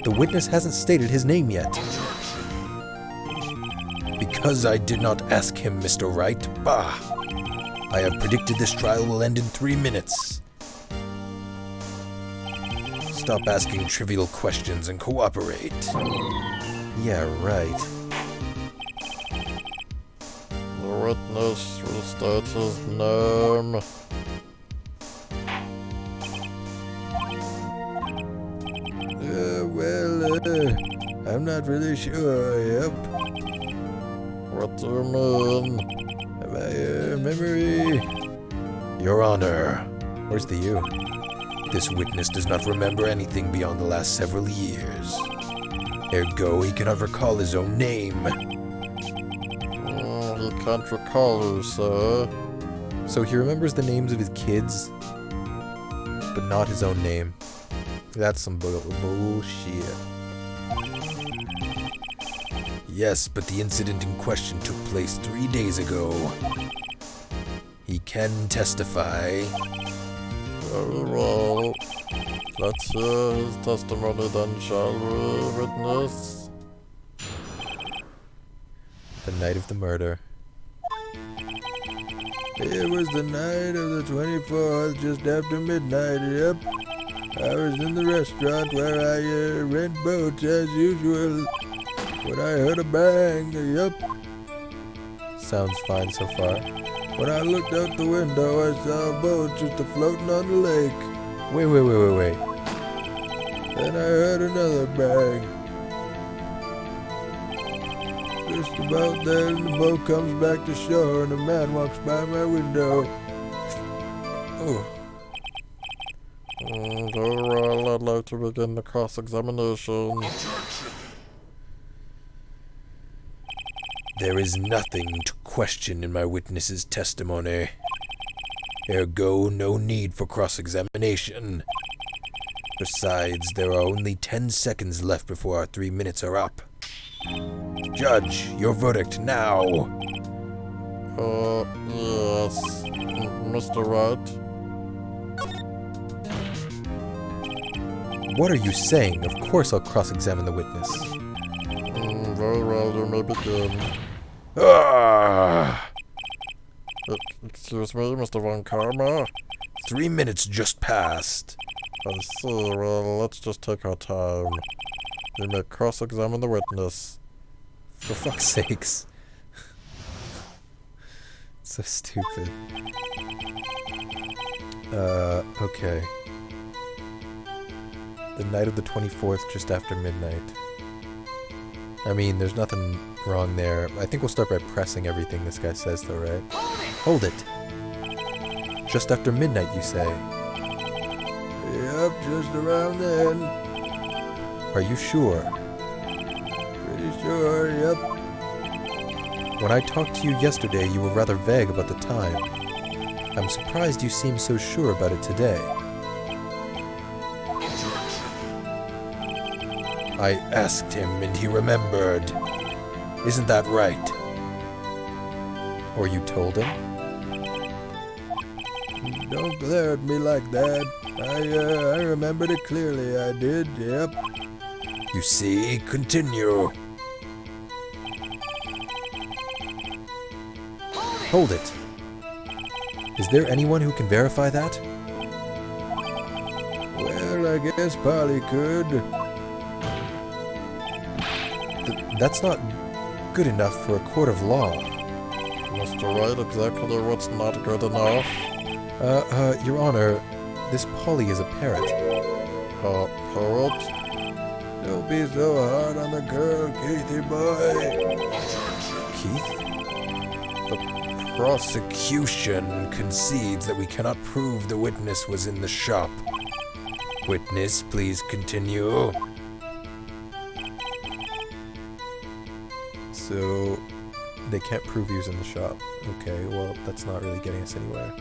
The witness hasn't stated his name yet. Because I did not ask him, Mr. Wright. Bah! I have predicted this trial will end in 3 minutes. Stop asking trivial questions and cooperate. Yeah, right. The witness will state his name. I'm not really sure, yep. What do you mean? My memory... Your Honor. Where's the U? This witness does not remember anything beyond the last several years. Ergo, he cannot recall his own name. He can't recall you, sir. So he remembers the names of his kids, but not his own name. That's some bullshit. Yes, but the incident in question took place 3 days ago. He can testify. Very well. Let's hear his testimony then, shall we, witness? The night of the murder. It was the night of the 24th, just after midnight, yep. I was in the restaurant where I rent boats as usual. When I heard a bang, yep. Sounds fine so far. When I looked out the window, I saw a boat just floating on the lake. Wait. Then I heard another bang. Just about then, the boat comes back to shore and a man walks by my window. Oh. Very well, I'd like to begin the cross-examination. There is nothing to question in my witness's testimony. Ergo, no need for cross-examination. Besides, there are only 10 seconds left before our 3 minutes are up. Judge, your verdict now. Yes. Mr. Wright? What are you saying? Of course I'll cross-examine the witness. Very well, you may begin. Ah! Excuse me, Mr. Von Karma? 3 minutes just passed. I see. Well, let's just take our time. You may cross-examine the witness. For fuck's sakes. So stupid. Okay. The night of the 24th, just after midnight. I mean, there's nothing wrong there. I think we'll start by pressing everything this guy says, though, right? Hold it! Just after midnight, you say? Yep, just around then. Are you sure? Pretty sure, yep. When I talked to you yesterday, you were rather vague about the time. I'm surprised you seem so sure about it today. I asked him and he remembered. Isn't that right? Or you told him? Don't glare at me like that. I remembered it clearly, I did, yep. You see, continue. Hold it. Is there anyone who can verify that? Well, I guess Polly could. That's not good enough for a court of law. Mr. Wright, exactly what's not good enough? Your Honor, this Polly is a parrot. Parrot? Don't be so hard on the girl, Keithy boy. Keith? The prosecution concedes that we cannot prove the witness was in the shop. Witness, please continue. So, they can't prove he was in the shop. Okay, well, that's not really getting us anywhere.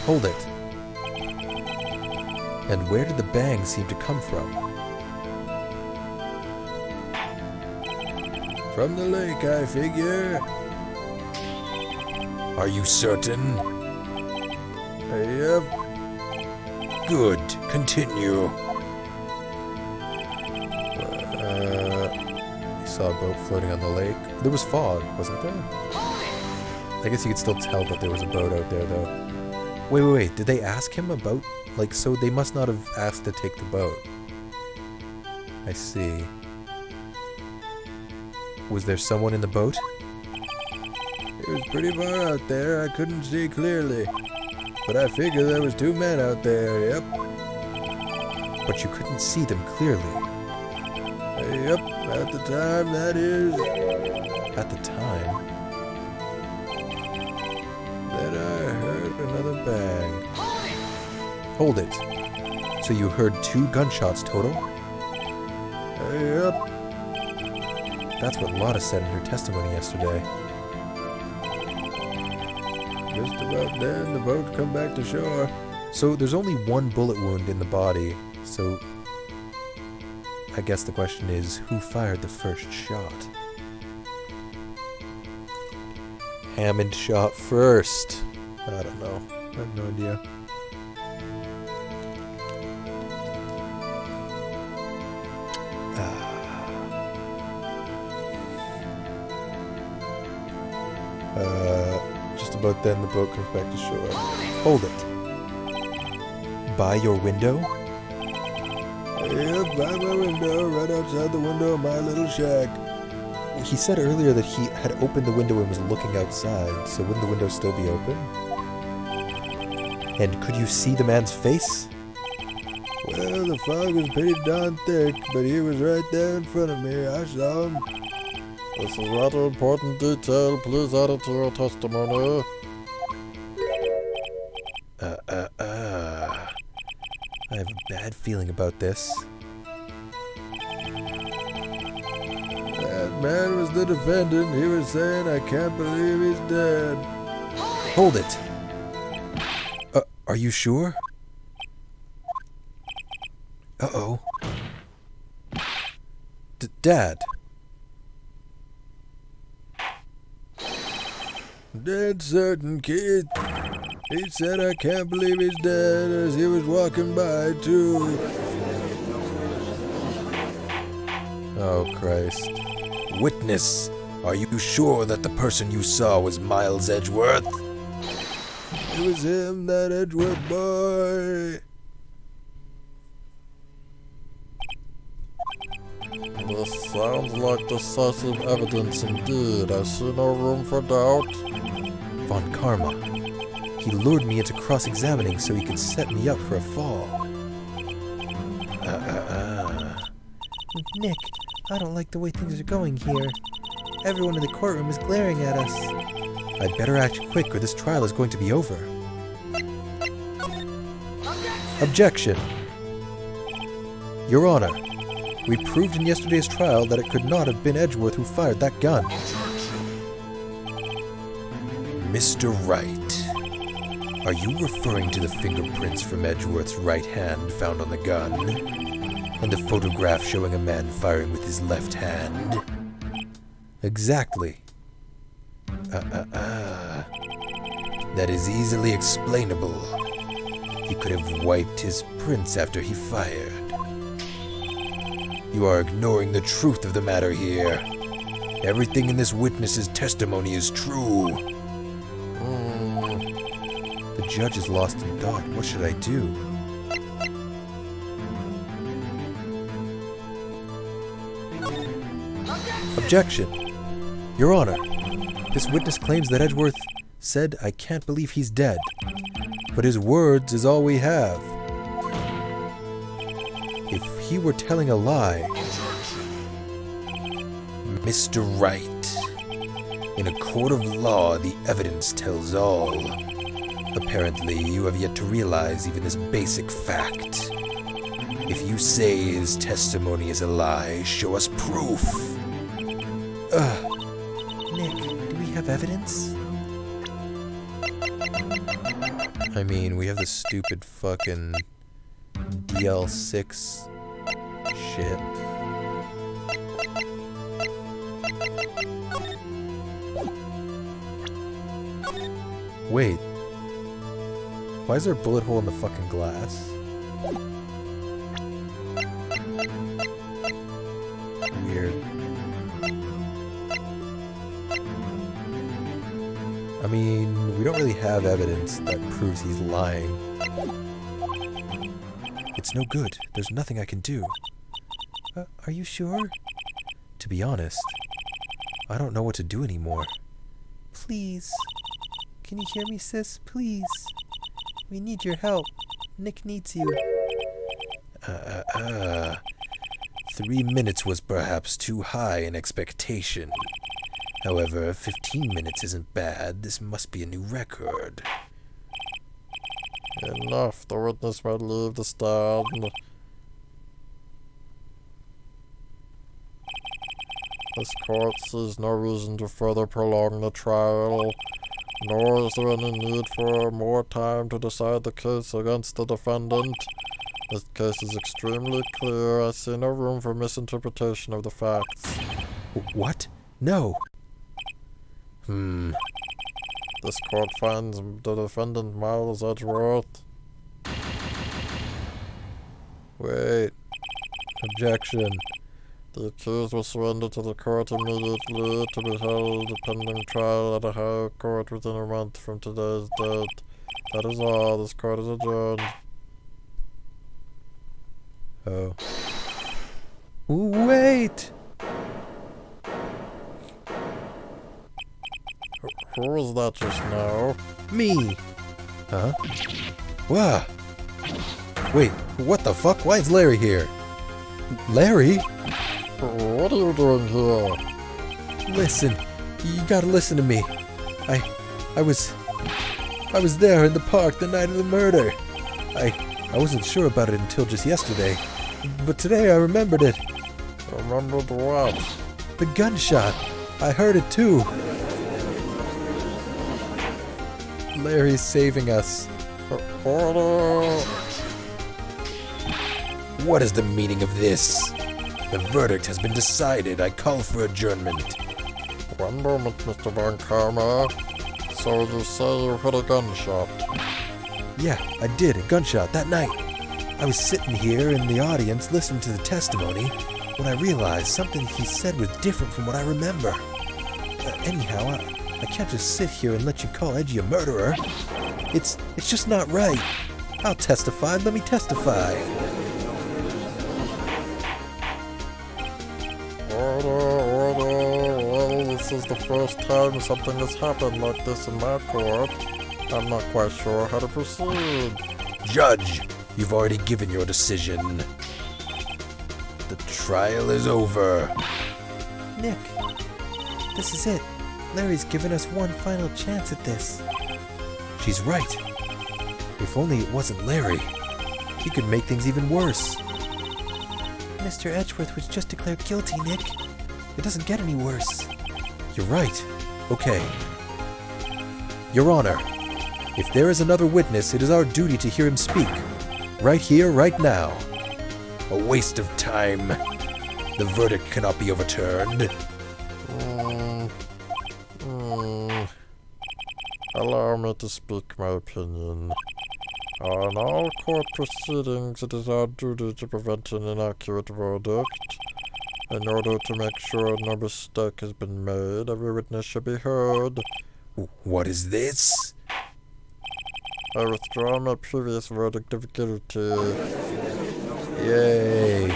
Hold it! And where did the bang seem to come from? From the lake, I figure. Are you certain? Yep. Good. Continue. I saw a boat floating on the lake. There was fog, wasn't there? I guess you could still tell that there was a boat out there, though. Wait. Did they ask him about... Like, so they must not have asked to take the boat. I see. Was there someone in the boat? It was pretty far out there. I couldn't see clearly. But I figure there was 2 men out there, yep. But you couldn't see them clearly. Yep, at the time, that is. At the time? Then I heard another bang. Hold it. So you heard 2 gunshots total? Yep. That's what Lotta said in her testimony yesterday. Just about then, the boat come back to shore. So there's only 1 bullet wound in the body, so... I guess the question is, who fired the first shot? Hammond shot first. I don't know. I have no idea. Just about then the boat comes back to shore. Hold it. By your window? Yep, by my window, right outside the window of my little shack. He said earlier that he had opened the window and was looking outside, so wouldn't the window still be open? And could you see the man's face? Well, the fog was pretty darn thick, but he was right there in front of me. I saw him. This is rather important detail. Please add it to your testimony. I have a bad feeling about this. That man was the defendant. He was saying, I can't believe he's dead. Hold it! Are you sure? Uh-oh. Dad. Dead certain, Keith. He said, I can't believe he's dead, as he was walking by, too. Oh, Christ. Witness, are you sure that the person you saw was Miles Edgeworth? It was him, that Edgeworth boy. This sounds like decisive evidence indeed. I see no room for doubt. Von Karma. He lured me into cross-examining so he could set me up for a fall. Nick, I don't like the way things are going here. Everyone in the courtroom is glaring at us. I'd better act quick or this trial is going to be over. Objection! Your Honor, we proved in yesterday's trial that it could not have been Edgeworth who fired that gun. Mr. Wright, are you referring to the fingerprints from Edgeworth's right hand found on the gun? And the photograph showing a man firing with his left hand? Exactly. That is easily explainable. He could have wiped his prints after he fired. You are ignoring the truth of the matter here. Everything in this witness's testimony is true. The judge is lost in thought. What should I do? Objection! Your Honor, this witness claims that Edgeworth said, I can't believe he's dead. But his words is all we have. If he were telling a lie... Mr. Wright, in a court of law, the evidence tells all. Apparently, you have yet to realize even this basic fact. If you say his testimony is a lie, show us proof. Nick, do we have evidence? I mean, we have this stupid fucking DL6 shit. Wait. Why is there a bullet hole in the fucking glass? Weird. I mean, we don't really have evidence that proves he's lying. It's no good. There's nothing I can do. Are you sure? To be honest, I don't know what to do anymore. Please. Can you hear me, sis? Please. We need your help. Nick needs you. 3 minutes was perhaps too high an expectation. However, 15 minutes isn't bad. This must be a new record. Enough. The witness may leave the stand. This court sees no reason to further prolong the trial, nor is there any need for more time to decide the case against the defendant. This case is extremely clear. I see no room for misinterpretation of the facts. What? No. This court finds the defendant Miles Edgeworth. Wait. Objection. The accused will surrender to the court immediately to be held pending trial at a higher court within a month from today's date. That is all. This court is adjourned. Oh. Wait! Who was that just now? Me! Huh? Wow! Wait, what the fuck? Why is Larry here? Larry? What are you doing here? Listen, you gotta listen to me. I was there in the park the night of the murder. I wasn't sure about it until just yesterday, but today I remembered it. Remembered what? The gunshot. I heard it too. Larry's saving us. Order! What is the meaning of this? The verdict has been decided. I call for adjournment. One moment, Mr. Von Karma. So you say you heard a gunshot? Yeah, I did. A gunshot that night. I was sitting here in the audience listening to the testimony when I realized something he said was different from what I remember. Anyhow, I can't just sit here and let you call Edgy a murderer. It's just not right. I'll testify. Let me testify. Order. Well, this is the first time something has happened like this in my court. I'm not quite sure how to proceed. Judge, you've already given your decision. The trial is over. Nick, this is it. Larry's given us one final chance at this. She's right. If only it wasn't Larry. He could make things even worse. Mr. Edgeworth was just declared guilty, Nick. It doesn't get any worse. You're right. Okay. Your Honor, if there is another witness, it is our duty to hear him speak. Right here, right now. A waste of time. The verdict cannot be overturned. Allow me to speak my opinion. On all court proceedings, it is our duty to prevent an inaccurate verdict. In order to make sure no mistake has been made, every witness should be heard. What is this? I withdraw my previous verdict of guilty. Yay.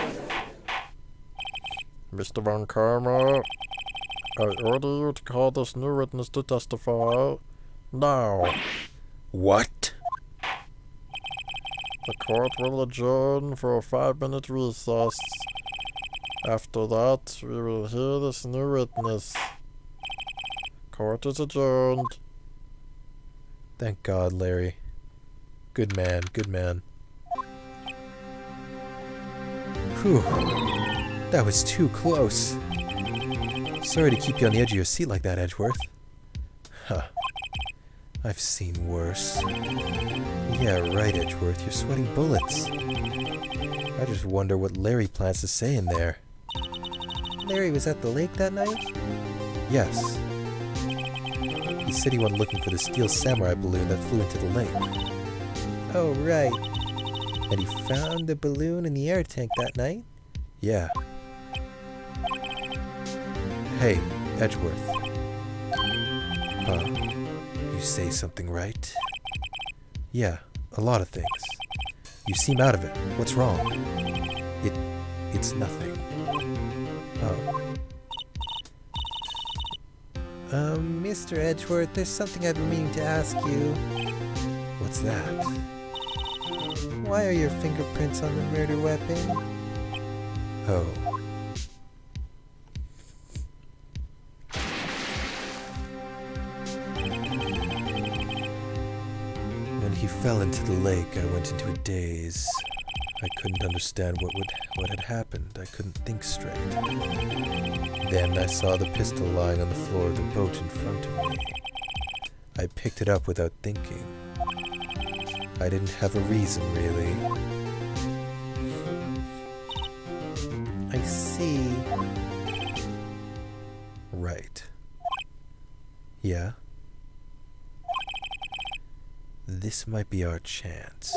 Mr. Von Karma, I order you to call this new witness to testify now. What? The court will adjourn for a 5-minute recess. After that, we will hear this new witness. Court is adjourned. Thank God, Larry. Good man, good man. Whew. That was too close. Sorry to keep you on the edge of your seat like that, Edgeworth. Huh. I've seen worse. Yeah, right, Edgeworth. You're sweating bullets. I just wonder what Larry plans to say in there. Larry was at the lake that night? Yes. He said he went looking for the steel samurai balloon that flew into the lake. Oh, right. And he found the balloon in the air tank that night? Yeah. Hey, Edgeworth. Huh? You say something, right? Yeah, a lot of things. You seem out of it. What's wrong? It's nothing. Oh. Mr. Edgeworth, there's something I've been meaning to ask you. What's that? Why are your fingerprints on the murder weapon? Oh. When he fell into the lake, I went into a daze. I couldn't understand what had happened. I couldn't think straight. Then I saw the pistol lying on the floor of the boat in front of me. I picked it up without thinking. I didn't have a reason, really. I see. Right. Yeah? This might be our chance.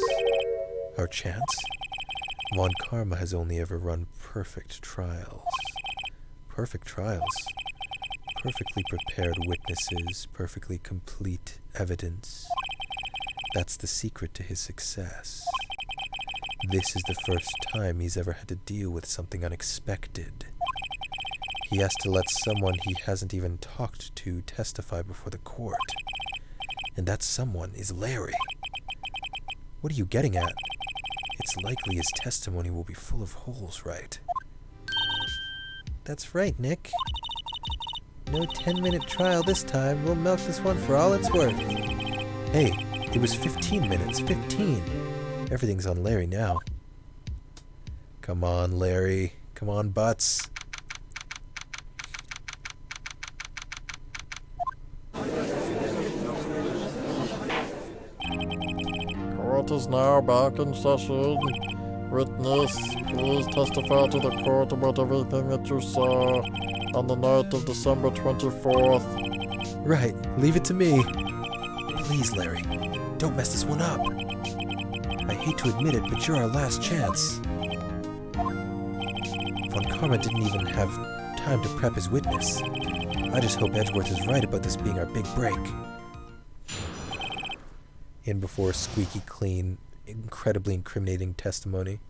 Our chance? Von Karma has only ever run perfect trials. Perfect trials? Perfectly prepared witnesses, perfectly complete evidence. That's the secret to his success. This is the first time he's ever had to deal with something unexpected. He has to let someone he hasn't even talked to testify before the court. And that someone is Larry. What are you getting at? It's likely his testimony will be full of holes, right? That's right, Nick. No 10-minute trial this time. We'll milk this one for all it's worth. Hey, it was 15 minutes. 15. Everything's on Larry now. Come on, Larry. Come on, Butts. Court is now back in session. Witness, please testify to the court about everything that you saw on the night of December 24th. Right, leave it to me. Please, Larry, don't mess this one up. I hate to admit it, but you're our last chance. Von Karma didn't even have time to prep his witness. I just hope Edgeworth is right about this being our big break. In before squeaky clean, incredibly incriminating testimony.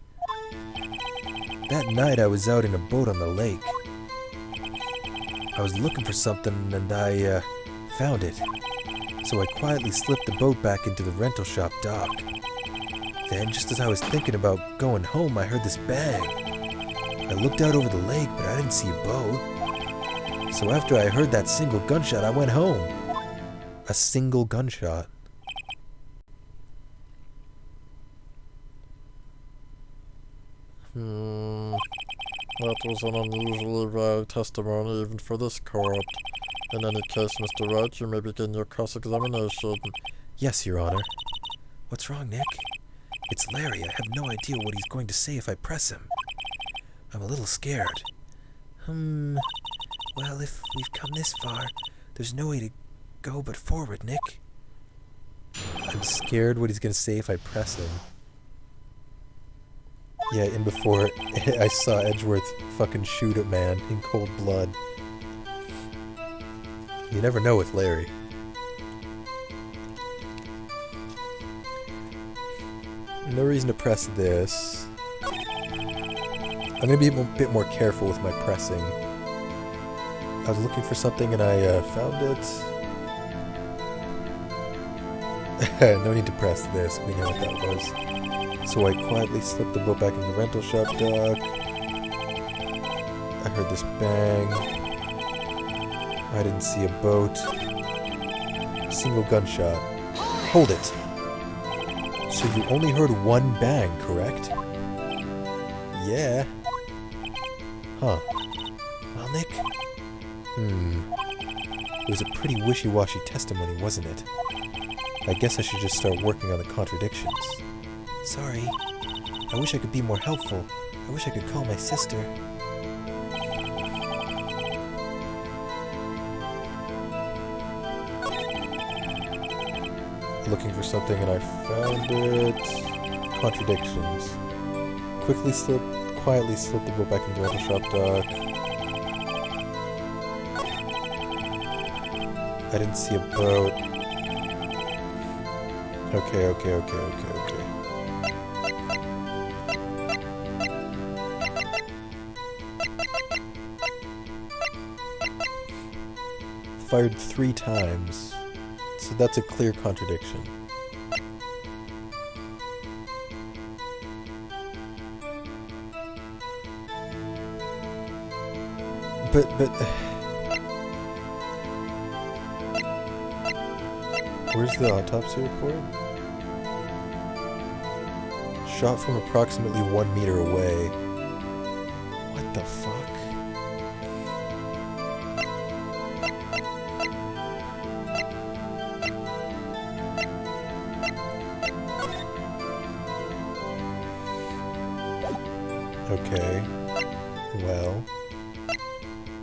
That night I was out in a boat on the lake. I was looking for something and I found it. So I quietly slipped the boat back into the rental shop dock. Then, just as I was thinking about going home, I heard this bang. I looked out over the lake, but I didn't see a boat. So after I heard that single gunshot, I went home. A single gunshot. That was an unusually vague testimony even for this court. In any case, Mr. Wright, you may begin your cross-examination. Yes, Your Honor. What's wrong, Nick? It's Larry. I have no idea what he's going to say if I press him. I'm a little scared. Well, if we've come this far, there's no way to go but forward, Nick. I'm scared what he's going to say if I press him. Yeah, and before I saw Edgeworth fucking shoot a man in cold blood. You never know with Larry. No reason to press this. I'm going to be a bit more careful with my pressing. I was looking for something and I found it. No need to press this. We know what that was. So I quietly slipped the boat back in the rental shop dock. I heard this bang. I didn't see a boat. Single gunshot. Hold it! So you only heard one bang, correct? Yeah. Huh. Well, Nick? It was a pretty wishy-washy testimony, wasn't it? I guess I should just start working on the contradictions. Sorry. I wish I could be more helpful. I wish I could call my sister. Looking for something and I found it. contradictions. Quietly slip the boat back into the shop dock. I didn't see a boat. Okay. Fired 3 times. So that's a clear contradiction. But where's the autopsy report? Shot from approximately 1 meter away. What the fuck? Okay. Well,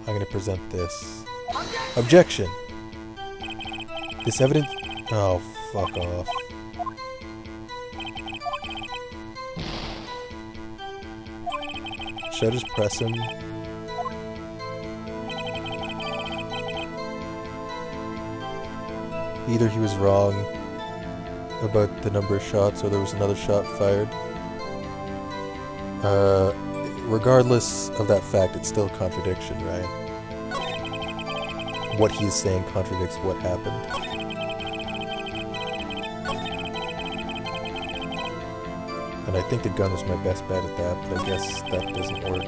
I'm gonna present this. Objection! This evidence... Oh, fuck off. Should I just press him? Either he was wrong about the number of shots or there was another shot fired. Regardless of that fact, it's still a contradiction, right? What he's saying contradicts what happened. And I think the gun was my best bet at that, but I guess that doesn't work.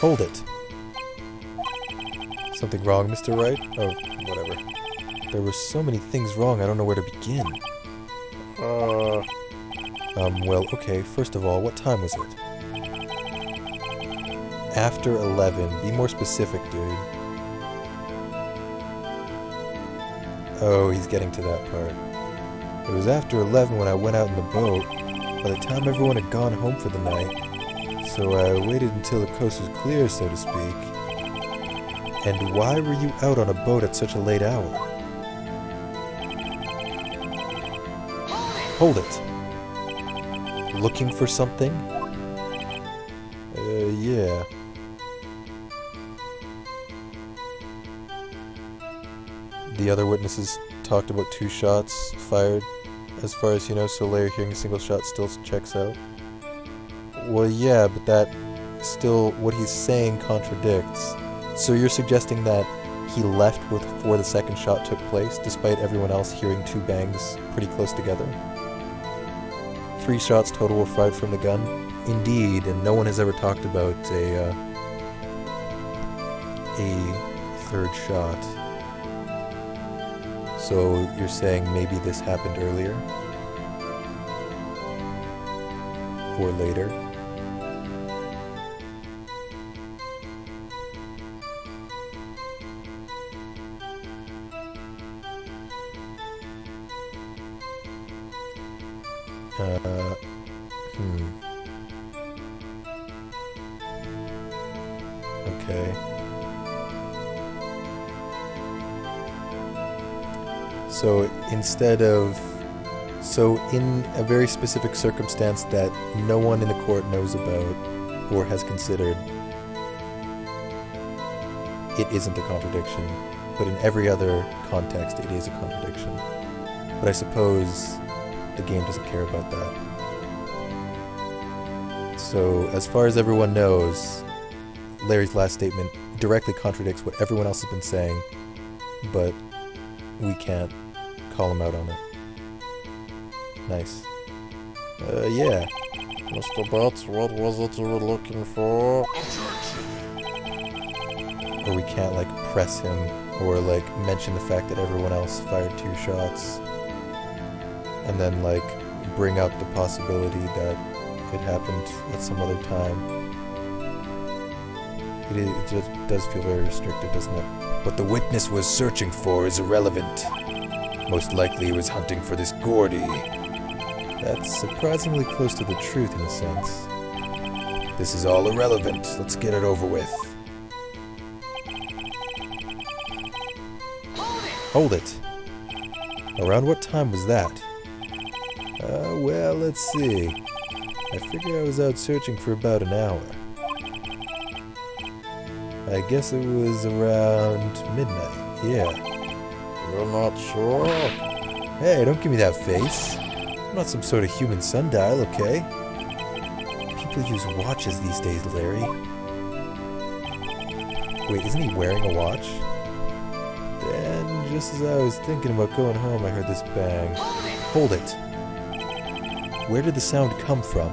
Hold it! Something wrong, Mr. Wright? Oh, whatever. There were so many things wrong, I don't know where to begin. Well, okay, first of all, what time was it? After 11. Be more specific, dude. Oh, he's getting to that part. It was after 11 when I went out in the boat. By the time everyone had gone home for the night. So I waited until the coast was clear, so to speak. And why were you out on a boat at such a late hour? Hold it! Looking for something? Yeah. The other witnesses talked about 2 shots fired, as far as you know, so Larry hearing a single shot still checks out. Well, yeah, but that still, what he's saying contradicts. So you're suggesting that he left before the second shot took place, despite everyone else hearing 2 bangs pretty close together? 3 shots total were fired from the gun? Indeed, and no one has ever talked about a 3rd shot. So you're saying maybe this happened earlier? Or later? Okay. So in a very specific circumstance that no one in the court knows about or has considered, it isn't a contradiction. But in every other context, it is a contradiction. But I suppose the game doesn't care about that. So, as far as everyone knows, Larry's last statement directly contradicts what everyone else has been saying, but we can't call him out on it. Nice. Yeah. Mr. Butts, what was it you were looking for? Or we can't, like, press him, or, like, mention the fact that everyone else fired 2 shots, and then, like, bring up the possibility that it happened at some other time. It just does feel very restricted, doesn't it? What the witness was searching for is irrelevant. Most likely he was hunting for this Gordy. That's surprisingly close to the truth in a sense. This is all irrelevant. Let's get it over with. Hold it! Around what time was that? Well, let's see. I figure I was out searching for about an hour. I guess it was around midnight, yeah. You're not sure? Hey, don't give me that face. I'm not some sort of human sundial, okay? People use watches these days, Larry. Wait, isn't he wearing a watch? Then, just as I was thinking about going home, I heard this bang. Hold it! Where did the sound come from?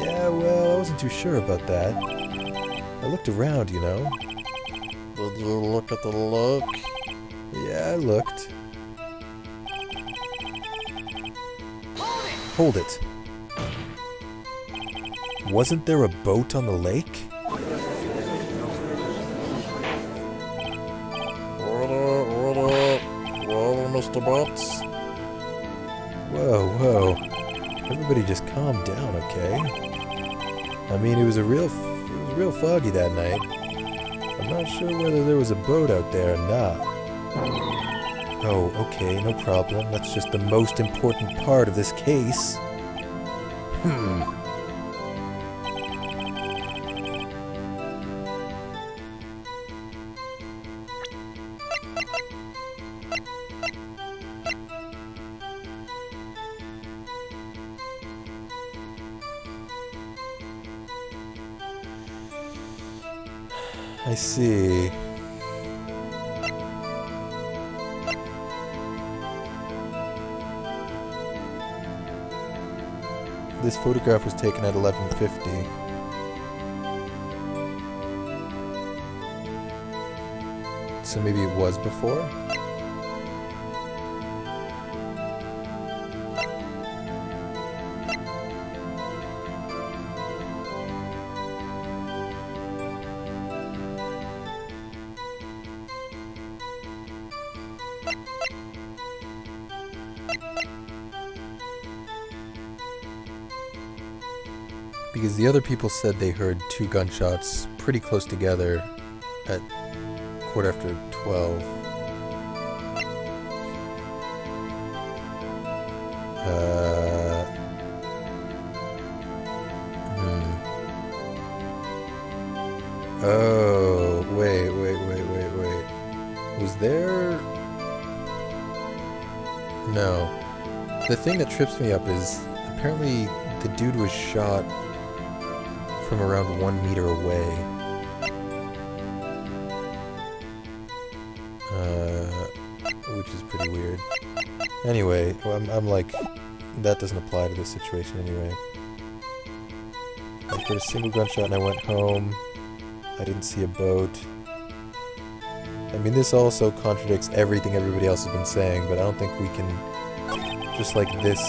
Yeah, well, I wasn't too sure about that. I looked around, you know. Did you look at the lake? Yeah, I looked. Hold it! Wasn't there a boat on the lake? Well, Mr. Butts? Whoa. Everybody just calm down, okay? I mean, it was real foggy that night. I'm not sure whether there was a boat out there or not. Oh, okay, no problem. That's just the most important part of this case. I see. This photograph was taken at 11:50. So maybe it was before? Because the other people said they heard two gunshots pretty close together at 12:15. Oh, wait. Was there... No. The thing that trips me up is apparently the dude was shot from around 1 meter away. Which is pretty weird. Anyway, well, I'm like, that doesn't apply to this situation anyway. I heard a single gunshot and I went home. I didn't see a boat. I mean, this also contradicts everything everybody else has been saying, but I don't think we can, just like this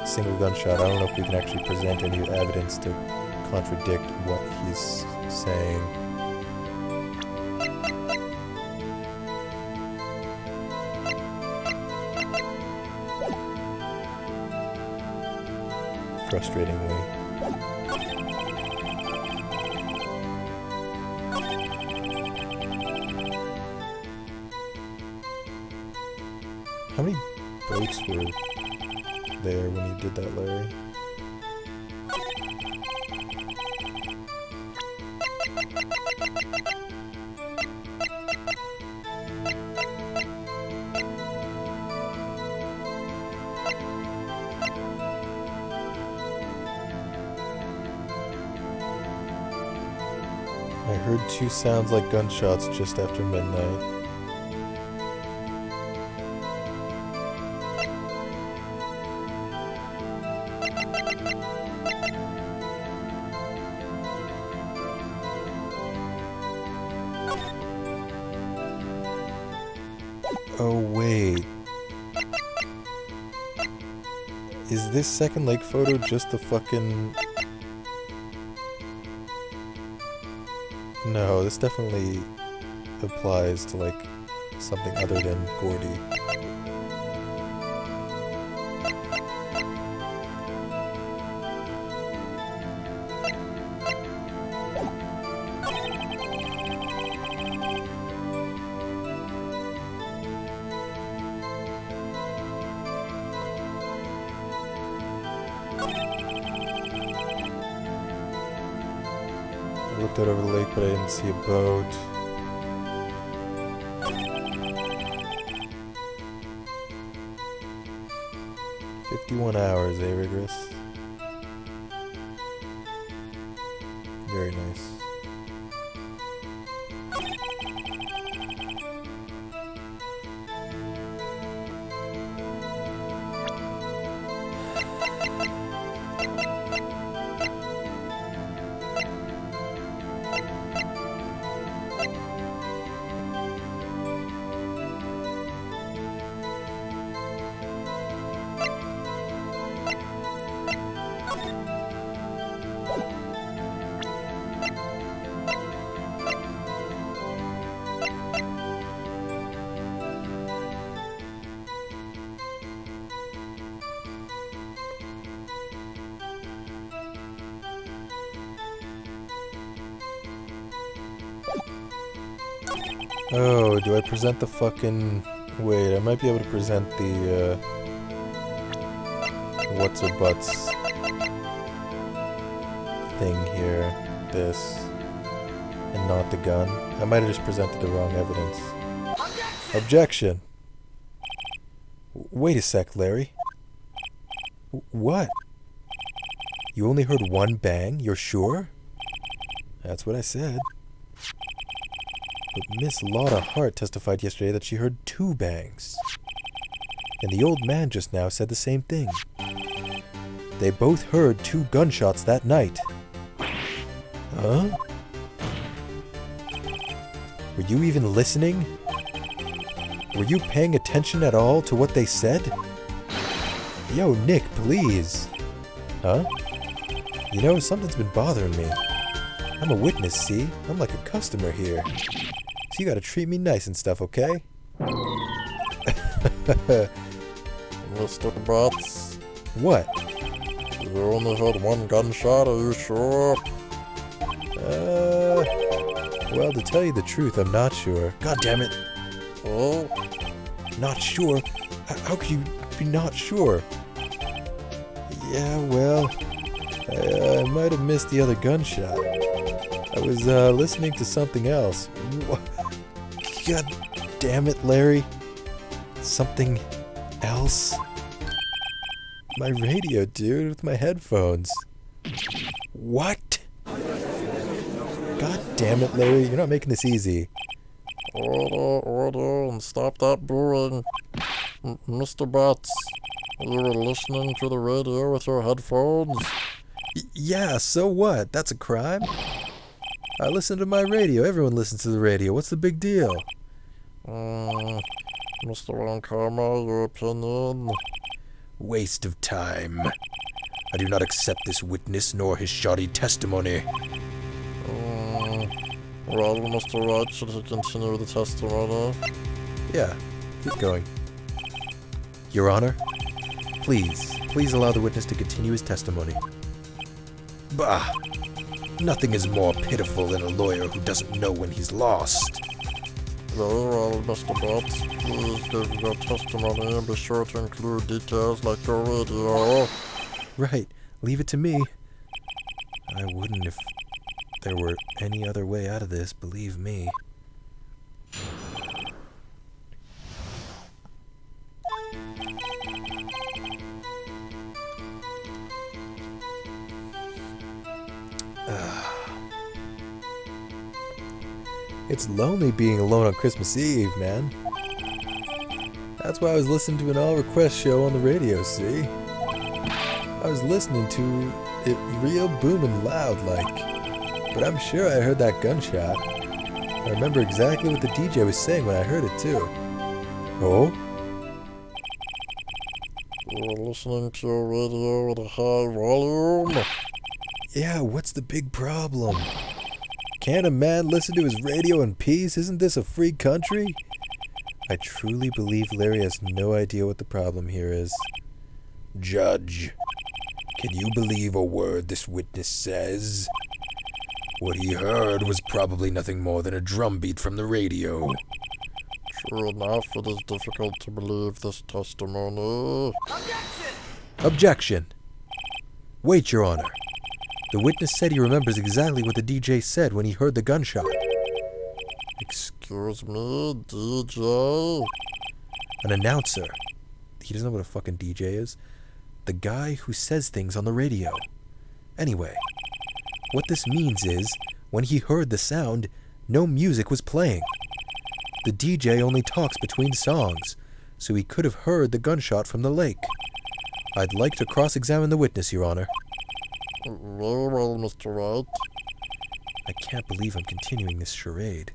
single gunshot, I don't know if we can actually present any evidence to contradict what he's saying. Frustratingly. How many boats were there when you did that, Larry? I heard two sounds like gunshots just after midnight. Oh, wait. Is this second lake photo just the fucking... No, this definitely applies to, like, something other than Gordy. looked out over the lake, but I didn't see a boat. "51 hours, eh, Rigorous?" Very nice. Oh, do I present the fucking... Wait, I might be able to present the, what's-her-butts thing here. This. And not the gun. I might have just presented the wrong evidence. Objection! Wait a sec, Larry. What? You only heard one bang? You're sure? That's what I said. But Miss Lotta Hart testified yesterday that she heard 2 bangs. And the old man just now said the same thing. They both heard 2 gunshots that night. Huh? Were you even listening? Were you paying attention at all to what they said? Yo, Nick, please. Huh? You know, something's been bothering me. I'm a witness, see? I'm like a customer here. So you gotta treat me nice and stuff, okay? Mr. Butts, What? you only heard 1 gunshot, are you sure? Well, to tell you the truth, I'm not sure. God damn it. Oh? Not sure? How could you be not sure? Yeah, well, I might have missed the other gunshot. I was, listening to something else. God damn it, Larry. Something else? My radio, dude, with my headphones. What? God damn it, Larry, you're not making this easy. Order, and stop that booing. Mr. Butts, you were listening to the radio with your headphones? Yeah, so what? That's a crime? I listen to my radio. Everyone listens to the radio. What's the big deal? Mr. Ankama, your opinion? Waste of time. I do not accept this witness nor his shoddy testimony. Well, Mr. Wright, should he continue the testimony? Yeah, keep going. Your Honor, please allow the witness to continue his testimony. Bah! Nothing is more pitiful than a lawyer who doesn't know when he's lost. Very well, Mr. Butts, please give your testimony and be sure to include details like your radio. Right, leave it to me. I wouldn't if there were any other way out of this, believe me. It's lonely being alone on Christmas Eve, man. That's why I was listening to an all-request show on the radio, see? I was listening to it real booming loud like. But I'm sure I heard that gunshot. I remember exactly what the DJ was saying when I heard it, too. Oh? You're listening to your radio at a high volume? Yeah, what's the big problem? Can't a man listen to his radio in peace? Isn't this a free country? I truly believe Larry has no idea what the problem here is. Judge, can you believe a word this witness says? What he heard was probably nothing more than a drumbeat from the radio. True enough, it is difficult to believe this testimony. Objection! Wait, Your Honor. The witness said he remembers exactly what the DJ said when he heard the gunshot. Excuse me, DJ? An announcer. He doesn't know what a fucking DJ is. The guy who says things on the radio. Anyway, what this means is, when he heard the sound, no music was playing. The DJ only talks between songs, so he could have heard the gunshot from the lake. I'd like to cross-examine the witness, Your Honor. Very well, Mr. Wright. I can't believe I'm continuing this charade.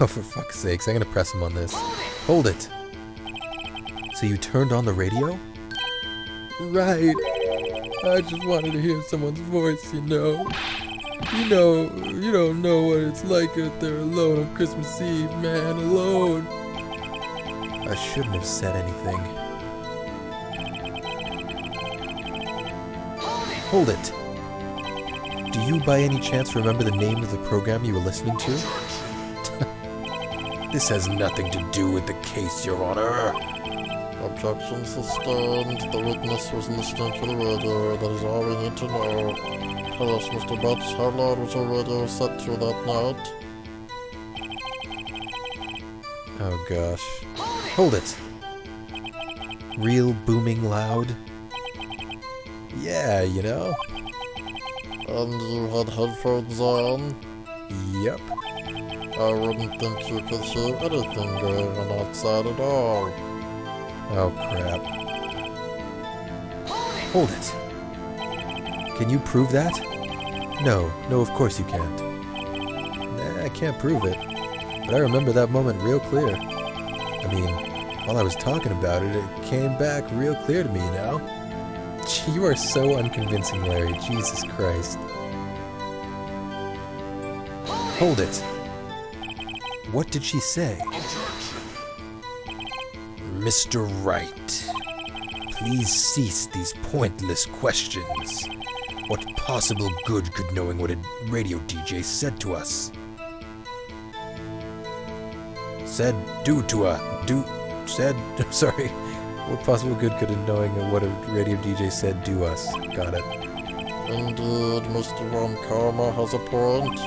Oh, for fuck's sakes, I'm gonna press him on this. Hold it! So you turned on the radio? Right. I just wanted to hear someone's voice, you know. You don't know what it's like out there alone on Christmas Eve, man, alone. I shouldn't have said anything. Hold it! Do you by any chance remember the name of the program you were listening to? This has nothing to do with the case, Your Honor. Objection sustained. The witness was listening to the radio. That is all we need to know. Tell us, Mr. Butts, how loud was your radio set to that night? Oh gosh. Hold it! Real booming loud? Yeah, you know? And you had headphones on? Yep. I wouldn't think you could hear anything going on outside at all. Oh crap. Hold it! Can you prove that? No, of course you can't. Nah, I can't prove it. But I remember that moment real clear. I mean, while I was talking about it, it came back real clear to me, you know? Gee, you are so unconvincing, Larry. Jesus Christ. Hold it! What did she say? Mr. Wright, please cease these pointless questions. What possible good could knowing what a radio DJ said to us? What possible good could knowing what a radio DJ said do us? Got it. Indeed, Mr. Von Karma has a point.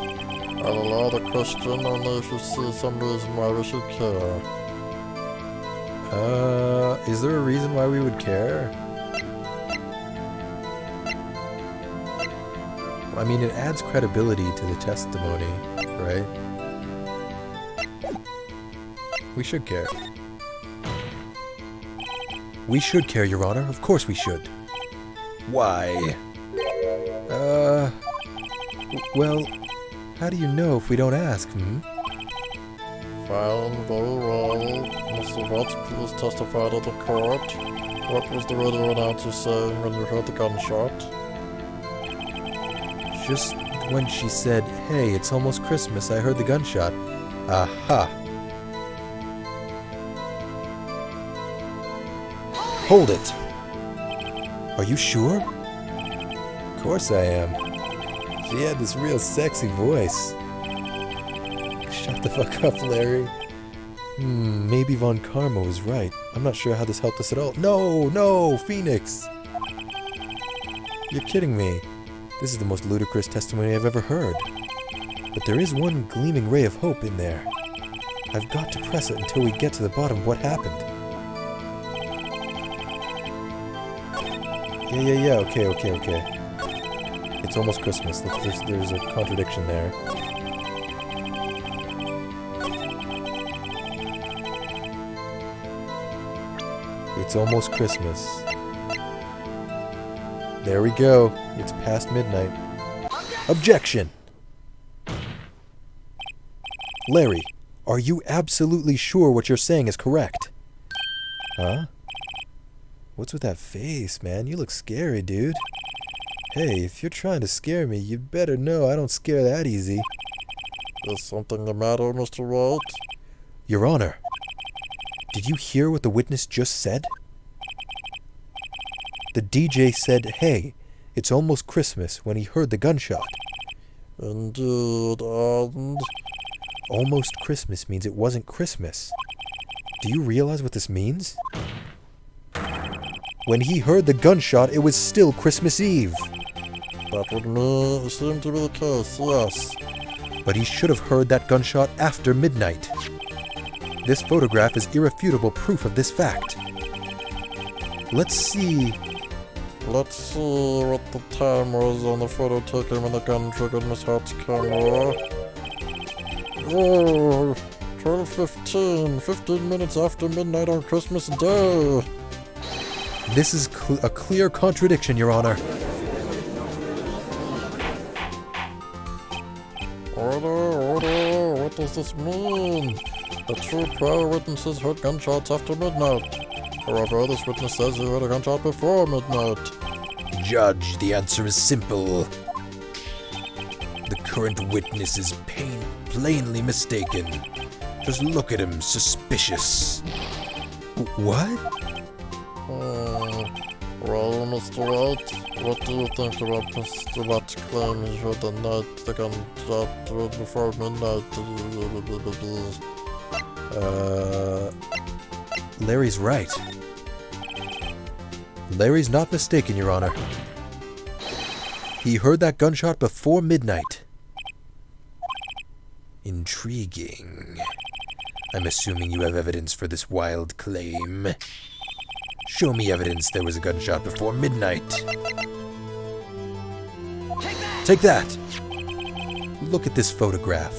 I'll allow the question only if you see some reason why we should care. Is there a reason why we would care? I mean, it adds credibility to the testimony, right? We should care. We should care, Your Honor. Of course we should. Why? Well, how do you know if we don't ask, Fine, very well. Mr. Watts, please testify to the court. What was the radio announcer saying when you heard the gunshot? Just when she said, "Hey, it's almost Christmas," I heard the gunshot. Aha! Hold it! Are you sure? Of course I am. She had this real sexy voice. Shut the fuck up, Larry. Maybe Von Karma was right. I'm not sure how this helped us at all. No, Phoenix! You're kidding me. This is the most ludicrous testimony I've ever heard. But there is one gleaming ray of hope in there. I've got to press it until we get to the bottom of what happened. Yeah, okay. It's almost Christmas. Look, there's a contradiction there. It's almost Christmas. There we go. It's past midnight. Objection! Larry, are you absolutely sure what you're saying is correct? Huh? What's with that face, man? You look scary, dude. Hey, if you're trying to scare me, you better know I don't scare that easy. Is something the matter, Mr. Wright? Your Honor, did you hear what the witness just said? The DJ said, "Hey, it's almost Christmas," when he heard the gunshot. Indeed, and... Almost Christmas means it wasn't Christmas. Do you realize what this means? When he heard the gunshot, it was still Christmas Eve. That would seem to be the case, yes. But he should have heard that gunshot after midnight. This photograph is irrefutable proof of this fact. Let's see what the time was on the photo taken when the gun triggered Miss Hart's camera. Oh, 12:15, 15 minutes after midnight on Christmas Day. This is a clear contradiction, Your Honor. Order, what does this mean? The two prior witnesses heard gunshots after midnight. However, this witness says he heard a gunshot before midnight. Judge, the answer is simple. The current witness is plainly mistaken. Just look at him, suspicious. What? Well, Mr. Wright, what do you think about Mr. Watt's claim he heard the gunshot before midnight? Larry's right. Larry's not mistaken, Your Honor. He heard that gunshot before midnight. Intriguing. I'm assuming you have evidence for this wild claim. Show me evidence there was a gunshot before midnight. Take that! Look at this photograph.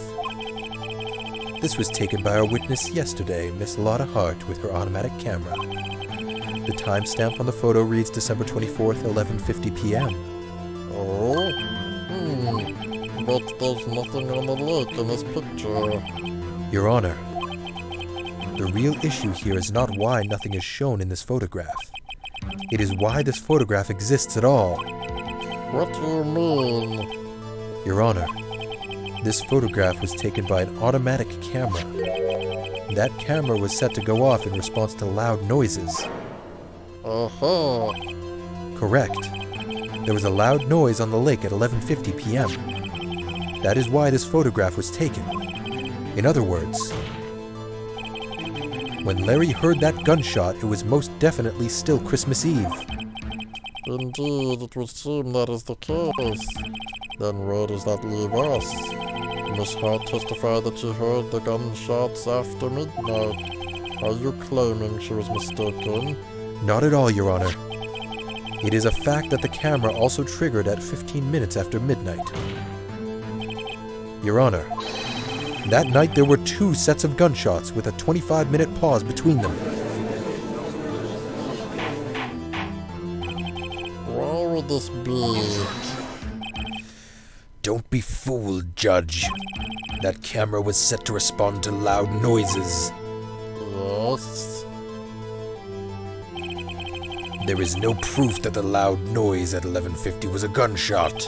This was taken by our witness yesterday, Miss Lotta Hart, with her automatic camera. The timestamp on the photo reads December 24th, 11:50 p.m. Oh? But there's nothing on the lake in this picture. Your Honor, the real issue here is not why nothing is shown in this photograph. It is why this photograph exists at all. What do you mean? Your Honor, this photograph was taken by an automatic camera. That camera was set to go off in response to loud noises. Uh-huh. Correct. There was a loud noise on the lake at 11:50 p.m. That is why this photograph was taken. In other words, when Larry heard that gunshot, it was most definitely still Christmas Eve. Indeed, it would seem that is the case. Then where does that leave us? Miss Hart testified that she heard the gunshots after midnight. Are you claiming she was mistaken? Not at all, Your Honor. It is a fact that the camera also triggered at 15 minutes after midnight. Your Honor, that night there were 2 sets of gunshots with a 25-minute pause between them. Why would this be? Don't be fooled, Judge. That camera was set to respond to loud noises. Yes. There is no proof that the loud noise at 11:50 was a gunshot.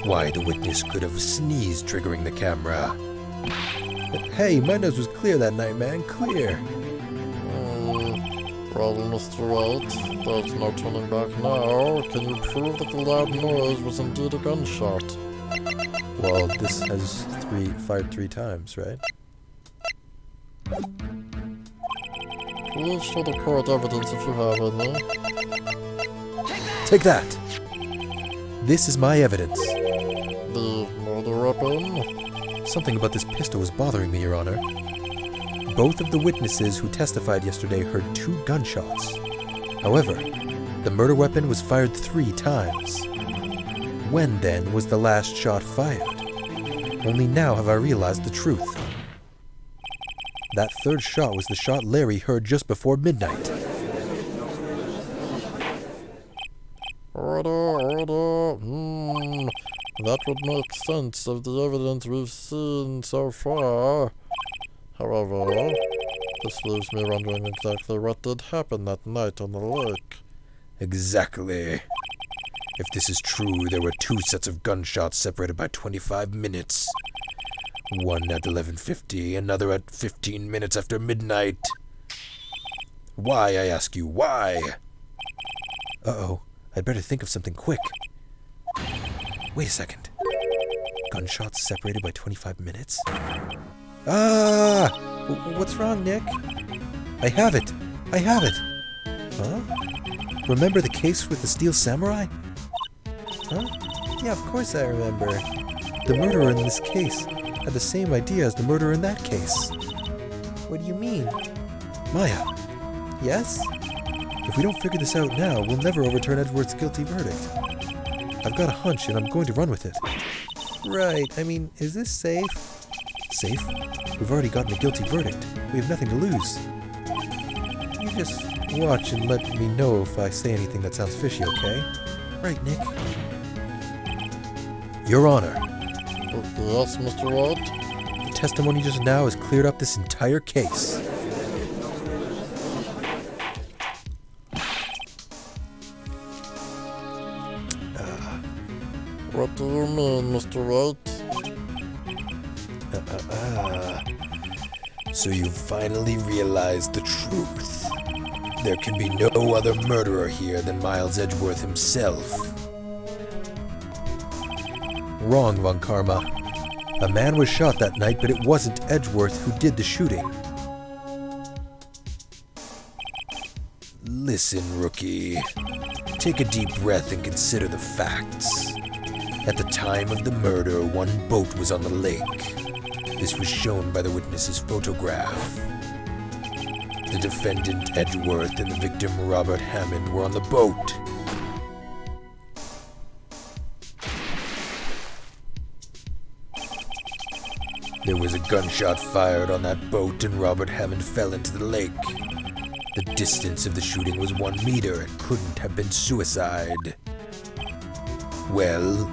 Why, the witness could have sneezed, triggering the camera. Hey, my nose was clear that night, man. Clear. Well, Mr. Wright, there's no turning back now. Can you prove that the loud noise was indeed a gunshot? Well, this has fired 3 times, right? Please show the court evidence if you have any. Take that! This is my evidence. The murder weapon? Something about this pistol was bothering me, Your Honor. Both of the witnesses who testified yesterday heard 2 gunshots. However, the murder weapon was fired 3 times. When, then, was the last shot fired? Only now have I realized the truth. That 3rd shot was the shot Larry heard just before midnight. Order. That would make sense of the evidence we've seen so far. However, this leaves me wondering exactly what did happen that night on the lake. Exactly. If this is true, there were 2 sets of gunshots separated by 25 minutes. One at 11:50, another at 15 minutes after midnight. Why, I ask you, why? Uh-oh, I'd better think of something quick. Wait a second. Gunshots separated by 25 minutes? Ah! What's wrong, Nick? I have it! I have it! Huh? Remember the case with the steel samurai? Huh? Yeah, of course I remember. The murderer in this case had the same idea as the murderer in that case. What do you mean? Maya. Yes? If we don't figure this out now, we'll never overturn Edgeworth's guilty verdict. I've got a hunch and I'm going to run with it. Right, I mean, is this safe? Safe? We've already gotten a guilty verdict. We have nothing to lose. You just watch and let me know if I say anything that sounds fishy, okay? Right, Nick? Your Honor. Yes, Mr. Wright? The testimony just now has cleared up this entire case. What do you mean, Mr. Wright? So you finally realized the truth. There can be no other murderer here than Miles Edgeworth himself. Wrong, Von Karma. A man was shot that night, but it wasn't Edgeworth who did the shooting. Listen, rookie. Take a deep breath and consider the facts. At the time of the murder, one boat was on the lake. This was shown by the witness's photograph. The defendant, Edgeworth, and the victim, Robert Hammond, were on the boat. There was a gunshot fired on that boat and Robert Hammond fell into the lake. The distance of the shooting was 1 meter and couldn't have been suicide. Well,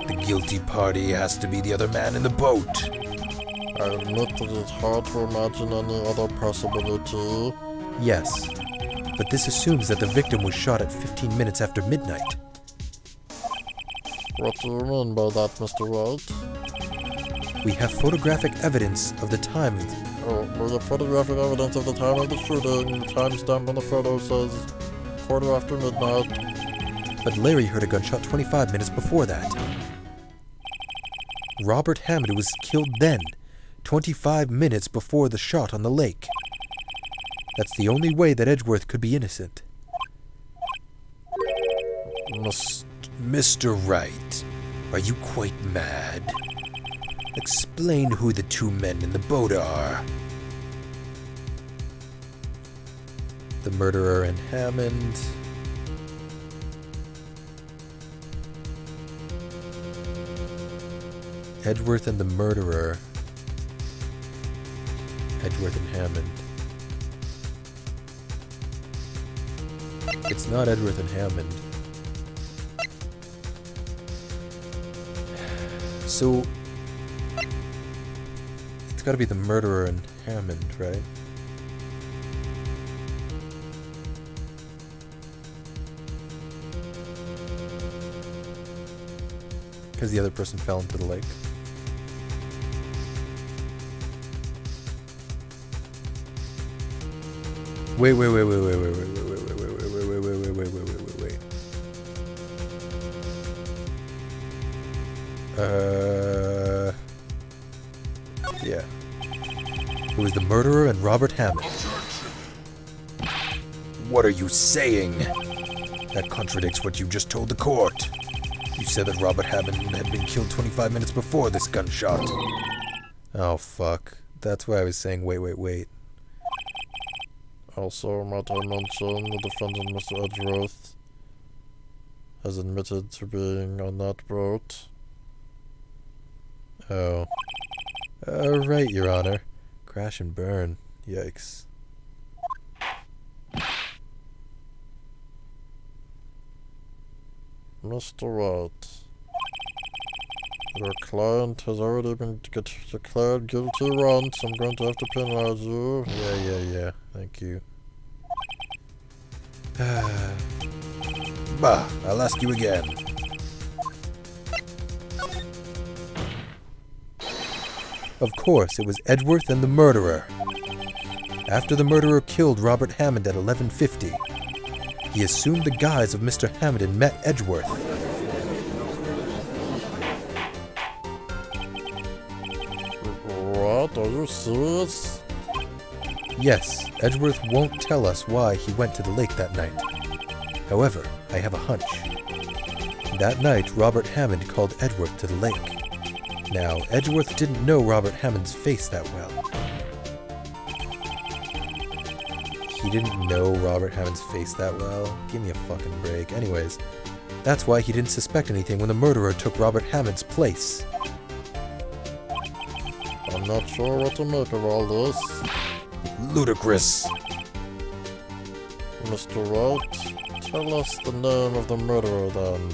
the guilty party has to be the other man in the boat. I admit that it's hard to imagine any other possibility. Yes, but this assumes that the victim was shot at 15 minutes after midnight. What do you mean by that, Mr. Wright? We have photographic evidence of the time. We have photographic evidence of the time of the shooting. The timestamp on the photo says 1:15 midnight. But Larry heard a gunshot 25 minutes before that. Robert Hammond was killed then, 25 minutes before the shot on the lake. That's the only way that Edgeworth could be innocent. Mr. Wright, are you quite mad? Explain who the two men in the boat are. The murderer and Hammond. Edgeworth and the murderer. Edgeworth and Hammond. It's not Edgeworth and Hammond. So, it's gotta be the murderer and Hammond, right? Because the other person fell into the lake. Wait. Yeah. It was the murderer and Robert Hammond. What are you saying? That contradicts what you just told the court. You said that Robert Hammond had been killed 25 minutes before this gunshot. Oh, fuck. That's why I was saying wait. Also, might I mention, the defendant, Mr. Edgeworth, has admitted to being on that boat. Oh. Right, Your Honor. Crash and burn. Yikes. Mr. Wright, your client has already been declared guilty once. I'm going to have to penalize you. Yeah. Thank you. Bah, I'll ask you again. Of course, it was Edgeworth and the murderer. After the murderer killed Robert Hammond at 11:50, he assumed the guise of Mr. Hammond and met Edgeworth. What? Are you serious? Yes, Edgeworth won't tell us why he went to the lake that night. However, I have a hunch. That night, Robert Hammond called Edgeworth to the lake. Now, Edgeworth didn't know Robert Hammond's face that well. He didn't know Robert Hammond's face that well? Give me a fucking break. Anyways, that's why he didn't suspect anything when the murderer took Robert Hammond's place. I'm not sure what to make of all this. Ludicrous. Mr. Wright, tell us the name of the murderer then.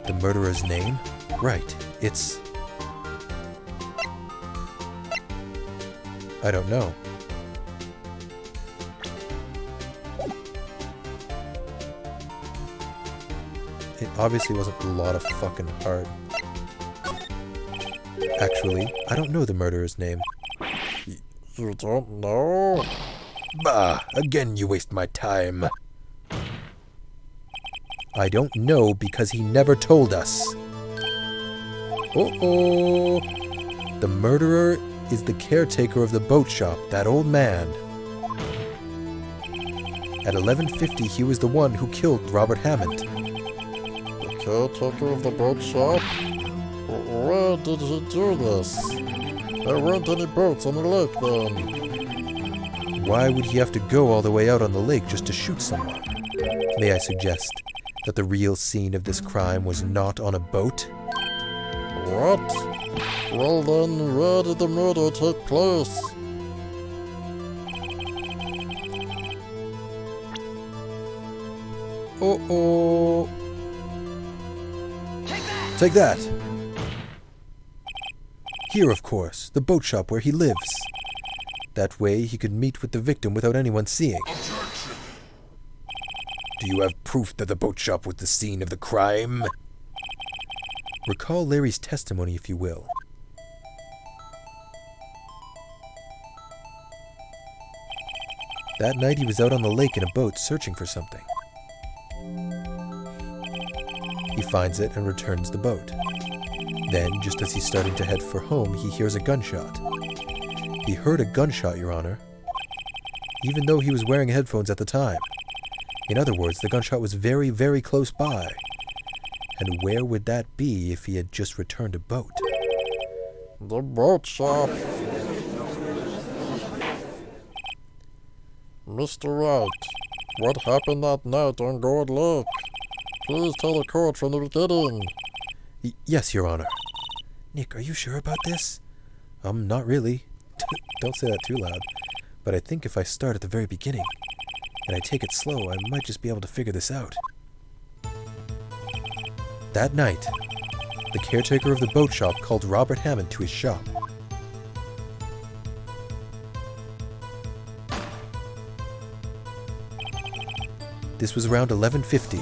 The murderer's name? Right, it's... I don't know. It obviously wasn't a lot of fucking heart. Actually, I don't know the murderer's name. You don't know? Bah! Again you waste my time. I don't know because he never told us. Uh-oh! The murderer is the caretaker of the boat shop, that old man. At 11:50, he was the one who killed Robert Hammond. The caretaker of the boat shop? Where did he do this? There weren't any boats on the lake then. Why would he have to go all the way out on the lake just to shoot someone? May I suggest that the real scene of this crime was not on a boat? What? Well then, where did the murder take place? Uh-oh. Take that! Here, of course, the boat shop where he lives. That way he could meet with the victim without anyone seeing. Objection. Do you have proof that the boat shop was the scene of the crime? Recall Larry's testimony, if you will. That night he was out on the lake in a boat searching for something. He finds it and returns the boat. Then, just as he's starting to head for home, he hears a gunshot. He heard a gunshot, Your Honor, even though he was wearing headphones at the time. In other words, the gunshot was very, very close by. And where would that be if he had just returned a boat? The boat shop. Mr. Wright, what happened that night on Gourd Lake? Please tell the court from the beginning. Yes, Your Honor. Nick, are you sure about this? Not really. Don't say that too loud. But I think if I start at the very beginning, and I take it slow, I might just be able to figure this out. That night, the caretaker of the boat shop called Robert Hammond to his shop. This was around 11:50.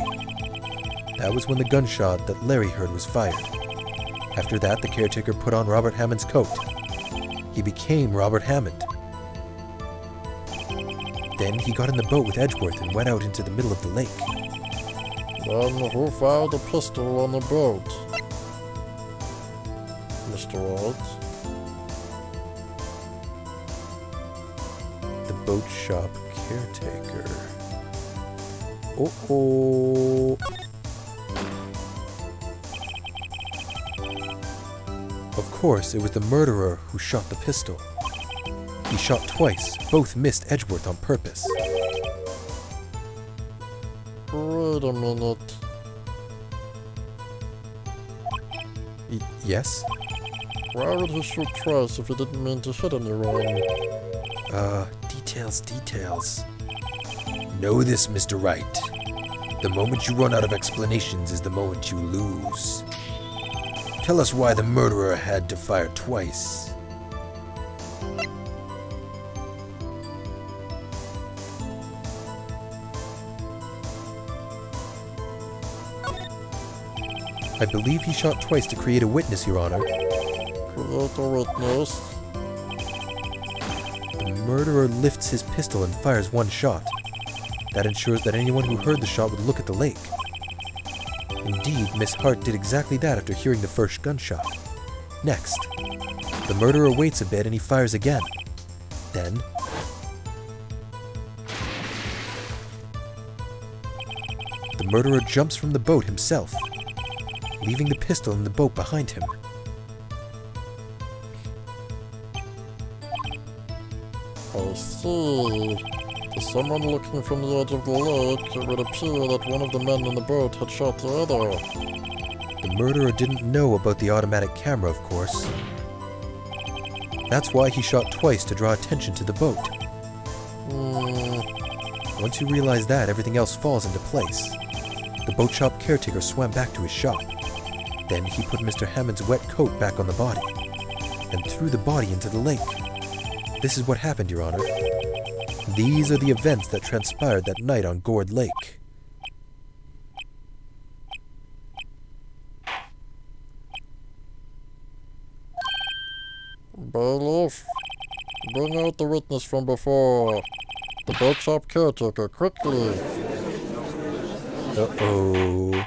That was when the gunshot that Larry heard was fired. After that, the caretaker put on Robert Hammond's coat. He became Robert Hammond. Then he got in the boat with Edgeworth and went out into the middle of the lake. Then who fired the pistol on the boat? Mr. Wright? The boat shop caretaker. Uh-oh. Of course, it was the murderer who shot the pistol. He shot twice. Both missed Edgeworth on purpose. Wait a minute. Yes? Why would he shoot twice if he didn't mean to hit anyone? Details. Know this, Mr. Wright. The moment you run out of explanations is the moment you lose. Tell us why the murderer had to fire twice. I believe he shot twice to create a witness, Your Honor. Create a witness? The murderer lifts his pistol and fires one shot. That ensures that anyone who heard the shot would look at the lake. Indeed, Miss Hart did exactly that after hearing the first gunshot. Next, the murderer waits a bit and he fires again. Then, murderer jumps from the boat himself, leaving the pistol in the boat behind him. I see. To someone looking from the edge of the lake, it would appear that one of the men in the boat had shot the other. The murderer didn't know about the automatic camera, of course. That's why he shot twice to draw attention to the boat. Once you realize that, everything else falls into place. The boat shop caretaker swam back to his shop. Then he put Mr. Hammond's wet coat back on the body, and threw the body into the lake. This is what happened, Your Honor. These are the events that transpired that night on Gourd Lake. Bailiff, bring out the witness from before. The boat shop caretaker, quickly. Uh-oh.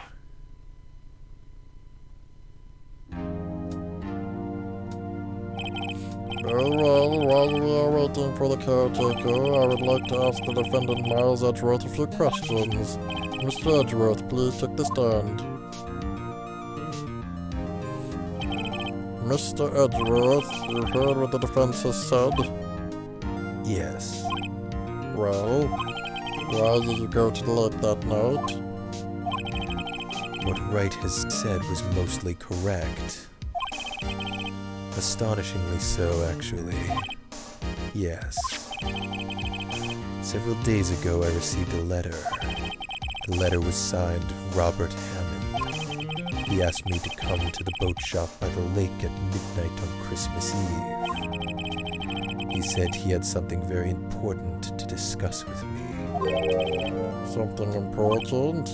Very well, while we are waiting for the caretaker, I would like to ask the defendant Miles Edgeworth a few questions. Mr. Edgeworth, please take the stand. Mr. Edgeworth, you heard what the defense has said? Yes. Well, why did you go to the lake that night? What Wright has said was mostly correct. Astonishingly so, actually. Yes. Several days ago, I received a letter. The letter was signed Robert Hammond. He asked me to come to the boat shop by the lake at midnight on Christmas Eve. He said he had something very important to discuss with me. Something important?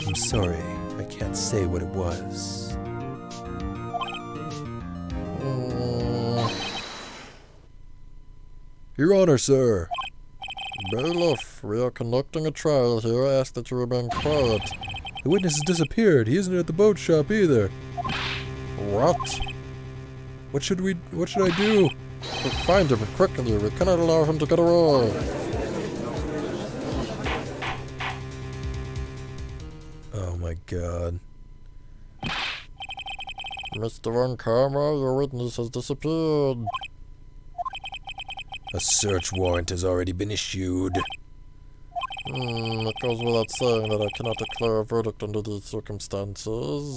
I'm sorry, I can't say what it was. Your Honor, sir. Bailiff, we are conducting a trial here. I ask that you remain quiet. The witness has disappeared. He isn't at the boat shop either. What? What should I do? We'll find him quickly. We cannot allow him to get away. Oh my god. Mr. On camera, your witness has disappeared. A search warrant has already been issued. It goes without saying that I cannot declare a verdict under these circumstances.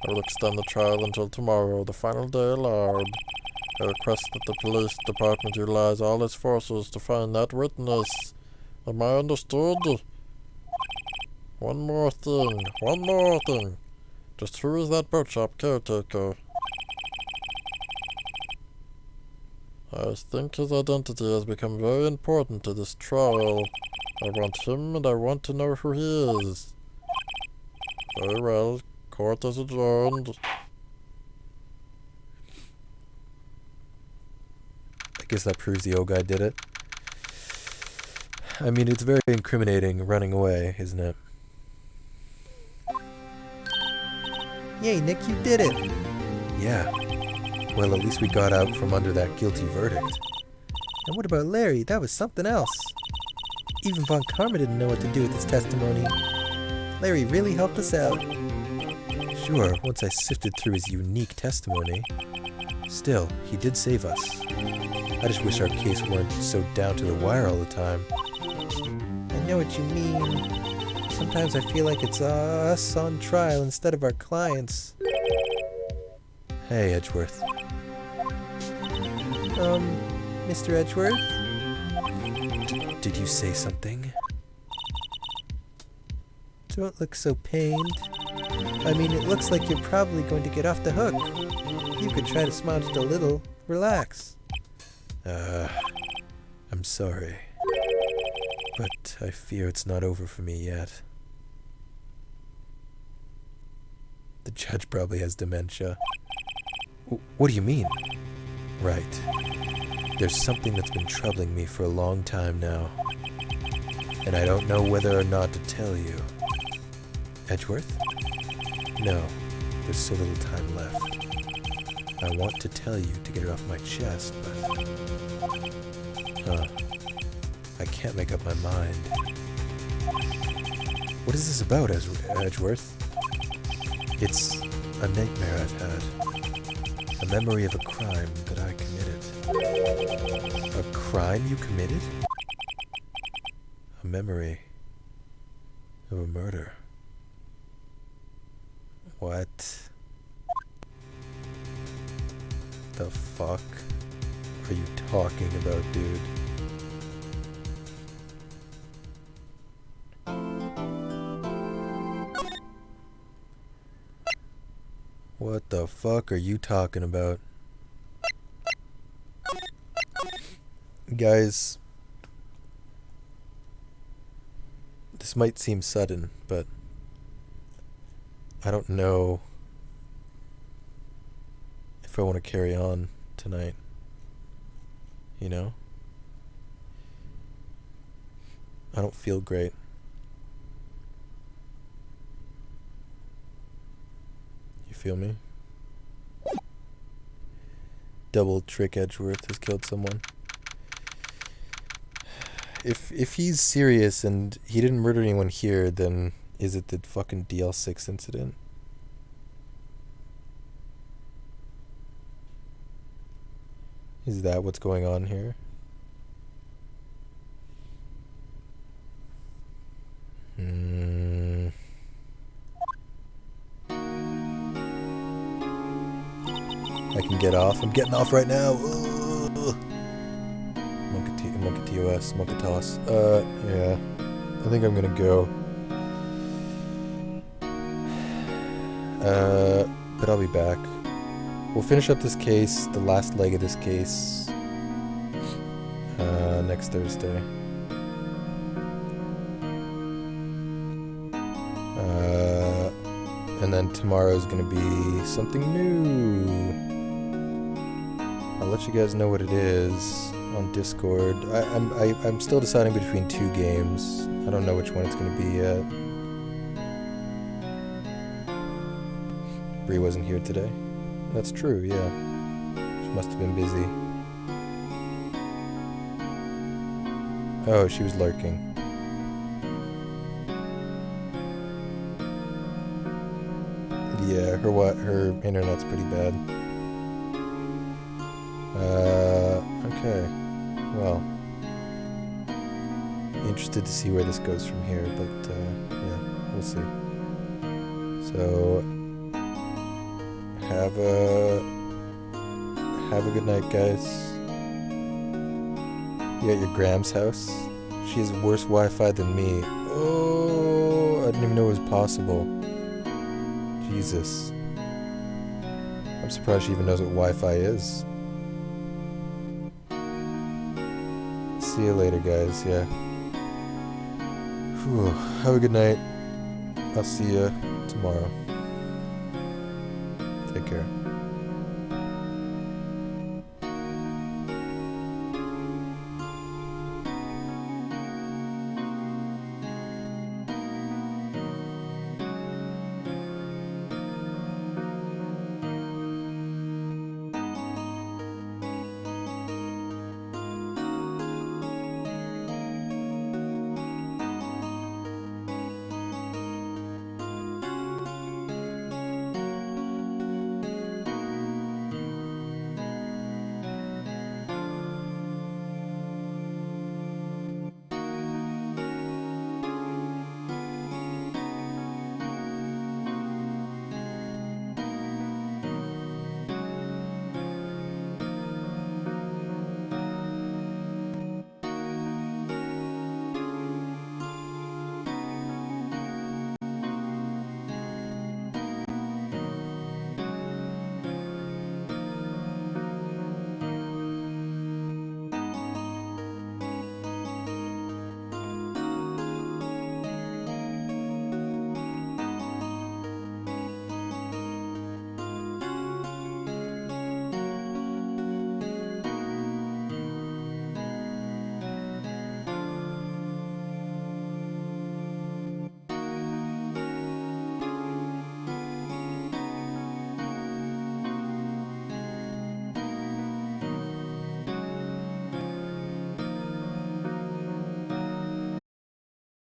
I will extend the trial until tomorrow, the final day allowed. I request that the police department utilize all its forces to find that witness. Am I understood? One more thing. Just who is that boat shop caretaker? I think his identity has become very important to this trial. I want him and I want to know who he is. Very well. Court is adjourned. I guess that proves the old guy did it. I mean, it's very incriminating running away, isn't it? Yay, Nick, you did it! Yeah. Well, at least we got out from under that guilty verdict. And what about Larry? That was something else. Even Von Karma didn't know what to do with his testimony. Larry really helped us out. Sure, once I sifted through his unique testimony. Still, he did save us. I just wish our case weren't so down to the wire all the time. I know what you mean. Sometimes I feel like it's us on trial instead of our clients. Hey, Edgeworth. Mr. Edgeworth? Did you say something? Don't look so pained. I mean, it looks like you're probably going to get off the hook. You could try to smile just a little. Relax. I'm sorry. But I fear it's not over for me yet. The judge probably has dementia. What do you mean? Right. There's something that's been troubling me for a long time now. And I don't know whether or not to tell you. Edgeworth? No, there's so little time left. I want to tell you to get it off my chest, but... I can't make up my mind. What is this about, Edgeworth? It's a nightmare I've had. A memory of a crime that I committed. A crime you committed? A memory of a murder. What the fuck are you talking about, dude? What the fuck are you talking about? Guys, this might seem sudden, but I don't know if I want to carry on tonight. You know? I don't feel great. You feel me? Double Trick Edgeworth has killed someone. If he's serious and he didn't murder anyone here, then is it the fucking DL6 incident? Is that what's going on here? I can get off. I'm getting off right now. Monkey TOS, Monkey Toss. Yeah. I think I'm gonna go. But I'll be back. We'll finish up this case, the last leg of this case, next Thursday. And then tomorrow's gonna be something new. I'll let you guys know what it is on Discord. I'm still deciding between two games. I don't know which one it's gonna be yet. Bree wasn't here today. That's true, yeah. She must have been busy. Oh, she was lurking. Yeah, her internet's pretty bad. Okay. Well, interested to see where this goes from here, but yeah, we'll see. So have a good night, guys. You at your Gram's house? She has worse Wi-Fi than me. Oh, I didn't even know it was possible. Jesus. I'm surprised she even knows what Wi-Fi is. See you later, guys. Yeah. Whew. Have a good night. I'll see you tomorrow. Take care.